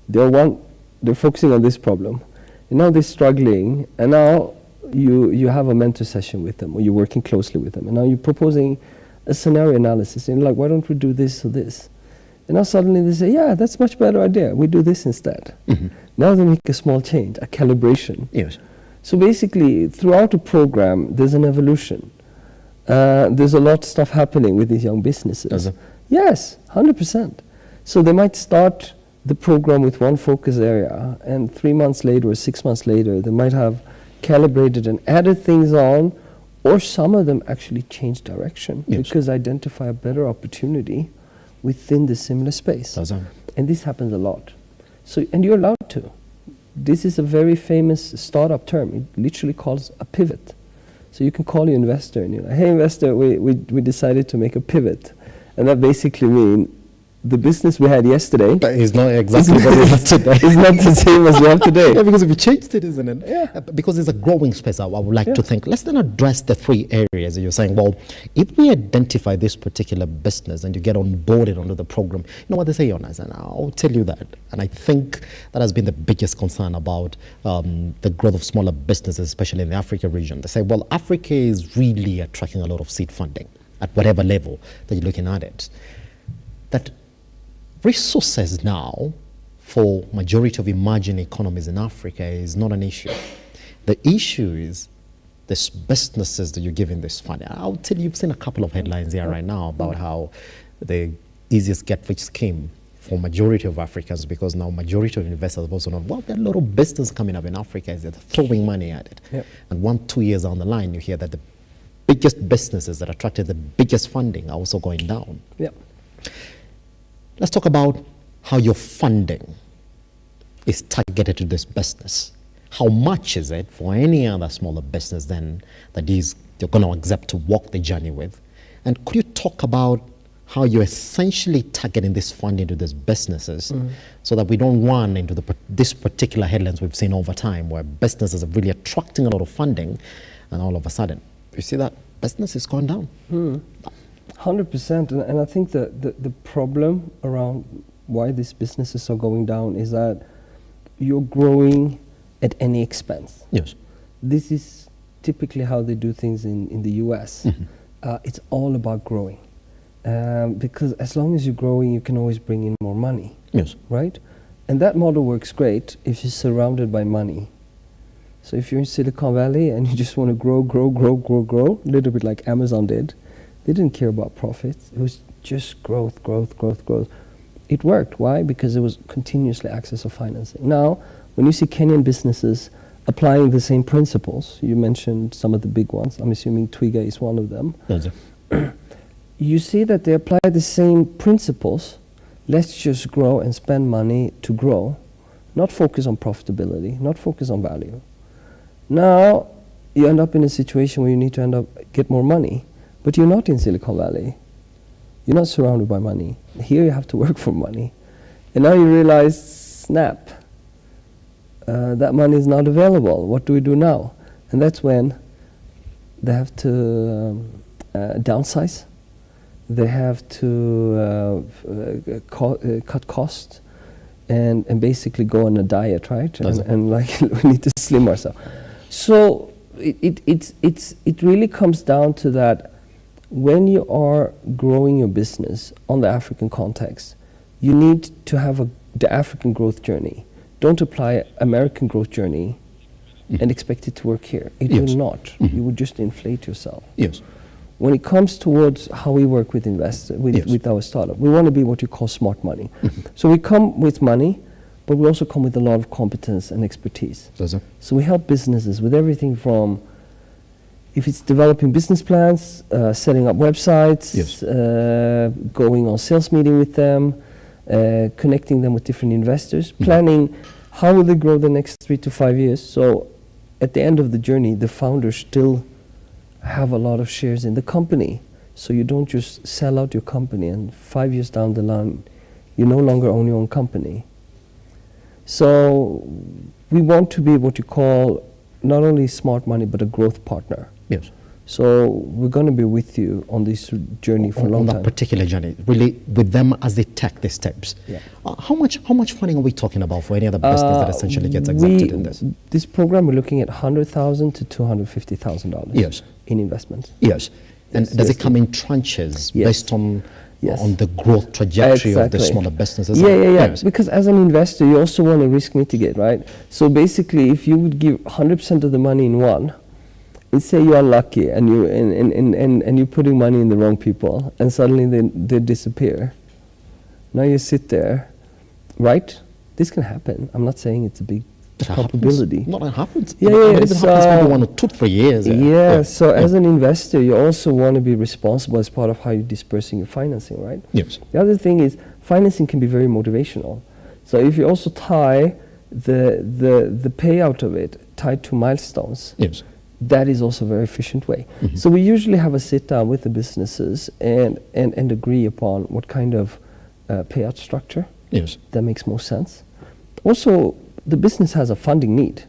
they're focusing on this problem, and now they're struggling, and now you have a mentor session with them, or you're working closely with them, and now you're proposing a scenario analysis, and you're like, why don't we do this or this? And now suddenly they say, yeah, that's a much better idea. We do this instead. Now they make a small change, a calibration. Yes. So basically, throughout a program, there's an evolution. There's a lot of stuff happening with these young businesses. Yes, 100%. So they might start the program with one focus area, and 3 months later or 6 months later, they might have calibrated and added things on, or some of them actually change direction because identify a better opportunity within the similar space. And this happens a lot. So, and you're allowed to. This is a very famous startup term. It literally calls a pivot. So you can call your investor and you're like, hey investor, we decided to make a pivot. And that basically means the business we had yesterday is not exactly what we have today. It's not the same as we have today. Yeah, because we changed it, isn't it? Yeah. Because it's a growing space, I would like to think. Let's then address the 3 areas that you're saying. Well, if we identify this particular business and you get onboarded onto the program, you know what they say, Jonas, and I'll tell you that. And I think that has been the biggest concern about the growth of smaller businesses, especially in the Africa region. They say, well, Africa is really attracting a lot of seed funding at whatever level that you're looking at it. That resources now for majority of emerging economies in Africa is not an issue. The issue is this businesses that you're giving this funding. I'll tell you, you've seen a couple of headlines here right now about how the easiest get rich scheme for majority of Africans, because now majority of investors have also known, well, there are a lot of business coming up in Africa, is they're throwing money at it. And 1-2 years down the line, you hear that the biggest businesses that attracted the biggest funding are also going down. Let's talk about how your funding is targeted to this business. How much is it for any other smaller business then that you're going to accept to walk the journey with? And could you talk about how you're essentially targeting this funding to these businesses so that we don't run into this particular headlines we've seen over time where businesses are really attracting a lot of funding and all of a sudden you see that business is going down? 100%, and I think that the problem around why these businesses are going down is that you're growing at any expense. This is typically how they do things in the US. It's all about growing, because as long as you're growing, you can always bring in more money. Right? And that model works great if you're surrounded by money. So if you're in Silicon Valley and you just want to grow, a little bit like Amazon did, they didn't care about profits. It was just growth. It worked. Why? Because there was continuously access of financing. Now, when you see Kenyan businesses applying the same principles, you mentioned some of the big ones. I'm assuming Twiga is one of them. You see that they apply the same principles. Let's just grow and spend money to grow, not focus on profitability, not focus on value. Now, you end up in a situation where you need to get more money. But you're not in Silicon Valley. You're not surrounded by money. Here you have to work for money. And now you realize, snap, that money is not available. What do we do now? And that's when they have to downsize, they have to cut costs, and basically go on a diet, right? And like we need to slim ourselves. So it really comes down to that. When you are growing your business on the African context, you need to have the African growth journey. Don't apply American growth journey and expect it to work here. It will not. You will just inflate yourself. Yes. When it comes towards how we work with investors, with our startup, we want to be what you call smart money. So we come with money, but we also come with a lot of competence and expertise. So we help businesses with everything from, if it's developing business plans, setting up websites, going on sales meeting with them, connecting them with different investors, planning how will they grow the next 3 to 5 years. So at the end of the journey, the founders still have a lot of shares in the company. So you don't just sell out your company and 5 years down the line, you no longer own your own company. So we want to be what you call not only smart money, but a growth partner. Yes. So we're going to be with you on this journey for a long time. On that particular journey, really with them as they take these steps. Yeah. How much funding are we talking about for any other business that essentially gets accepted in this? This program, we're looking at $100,000 to $250,000 yes. in investment. Yes. And does it come in tranches based on the growth trajectory of the smaller businesses? Yes. Because as an investor, you also want to risk mitigate, right? So basically, if you would give 100% of the money in one, let's say you are lucky and you're putting money in the wrong people, and suddenly they disappear. Now you sit there, right? This can happen. I'm not saying it's a big probability. Not that happens. Yeah. It happens maybe 1 or 2 3 years. So as an investor, you also want to be responsible as part of how you're dispersing your financing, right? Yes. The other thing is financing can be very motivational. So if you also tie the payout of it tied to milestones, yes, that is also a very efficient way. So we usually have a sit down with the businesses and agree upon what kind of payout structure that makes more sense. Also, the business has a funding need.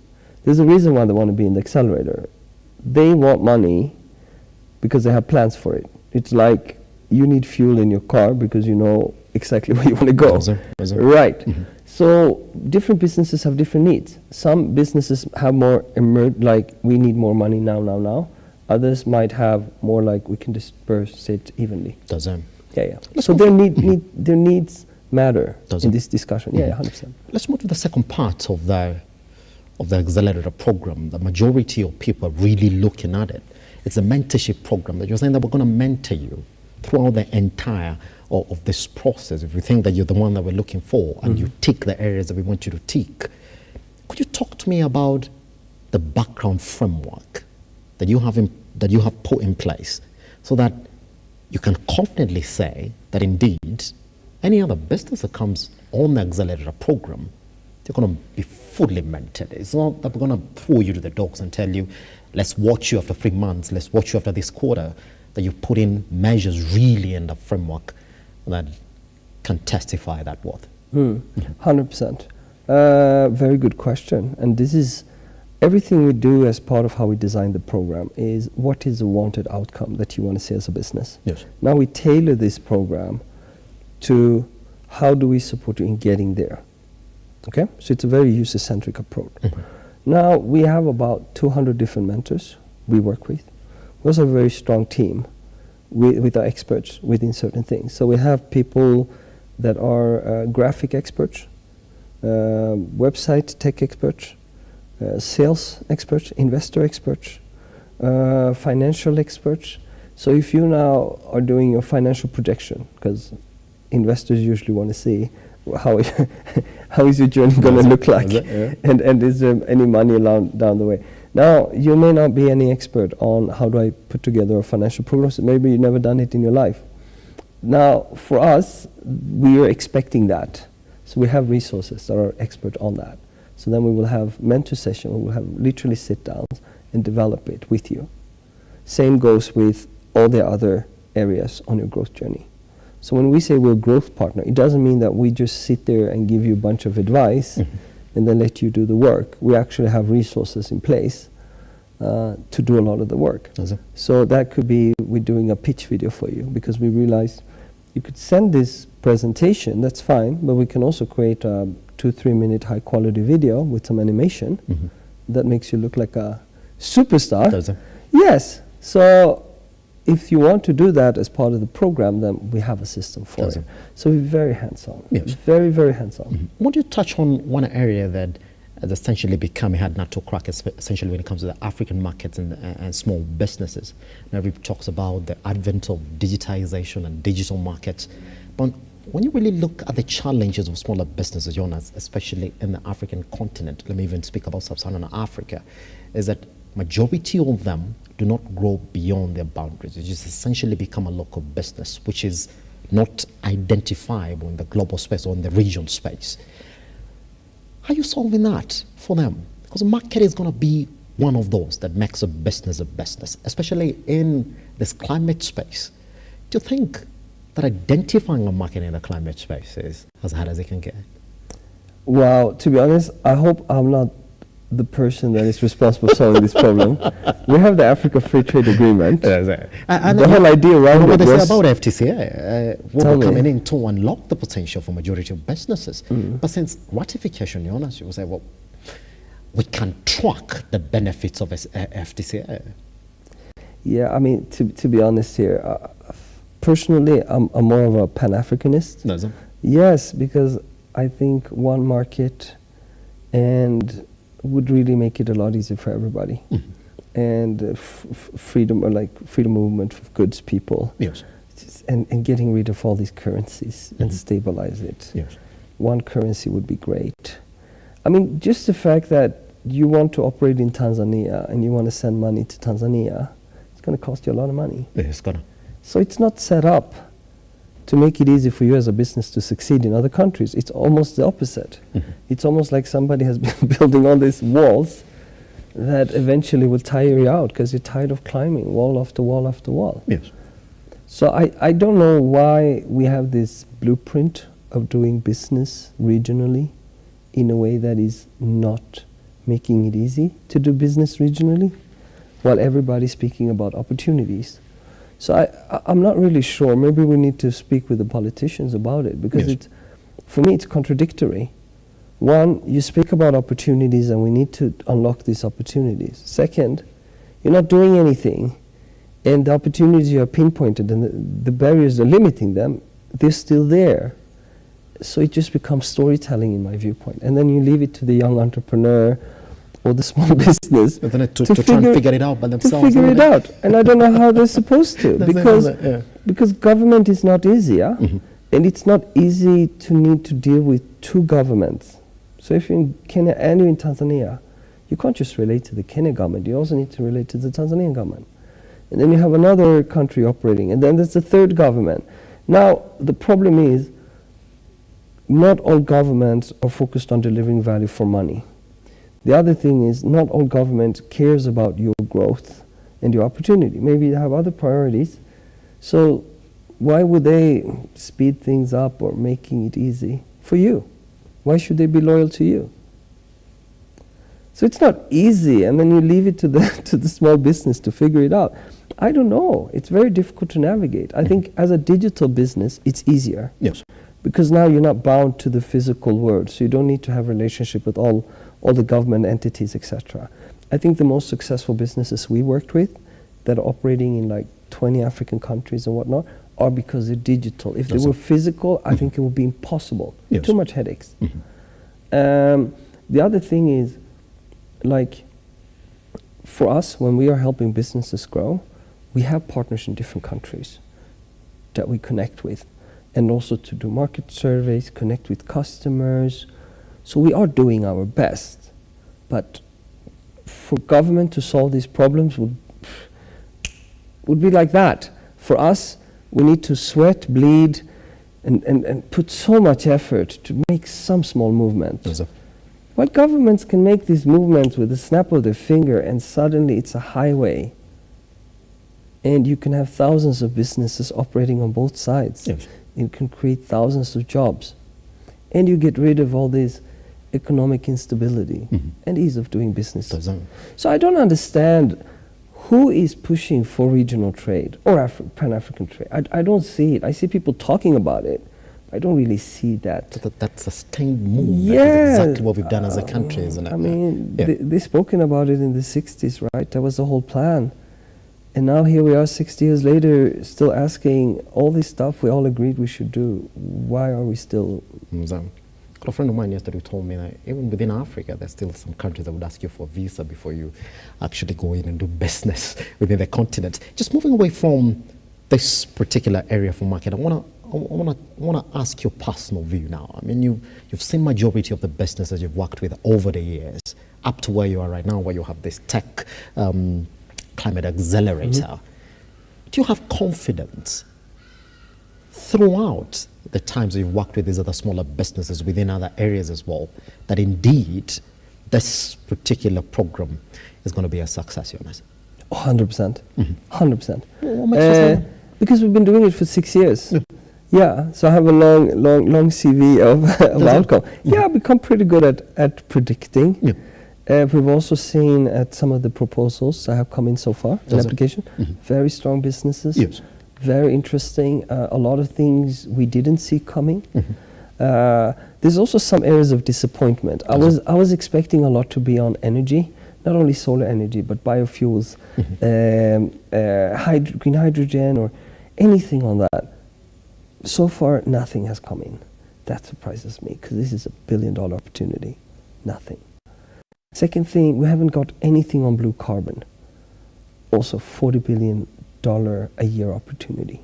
There's a reason why they want to be in the accelerator. They want money because they have plans for it. It's like you need fuel in your car because you know exactly where you want to go. Right. So different businesses have different needs. Some businesses have more like we need more money now. Others might have more like we can disperse it evenly. Yeah. So their needs matter in this discussion. 100%. Let's move to the second part of the accelerator program. The majority of people are really looking at it. It's a mentorship program that you're saying that we're going to mentor you throughout the entire of this process. If you think that you're the one that we're looking for and you tick the areas that we want you to tick, could you talk to me about the background framework that you have put in place so that you can confidently say that indeed any other business that comes on the accelerator program, they're going to be fully mentored. It's not that we're going to throw you to the dogs and tell you, let's watch you after 3 months, let's watch you after this quarter, that you put in measures really in the framework that can testify that worth. 100%. Very good question. And this is everything we do as part of how we design the program is what is the wanted outcome that you want to see as a business. Yes. Now we tailor this program to how do we support you in getting there. Okay? So it's a very user-centric approach. Now we have about 200 different mentors we work with. We also have a very strong team with our experts within certain things. So we have people that are graphic experts, website tech experts, sales experts, investor experts, financial experts. So if you now are doing your financial projection, because investors usually want to see how is your journey going to look like, and is there any money down the way. Now, you may not be any expert on how do I put together a financial program, so maybe you've never done it in your life. Now, for us, we are expecting that. So we have resources that are expert on that. So then we will have mentor session, we will have literally sit downs and develop it with you. Same goes with all the other areas on your growth journey. So when we say we're a growth partner, it doesn't mean that we just sit there and give you a bunch of advice and then let you do the work. We actually have resources in place to do a lot of the work. So that could be we're doing a pitch video for you, because we realized you could send this presentation, that's fine, but we can also create a 2-3 minute high quality video with some animation that makes you look like a superstar. Yes. So if you want to do that as part of the program, then we have a system for it. So we're very hands-on. Yes. Very, very hands-on. I want you to touch on one area that has essentially become a hard nut to crack, essentially when it comes to the African markets and small businesses. Now, everybody talks about the advent of digitization and digital markets. But when you really look at the challenges of smaller businesses, Jonas, especially in the African continent, let me even speak about Sub-Saharan Africa, is that majority of them do not grow beyond their boundaries. It just essentially become a local business, which is not identifiable in the global space or in the region space. How are you solving that for them? Because the market is going to be one of those that makes a business, especially in this climate space. Do you think that identifying a market in the climate space is as hard as it can get? Well, to be honest, I hope I'm not the person that is responsible for solving this problem. We have the Africa Free Trade Agreement. And the whole idea around it what they say was... about FTCA, we're coming in to unlock the potential for majority of businesses. But since ratification, Jonas, you will say, well, we can track the benefits of FTCA. Yeah, I mean, to be honest here, personally, I'm more of a Pan-Africanist. Yes, because I think one market and would really make it a lot easier for everybody. And freedom, or like freedom movement of goods, people. Yes. And getting rid of all these currencies and stabilize it. Yes. One currency would be great. I mean, just the fact that you want to operate in Tanzania and you want to send money to Tanzania, it's going to cost you a lot of money. Yeah, it's gonna. So it's not set up to make it easy for you as a business to succeed in other countries. It's almost the opposite. It's almost like somebody has been building all these walls that eventually will tire you out because you're tired of climbing wall after wall after wall. Yes. So I don't know why we have this blueprint of doing business regionally in a way that is not making it easy to do business regionally, while everybody's speaking about opportunities. So I'm not really sure. Maybe we need to speak with the politicians about it, because it's, for me, it's contradictory. One, you speak about opportunities and we need to unlock these opportunities. Second, you're not doing anything, and the opportunities you have pinpointed and the barriers that are limiting them, they're still there. So it just becomes storytelling in my viewpoint. And then you leave it to the young entrepreneur or the small business to try and figure it out by themselves. To figure it out. And I don't know how they're supposed to, because government is not easy, and it's not easy to need to deal with two governments. So if you're in Kenya and you're in Tanzania, you can't just relate to the Kenya government, you also need to relate to the Tanzanian government. And then you have another country operating, and then there's a third government. Now, the problem is, not all governments are focused on delivering value for money. The other thing is, not all government cares about your growth and your opportunity. Maybe they have other priorities. So why would they speed things up or making it easy for you? Why should they be loyal to you? So it's not easy, and then you leave it to the small business to figure it out. I don't know. It's very difficult to navigate. I think as a digital business, it's easier. Yes. Because now you're not bound to the physical world, so you don't need to have a relationship with all the government entities, etc. I think the most successful businesses we worked with that are operating in like 20 African countries and whatnot are because they're digital. If they were physical, I think it would be impossible. Yes. Too much headaches. The other thing is, like, for us, when we are helping businesses grow, we have partners in different countries that we connect with, and also to do market surveys, connect with customers. So we are doing our best, but for government to solve these problems would be like that. For us, we need to sweat, bleed, and put so much effort to make some small movement. While governments can make these movements with a snap of their finger, and suddenly it's a highway, and you can have thousands of businesses operating on both sides. Yes. You can create thousands of jobs, and you get rid of all these economic instability and ease of doing business. So I don't understand who is pushing for regional trade or Pan-African trade. I don't see it. I see people talking about it. I don't really see that. That sustained move. Yeah. That's exactly what we've done as a country, isn't it? I mean, they spoken about it in the 60s, right? That was the whole plan. And now here we are 60 years later, still asking all this stuff we all agreed we should do. Why are we still... A friend of mine yesterday told me that even within Africa, there's still some countries that would ask you for a visa before you actually go in and do business within the continent. Just moving away from this particular area for market, I want to ask your personal view now. I mean, you've seen majority of the businesses you've worked with over the years, up to where you are right now, where you have this tech climate accelerator. Do you have confidence throughout the times you've worked with these other smaller businesses within other areas as well, that indeed this particular program is going to be a success, Jonas? 100%. 100%. What makes you say that? Because we've been doing it for 6 years. Yeah, so I have a long CV of outcome. Yeah, I've become pretty good at predicting. We've also seen at some of the proposals that have come in so far, an application, very strong businesses. Yes. Very interesting. A lot of things we didn't see coming. There's also some areas of disappointment. I was expecting a lot to be on energy, not only solar energy, but biofuels, green hydrogen, or anything on that. So far, nothing has come in. That surprises me, because this is a $1 billion opportunity. Nothing. Second thing, we haven't got anything on blue carbon. Also, $40 billion a year opportunity.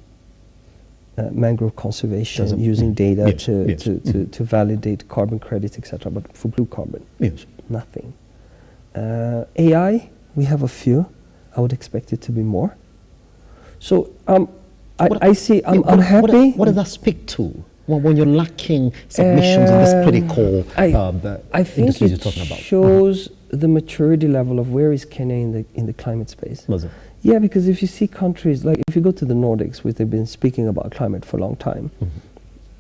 Mangrove conservation, using data to validate carbon credits, etc. But for blue carbon, nothing. AI, we have a few. I would expect it to be more. So I see. I'm happy. What does that speak to? When you're lacking submissions in this critical I think industries you're talking about? Shows the maturity level of where is Kenya in the climate space. Yeah, because if you see countries, like if you go to the Nordics, which they've been speaking about climate for a long time,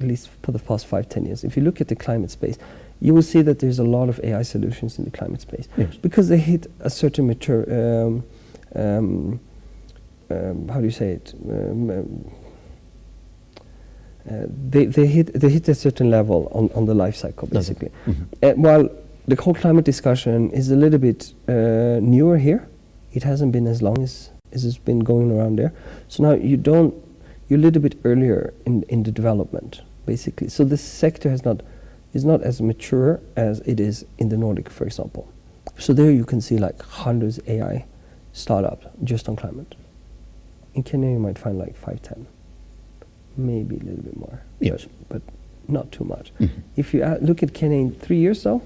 at least for the past 5-10 years, if you look at the climate space, you will see that there's a lot of AI solutions in the climate space. Because they hit a certain mature, how do you say it? They hit a certain level on the life cycle, basically. While the whole climate discussion is a little bit newer here, it hasn't been as long as it's been going around there. So now you're a little bit earlier in the development, basically. So this sector is not as mature as it is in the Nordic, for example. So there you can see like hundreds AI startups just on climate. In Kenya you might find like 5-10, maybe a little bit more. Yes. But not too much. If you look at Kenya in 3 years though,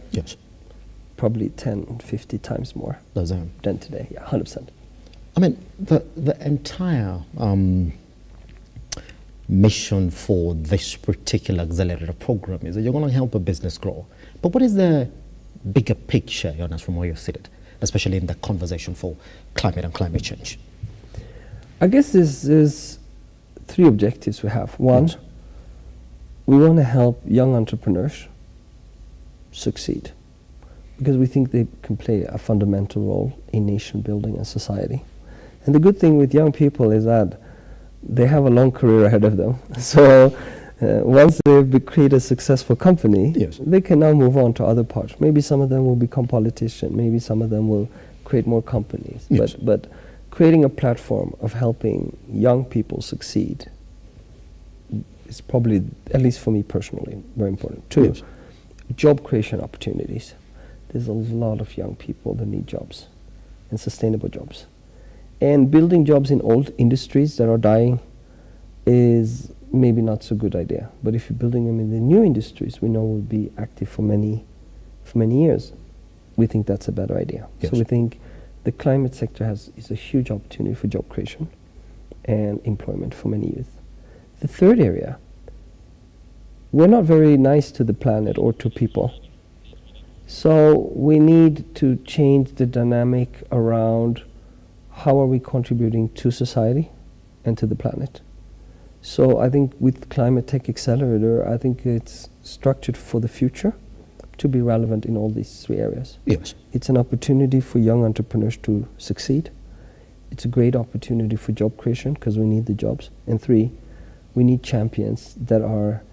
probably 10-50 times more than today. Yeah, 100%. I mean, the entire mission for this particular accelerator program is that you're going to help a business grow. But what is the bigger picture, Jonas, from where you're seated, especially in the conversation for climate and climate change? I guess there's 3 objectives we have. One, we want to help young entrepreneurs succeed, because we think they can play a fundamental role in nation building and society. And the good thing with young people is that they have a long career ahead of them. So once they've created a successful company, they can now move on to other parts. Maybe some of them will become politicians, maybe some of them will create more companies. But creating a platform of helping young people succeed is probably, at least for me personally, very important. 2, job creation opportunities. There's a lot of young people that need jobs, and sustainable jobs. And building jobs in old industries that are dying is maybe not so good idea. But if you're building them in the new industries, we know will be active for many years. We think that's a better idea. So we think the climate sector is a huge opportunity for job creation and employment for many youth. The third area, we're not very nice to the planet or to people. So we need to change the dynamic around how are we contributing to society and to the planet. So I think with Climate Tech Accelerator, I think it's structured for the future to be relevant in all these 3 areas. Yes. It's an opportunity for young entrepreneurs to succeed. It's a great opportunity for job creation because we need the jobs. And 3, we need champions that are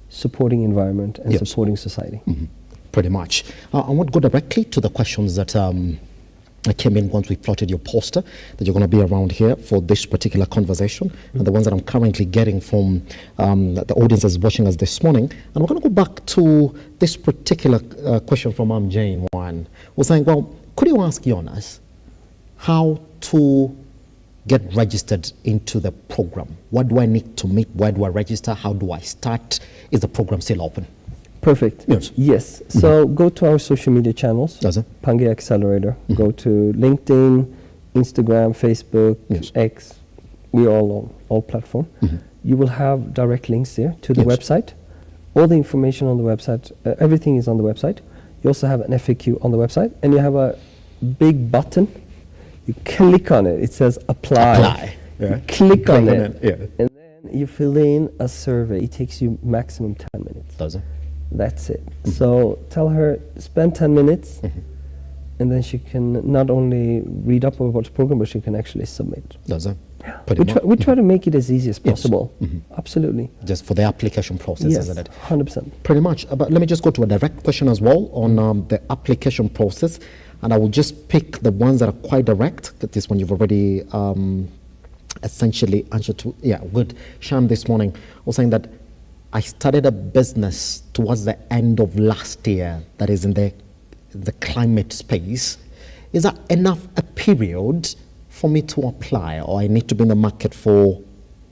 supporting environment and supporting society. Pretty much. I want to go directly to the questions that came in once we plotted your poster, that you're going to be around here for this particular conversation, and the ones that I'm currently getting from the audience that's watching us this morning. And we're going to go back to this particular question from Jane One. We're saying, well, could you ask Jonas how to get registered into the program? What do I need to meet? Where do I register? How do I start? Is the program still open? Perfect. Yes. So go to our social media channels. Pangaea Accelerator. Go to LinkedIn, Instagram, Facebook, X. We're all on all platforms. You will have direct links there to the website. All the information on the website, everything is on the website. You also have an FAQ on the website, and you have a big button. You click on it. It says apply. You click on it. And then you fill in a survey. It takes you maximum 10 minutes. That's it. So tell her, spend 10 minutes, and then she can not only read up about the program, but she can actually submit. We try to make it as easy as possible. Absolutely. Just for the application process, Yes, isn't it? 100%. Pretty much. But let me just go to a direct question as well on the application process. And I will just pick the ones that are quite direct. This one you've already essentially answered to. Yeah, good. Sham this morning was saying that I started a business towards the end of last year that is in the climate space. Is that enough a period for me to apply, or I need to be in the market for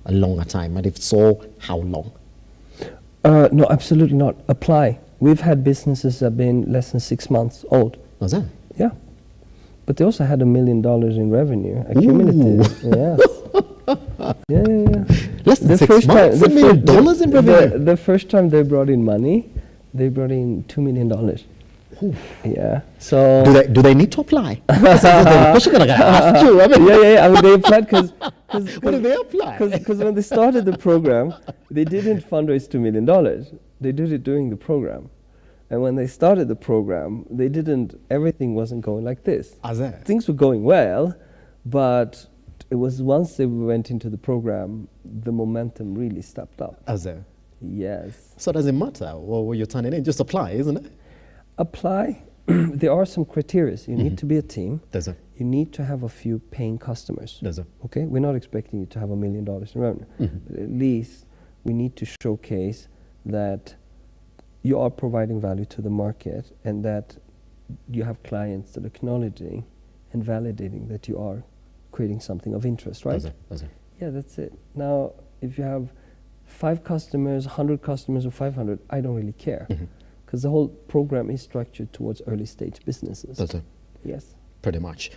a longer time? And if so, how long? No, absolutely not. Apply. We've had businesses that have been less than 6 months old. Was that? Yeah. But they also had $1 million in revenue accumulative. Yeah. Less than 6 months? $1 million in revenue? The first time they brought in money, they brought in $2 million. Yeah. So do they need to apply? That's the question that I asked you. I mean, I mean, they applied because what did they apply? Because when they started the program, they didn't fundraise $2 million. They did it during the program. And when they started the program, everything wasn't going like this. Things were going well, but it was once they went into the program, the momentum really stepped up. Yes. So does it matter what you're turning in? Just apply, isn't it? Apply. There are some criteria. You need to be a team. You need to have a few paying customers. Okay? We're not expecting you to have $1 million in revenue. But at least we need to showcase that you are providing value to the market and that you have clients that are acknowledging and validating that you are creating something of interest, right? Yeah, that's it. Now, if you have 5 customers, 100 customers, or 500, I don't really care. Because the whole program is structured towards early stage businesses. Yes. Pretty much.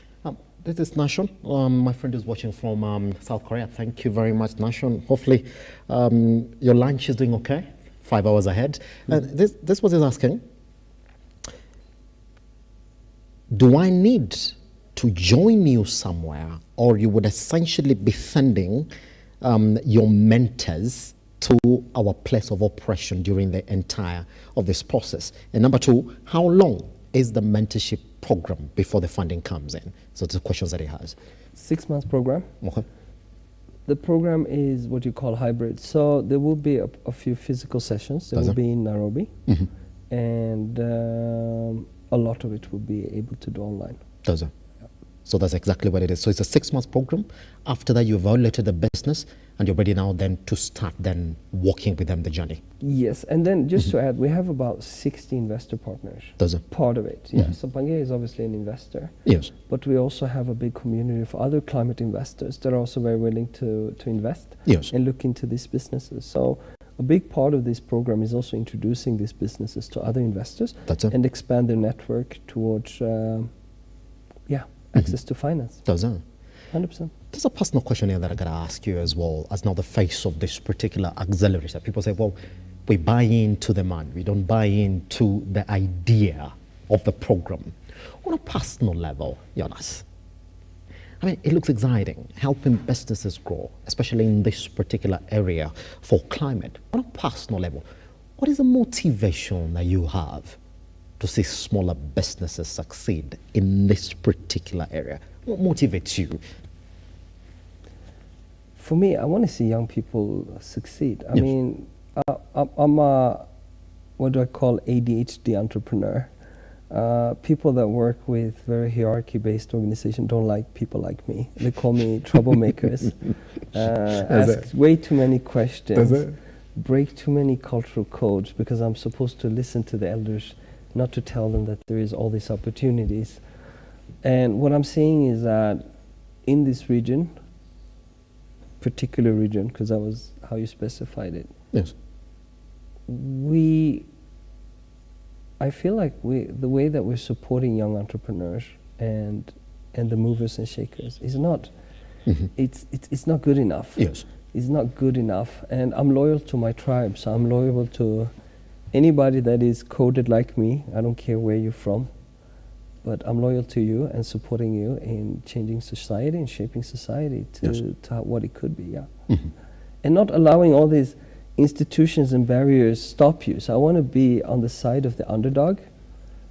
This is Nashon. My friend is watching from South Korea. Thank you very much, Nashon. Hopefully your lunch is doing okay. 5 hours ahead. This was his asking. Do I need to join you somewhere, or you would essentially be sending your mentors to our place of operation during the entire of this process? And number 2, how long is the mentorship program before the funding comes in? So the questions that he has. 6 months program. Okay. The program is what you call hybrid. So there will be a few physical sessions. There will be in Nairobi. And a lot of it will be able to do online. So that's exactly what it is. So it's a 6-month program. After that, you've evaluated the business and you're ready now then to start then walking with them the journey. Yes, and then just to add, we have about 60 investor partners. Part of it, yeah. So Pangaea is obviously an investor. Yes. But we also have a big community of other climate investors that are also very willing to invest and look into these businesses. So a big part of this program is also introducing these businesses to other investors and expand their network towards access to finance. 100%. There's a personal question here that I got to ask you as well, as now the face of this particular accelerator. People say, well, we buy into the man, we don't buy into the idea of the program. On a personal level, Jonas, I mean, it looks exciting, helping businesses grow, especially in this particular area for climate. On a personal level, what is the motivation that you have to see smaller businesses succeed in this particular area? What motivates you? For me, I want to see young people succeed. I mean, I'm a, what do I call, ADHD entrepreneur. People that work with very hierarchy-based organizations don't like people like me. They call me troublemakers. Ask way too many questions, break too many cultural codes, because I'm supposed to listen to the elders, not to tell them that there is all these opportunities. And what I'm saying is that in this region, particular region, because that was how you specified it. Yes. I feel like the way that we're supporting young entrepreneurs and the movers and shakers is not, it's not good enough. Yes. It's not good enough. And I'm loyal to my tribe, so I'm loyal to anybody that is coded like me. I don't care where you're from, but I'm loyal to you and supporting you in changing society and shaping society to what it could be, and not allowing all these institutions and barriers stop you. So I want to be on the side of the underdog.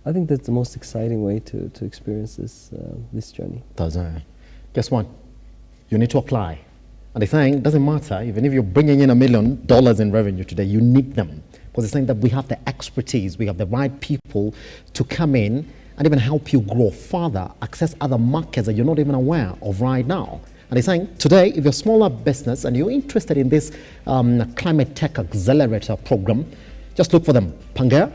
I think that's the most exciting way to experience this journey. Guess what? You need to apply. And they're saying it doesn't matter, even if you're bringing in $1 million in revenue today, you need them. Because they're saying that we have the expertise, we have the right people to come in and even help you grow further, access other markets that you're not even aware of right now. And they're saying today, if you're a smaller business and you're interested in this Climate Tech Accelerator program, just look for them. Pangea,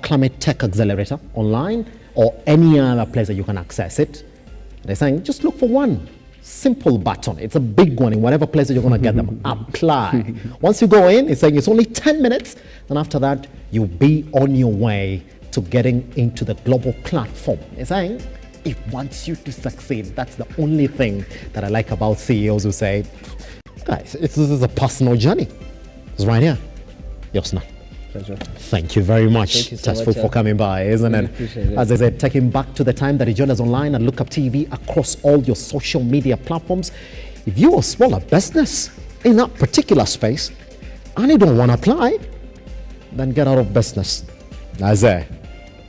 Climate Tech Accelerator online, or any other place that you can access it. They're saying just look for one simple button. It's a big one in whatever place that you're going to get them. Apply. Once you go in, it's saying it's only 10 minutes. And after that, you'll be on your way to getting into the global platform. It's saying it wants you to succeed. That's the only thing that I like about CEOs who say, guys, this is a personal journey. It's right here. Yosna. Pleasure. Thank you very much. Thank you so Just much, for coming by, isn't really it? appreciate it. As I said, taking back to the time that you joined us online at Lookuptv across all your social media platforms. If you're a smaller business in that particular space and you don't want to apply, then get out of business. Isaiah,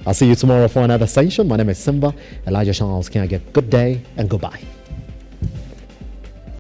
I'll see you tomorrow for another session. My name is Simba. Elijah Charles. Can I get good day and goodbye?